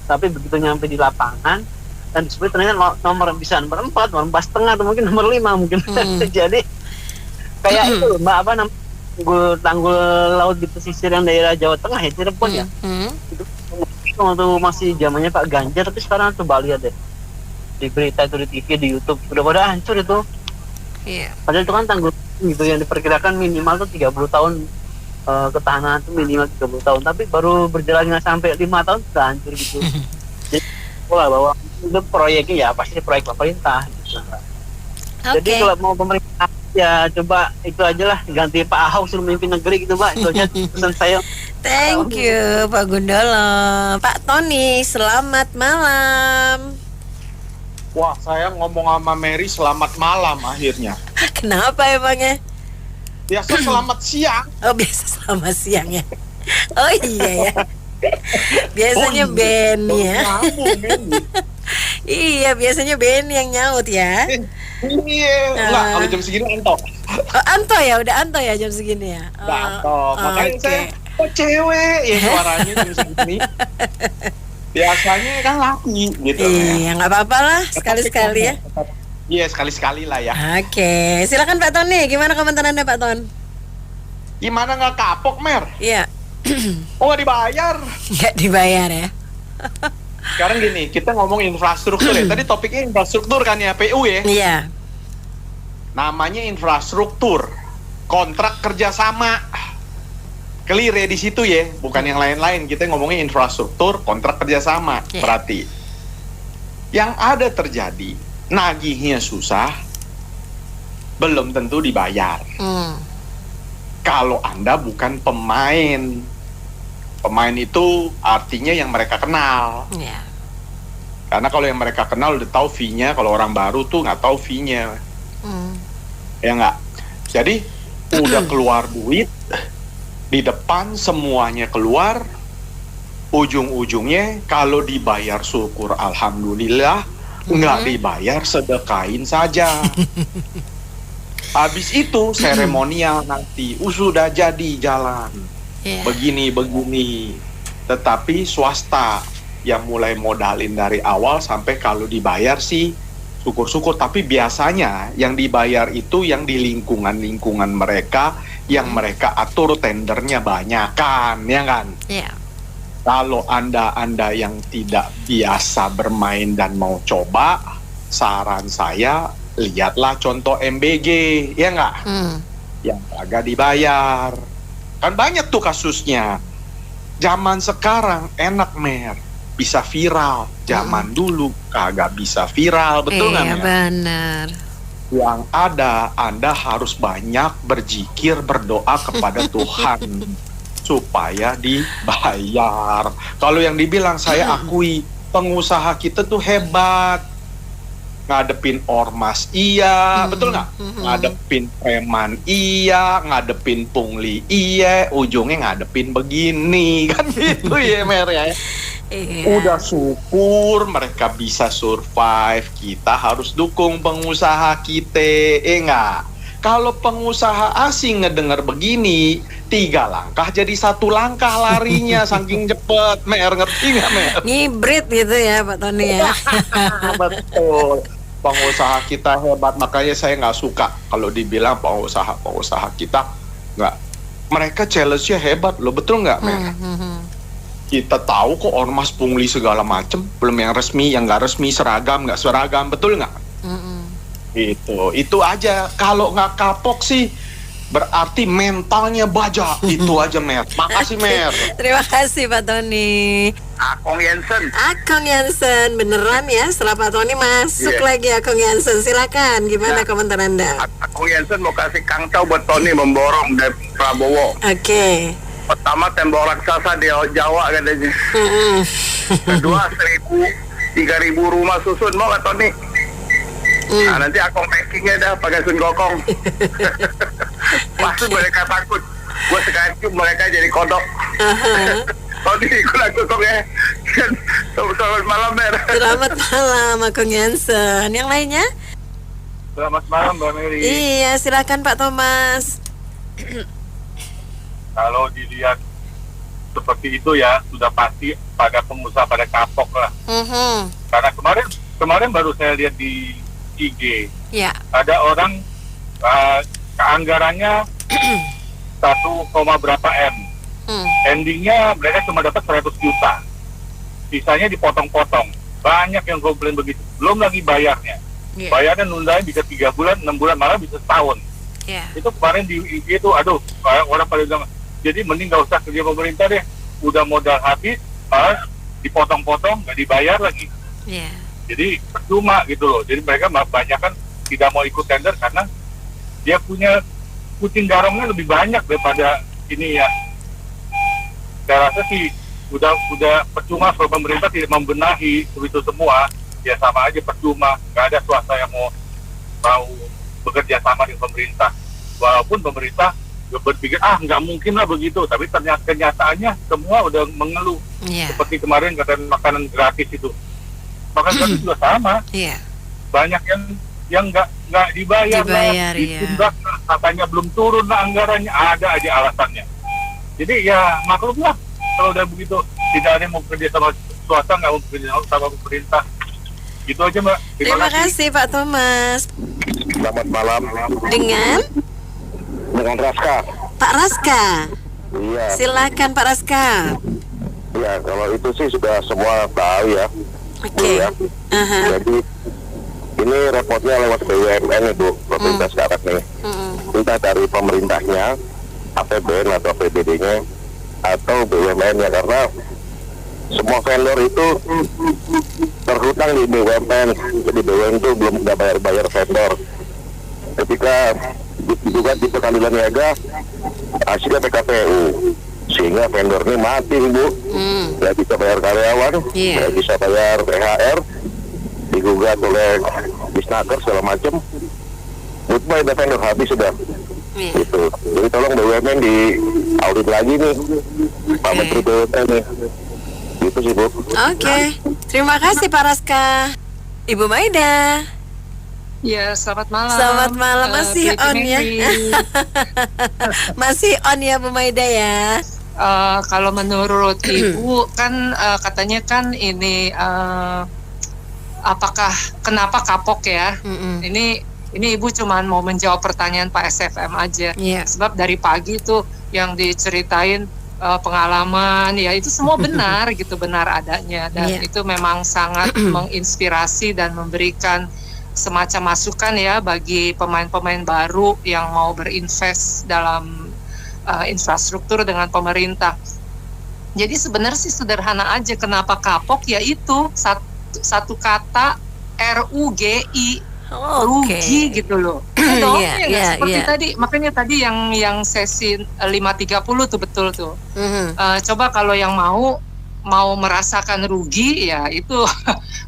tapi begitu nyampe di lapangan dan disebut ternyata nomor 4, nomor 4,5 atau mungkin nomor 5 mungkin. Jadi kayak itu Mbak tanggul laut di pesisir yang daerah Jawa Tengah ya, Cirebon ya. Itu waktu masih zamannya Pak Ganjar, tapi sekarang coba lihat deh di berita itu, di TV, di YouTube udah pada hancur itu. Padahal itu kan tanggul gitu yang diperkirakan minimal tuh 30 tahun ketahanan itu minimal 30 tahun, tapi baru berjalan nggak sampai 5 tahun sudah hancur gitu. Jadi bahwa itu proyeknya ya pasti proyek pemerintah gitu. Jadi kalau mau pemerintah ya coba itu aja lah, ganti Pak Ahok suruh memimpin negeri gitu Pak. Itu aja pesan saya. Thank you Pak Gundolo. Pak Tony, selamat malam. Wah, saya ngomong sama Mary selamat malam akhirnya. Kenapa emangnya? Biasa selamat siang. Oh, biasa selamat siang ya. Oh iya ya. Biasanya Benny ya. Iya, biasanya Benny yang nyaut ya. Iya, enggak, kalau jam segini Anto. Anto ya, udah Anto ya jam segini ya. Anto, makanya saya cewek ya suaranya jam segini. Biasanya kan laki gitu. Iya, nggak apa-apa lah, sekali-sekali ya. Iya, sekali-sekali lah ya. Oke, silakan Pak Tony, gimana komentar Anda Pak Ton? Gimana nggak kapok, Mer? Iya. Oh, nggak dibayar? Nggak dibayar ya. Sekarang gini, kita ngomong infrastruktur ya. Tadi topiknya infrastruktur kan ya, PU ya. Iya. namanya infrastruktur, kontrak kerjasama. Clear ya di situ ya, bukan yang lain-lain. Kita ngomongin infrastruktur, kontrak kerjasama. Berarti yang ada terjadi, nagihnya susah, belum tentu dibayar. Kalau Anda bukan pemain. Pemain itu artinya yang mereka kenal. Karena kalau yang mereka kenal udah tahu fee-nya, kalau orang baru tuh nggak tahu fee-nya. Ya nggak? Jadi udah keluar duit, di depan semuanya keluar, ujung-ujungnya kalau dibayar syukur alhamdulillah, nggak dibayar sedekahin saja. Habis itu seremonial nanti, sudah jadi jalan, begini. Tetapi swasta yang mulai modalin dari awal sampai kalau dibayar sih syukur-syukur. Tapi biasanya yang dibayar itu yang di lingkungan mereka, yang mereka atur tendernya banyak kan, ya kan? Kalau Anda yang tidak biasa bermain dan mau coba, saran saya lihatlah contoh MBG, ya nggak? Yang agak dibayar. Kan banyak tuh kasusnya. Zaman sekarang enak Mer, bisa viral. Zaman dulu kagak bisa viral, betul nggak Mer? Iya benar. Yang ada Anda harus banyak berzikir, berdoa kepada Tuhan supaya dibayar. Kalau yang dibilang, saya akui pengusaha kita tuh hebat, ngadepin ormas iya, betul nggak? Ngadepin preman iya, ngadepin pungli iya, ujungnya ngadepin begini kan gitu ya Mer ya. Udah syukur mereka bisa survive, kita harus dukung pengusaha kita, enggak? Kalau pengusaha asing ngedengar begini, 3 langkah jadi 1 langkah larinya, saking cepet, Mer, ngerti nggak Mer? Ngibrit gitu ya Pak Tony ya. Betul. Pengusaha kita hebat, makanya saya nggak suka kalau dibilang pengusaha kita nggak. Mereka challenge-nya hebat loh, betul nggak Mer? Kita tahu kok ormas pungli segala macem, belum yang resmi, yang nggak resmi, seragam, nggak seragam, betul nggak? Itu aja. Kalau nggak kapok sih berarti mentalnya baja. Itu aja Mer. Makasih Mer. Terima kasih Pak Tony. Akong Yansen beneran ya, setelah Pak Tony masuk lagi Akong Yansen. Silakan, gimana komentar Anda? Akong Yansen mau kasih kangkau buat Tony memborong dari Prabowo. Oke. Pertama tembok raksasa di Jawa katanya. Kedua 3.000 rumah susun, mau nggak Tony? Nah, nanti akong packingnya dah pakai sun gokong. Pasti mereka takut. Gue sekali mereka jadi kodok. Tony ikut gokong ya. Selamat malam Mer. Selamat malam Akong Yansen. Yang lainnya? Selamat malam Mbak Mary. Iya, silakan Pak Thomas. Kalau dilihat seperti itu ya, sudah pasti pada pengusaha pada kapok lah. Karena kemarin baru saya lihat di IG, ada orang keanggarannya 1, berapa M, endingnya mereka cuma dapat 100 juta, sisanya dipotong-potong. Banyak yang komplain begitu, belum lagi bayarnya. Bayarnya nundain bisa 3 bulan, 6 bulan, malah bisa setahun. Itu kemarin di IG itu, aduh, orang pada bilang, jadi mending gak usah kerja pemerintah deh, udah modal habis, dipotong-potong, gak dibayar lagi. Jadi percuma gitu loh. Jadi mereka banyak kan tidak mau ikut tender karena dia punya kucing garongnya lebih banyak daripada ini ya. Saya rasa sih udah percuma kalau pemerintah tidak membenahi itu semua, ya sama aja percuma. Nggak ada swasta yang mau bekerja sama dengan pemerintah. Walaupun pemerintah berpikir nggak mungkin lah begitu, tapi ternyata kenyataannya semua udah mengeluh. Seperti kemarin kata makanan gratis itu. Makanan gratis juga sama. Banyak yang nggak dibayar ditunda, katanya belum turun lah anggarannya, ada aja alasannya. Jadi ya maklum lah kalau udah begitu, tidak ada yang mau kerja sama swasta, nggak mau kerja sama pemerintah. Gitu aja Mbak. Terima kasih Pak Thomas. Selamat malam. Dengan Raska. Pak Raska. Iya. Silakan Pak Raska. Ya, kalau itu sih sudah semua tahu ya. Oke. Jadi Ini repotnya lewat BUMN Ibu, pemerintah sekarang nih. Entah dari pemerintahnya, APBN atau APBD-nya, atau BUMN-nya, karena semua vendor itu terhutang di BUMN. Jadi BUMN itu belum bayar vendor. Ketika digugat di Pengadilan Niaga, hasilnya PKPU, sehingga vendor ini mati Ibu, nggak bisa bayar karyawan, nggak bisa bayar THR, digugat oleh Disnaker segala macam. Goodbye the vendor, habis sudah. Gitu. Jadi tolong BUMN di audit lagi nih, Pak Menteri BUMN nih. Gitu sih Bu. Oke, terima kasih Pak Raska. Ibu Maida. Ya, selamat malam. Selamat malam, masih on ya. Masih on ya Bu Maida ya. Kalau menurut Ibu kan katanya kan ini apakah kenapa kapok ya? Ini Ibu cuman mau menjawab pertanyaan Pak SFM aja. Sebab dari pagi tuh yang diceritain pengalaman ya itu semua benar gitu, benar adanya, dan itu memang sangat menginspirasi dan memberikan semacam masukan ya bagi pemain-pemain baru yang mau berinvest dalam infrastruktur dengan pemerintah. Jadi sebenarnya sih sederhana aja, kenapa kapok, yaitu satu kata RUGI, rugi gitu loh. Seperti tadi, makanya tadi yang sesi 5.30 tuh betul tuh. Coba kalau yang mau merasakan rugi ya itu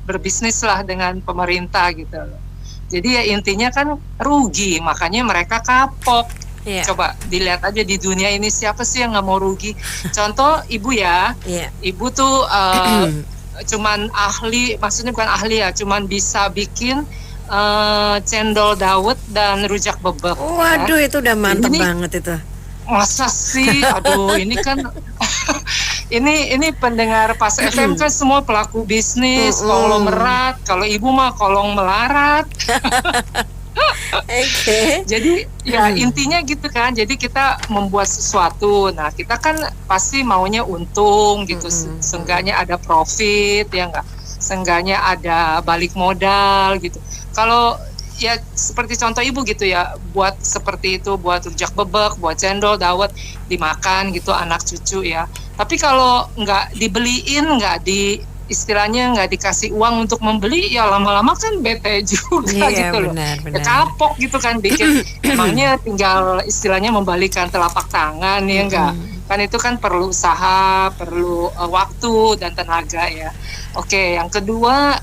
berbisnis lah dengan pemerintah gitu loh. Jadi ya intinya kan rugi, makanya mereka kapok. Coba dilihat aja di dunia ini siapa sih yang nggak mau rugi. Contoh Ibu ya, Ibu tuh cuman ahli, maksudnya bukan ahli ya, cuman bisa bikin cendol dawet dan rujak bebek. Waduh, itu udah mantep banget itu. Masa sih, aduh ini kan ini pendengar Pas FM kan semua pelaku bisnis, konglomerat. Kalau Ibu mah kolong melarat. Jadi ya intinya gitu kan. Jadi kita membuat sesuatu. Nah kita kan pasti maunya untung gitu. Seenggaknya ada profit ya enggak. Seenggaknya ada balik modal gitu. Kalau ya seperti contoh Ibu gitu ya, buat seperti itu, buat rujak bebek, buat cendol dawet, dimakan gitu anak cucu ya. Tapi kalau nggak dibeliin, istilahnya nggak dikasih uang untuk membeli, ya lama-lama kan bete juga gitu loh. Ya, kapok gitu kan bikin. Emangnya tinggal istilahnya membalikan telapak tangan ya enggak? Kan itu kan perlu usaha, perlu waktu dan tenaga ya. Oke, yang kedua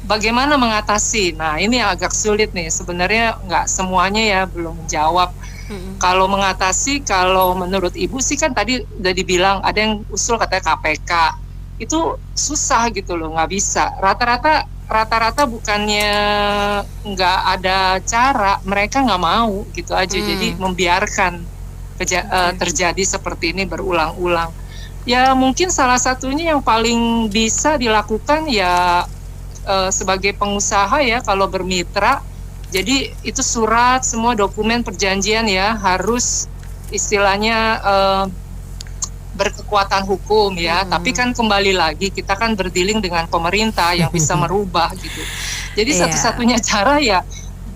bagaimana mengatasi? Nah ini yang agak sulit nih, sebenarnya nggak semuanya ya belum menjawab. Kalau mengatasi, kalau menurut Ibu sih kan tadi udah dibilang ada yang usul katanya KPK, itu susah gitu loh, nggak bisa. Rata-rata bukannya nggak ada cara, mereka nggak mau gitu aja. Jadi membiarkan terjadi seperti ini berulang-ulang. Ya mungkin salah satunya yang paling bisa dilakukan ya sebagai pengusaha ya, kalau bermitra, jadi itu surat, semua dokumen perjanjian ya harus istilahnya berkekuatan hukum ya. Tapi kan kembali lagi kita kan berdealing dengan pemerintah yang bisa merubah gitu. Jadi satu-satunya cara ya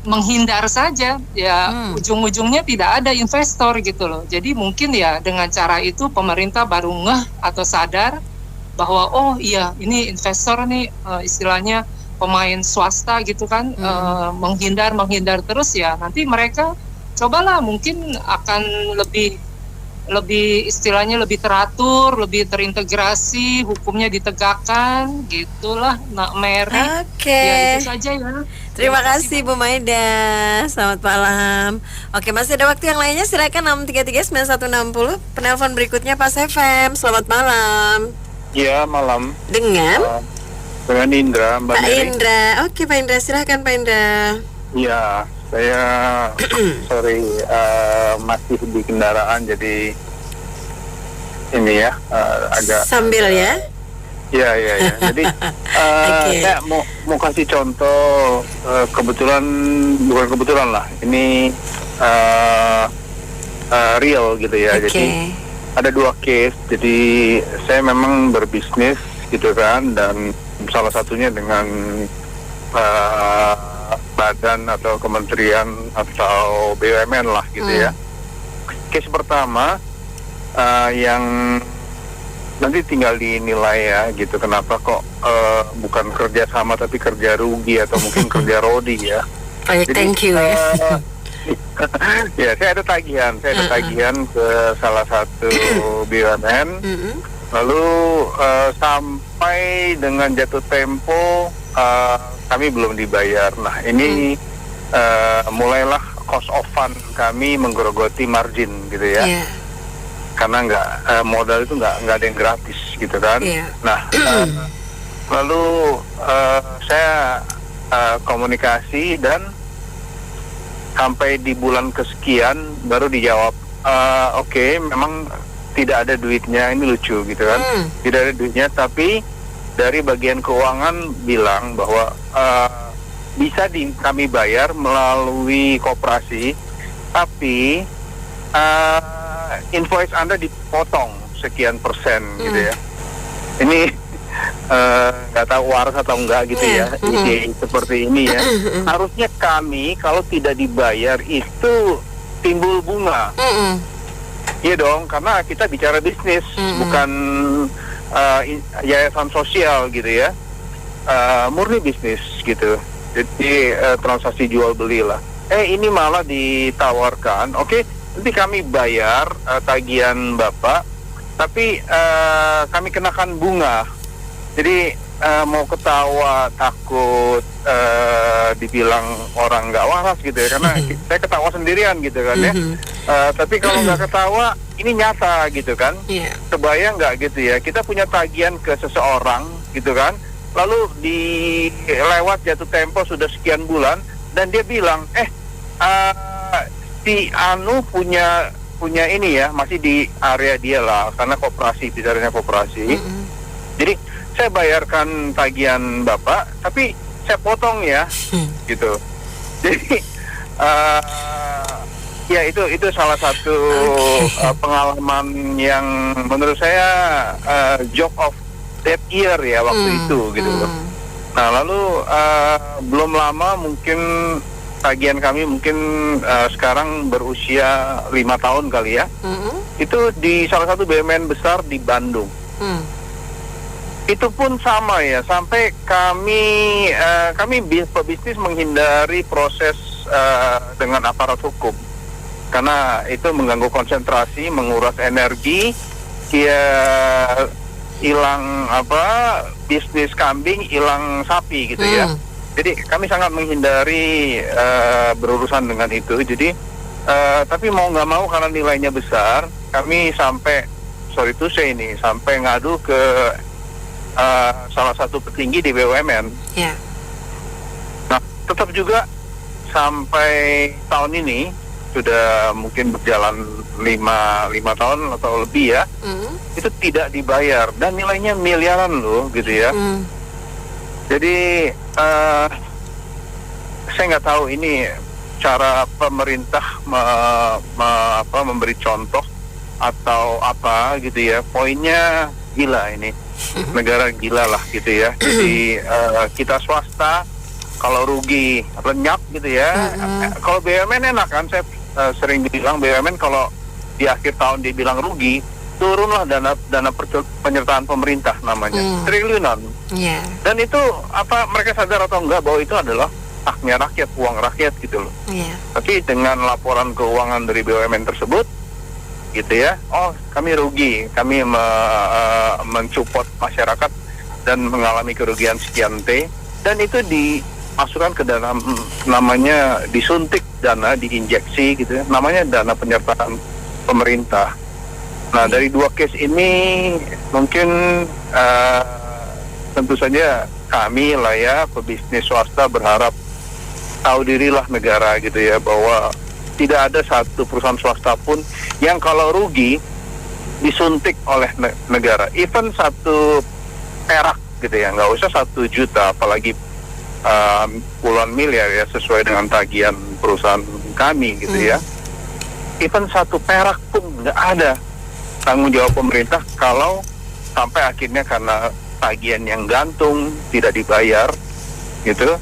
menghindar saja ya, ujung-ujungnya tidak ada investor gitu loh. Jadi mungkin ya dengan cara itu pemerintah baru ngeh atau sadar bahwa oh iya ini investor nih istilahnya pemain swasta gitu kan, menghindar terus ya nanti mereka cobalah mungkin akan lebih istilahnya lebih teratur, lebih terintegrasi, hukumnya ditegakkan gitulah, nak merek. Ya itu saja ya. Terima kasih Bu Maida. Selamat malam. Oke, masih ada waktu yang lainnya, silakan 6339160. Penelpon berikutnya Pas FM. Selamat malam. Iya, malam. Dengan Indra, Mbak Pak Mary. Indra. Oke, Pak Indra, silakan Pak Indra. Iya, saya masih di kendaraan, jadi ini ya agak sambil ya. Iya. Jadi saya mau kasih contoh, bukan kebetulan lah. Ini real gitu ya. Jadi ada 2 case. Jadi saya memang berbisnis gitu kan, dan salah satunya dengan badan atau kementerian atau BUMN lah gitu ya. Case pertama yang nanti tinggal dinilai ya gitu, kenapa kok bukan kerja sama tapi kerja rugi atau mungkin kerja rodi ya. Jadi, thank you ya. Ya, saya ada tagihan ke salah satu BUMN. Lalu sampai dengan jatuh tempo kami belum dibayar. Nah, ini mulailah cost of fund kami menggerogoti margin gitu ya. Karena modal itu nggak ada yang gratis gitu kan. Nah, lalu saya komunikasi dan sampai di bulan kesekian baru dijawab, oke, memang tidak ada duitnya, ini lucu gitu kan. Tidak ada duitnya, tapi dari bagian keuangan bilang bahwa bisa kami bayar melalui koperasi, tapi invoice Anda dipotong sekian persen gitu ya. Ini nggak tahu waras atau enggak gitu ya, ide seperti ini ya. Harusnya kami kalau tidak dibayar itu timbul bunga. Iya dong, karena kita bicara bisnis, bukan yayasan sosial gitu ya. Murni bisnis gitu. Jadi transaksi jual beli lah. Ini malah ditawarkan, oke, nanti kami bayar tagihan Bapak, tapi kami kenakan bunga. Jadi mau ketawa takut dibilang orang nggak waras gitu ya, karena saya ketawa sendirian gitu kan ya. Tapi kalau nggak ketawa, ini nyata gitu kan. Kebayang nggak gitu ya, kita punya tagihan ke seseorang gitu kan, lalu lewat jatuh tempo sudah sekian bulan, dan dia bilang, si Anu punya ini ya, masih di area dia lah, karena koperasi, bicaranya koperasi. Jadi saya bayarkan tagihan Bapak, tapi saya potong ya, gitu. Jadi ya itu salah satu pengalaman yang menurut saya joke of that year ya waktu itu gitu loh. Nah lalu belum lama mungkin tagihan kami mungkin sekarang berusia 5 tahun kali ya. Itu di salah satu BUMN besar di Bandung. Itu pun sama ya, sampai kami pebisnis menghindari proses dengan aparat hukum, karena itu mengganggu konsentrasi, menguras energi, ya hilang bisnis kambing, hilang sapi gitu ya. Jadi kami sangat menghindari berurusan dengan itu. Jadi tapi mau nggak mau karena nilainya besar, kami sampai sampai ngadu ke salah satu petinggi di BUMN. Nah, tetap juga sampai tahun ini sudah mungkin berjalan 5 tahun atau lebih ya, itu tidak dibayar dan nilainya miliaran loh gitu ya. Jadi saya nggak tahu ini cara pemerintah memberi contoh atau apa gitu ya. Poinnya gila ini. Negara gila lah gitu ya. Jadi kita swasta kalau rugi lenyap gitu ya. Kalau BUMN enak kan, saya sering bilang BUMN kalau di akhir tahun dia bilang rugi, turunlah dana penyertaan pemerintah namanya, triliunan. Dan itu mereka sadar atau enggak bahwa itu adalah haknya rakyat, uang rakyat gitu loh. Tapi dengan laporan keuangan dari BUMN tersebut gitu ya, kami rugi, kami mensupport masyarakat dan mengalami kerugian sekian T, dan itu dimasukkan ke dalam namanya disuntik dana, diinjeksi gitu ya, namanya dana penyertaan pemerintah. Nah dari 2 case ini mungkin tentu saja kami lah ya pebisnis swasta berharap tahu dirilah negara gitu ya, bahwa tidak ada satu perusahaan swasta pun yang kalau rugi disuntik oleh negara. Even 1 perak gitu ya, nggak usah 1 juta, apalagi puluhan miliar ya, sesuai dengan tagihan perusahaan kami gitu ya. Even 1 perak pun nggak ada tanggung jawab pemerintah kalau sampai akhirnya karena tagihan yang gantung tidak dibayar, gitu,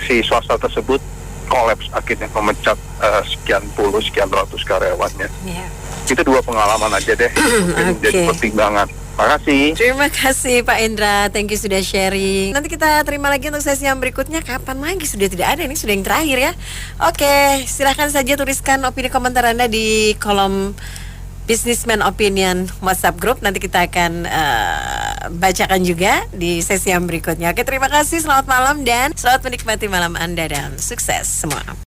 si swasta tersebut kolaps akhirnya, memecat sekian puluh, sekian ratus karyawannya. Itu 2 pengalaman aja deh mungkin jadi pertimbangan. Makasih. Terima kasih Pak Indra, thank you sudah sharing. Nanti kita terima lagi untuk sesi yang berikutnya. Kapan lagi? Sudah tidak ada, ini sudah yang terakhir ya. Oke, silahkan saja tuliskan opini komentar Anda di kolom Businessman Opinion WhatsApp Group. Nanti kita akan bacakan juga di sesi yang berikutnya. Oke, terima kasih, selamat malam dan selamat menikmati malam Anda dan sukses semua.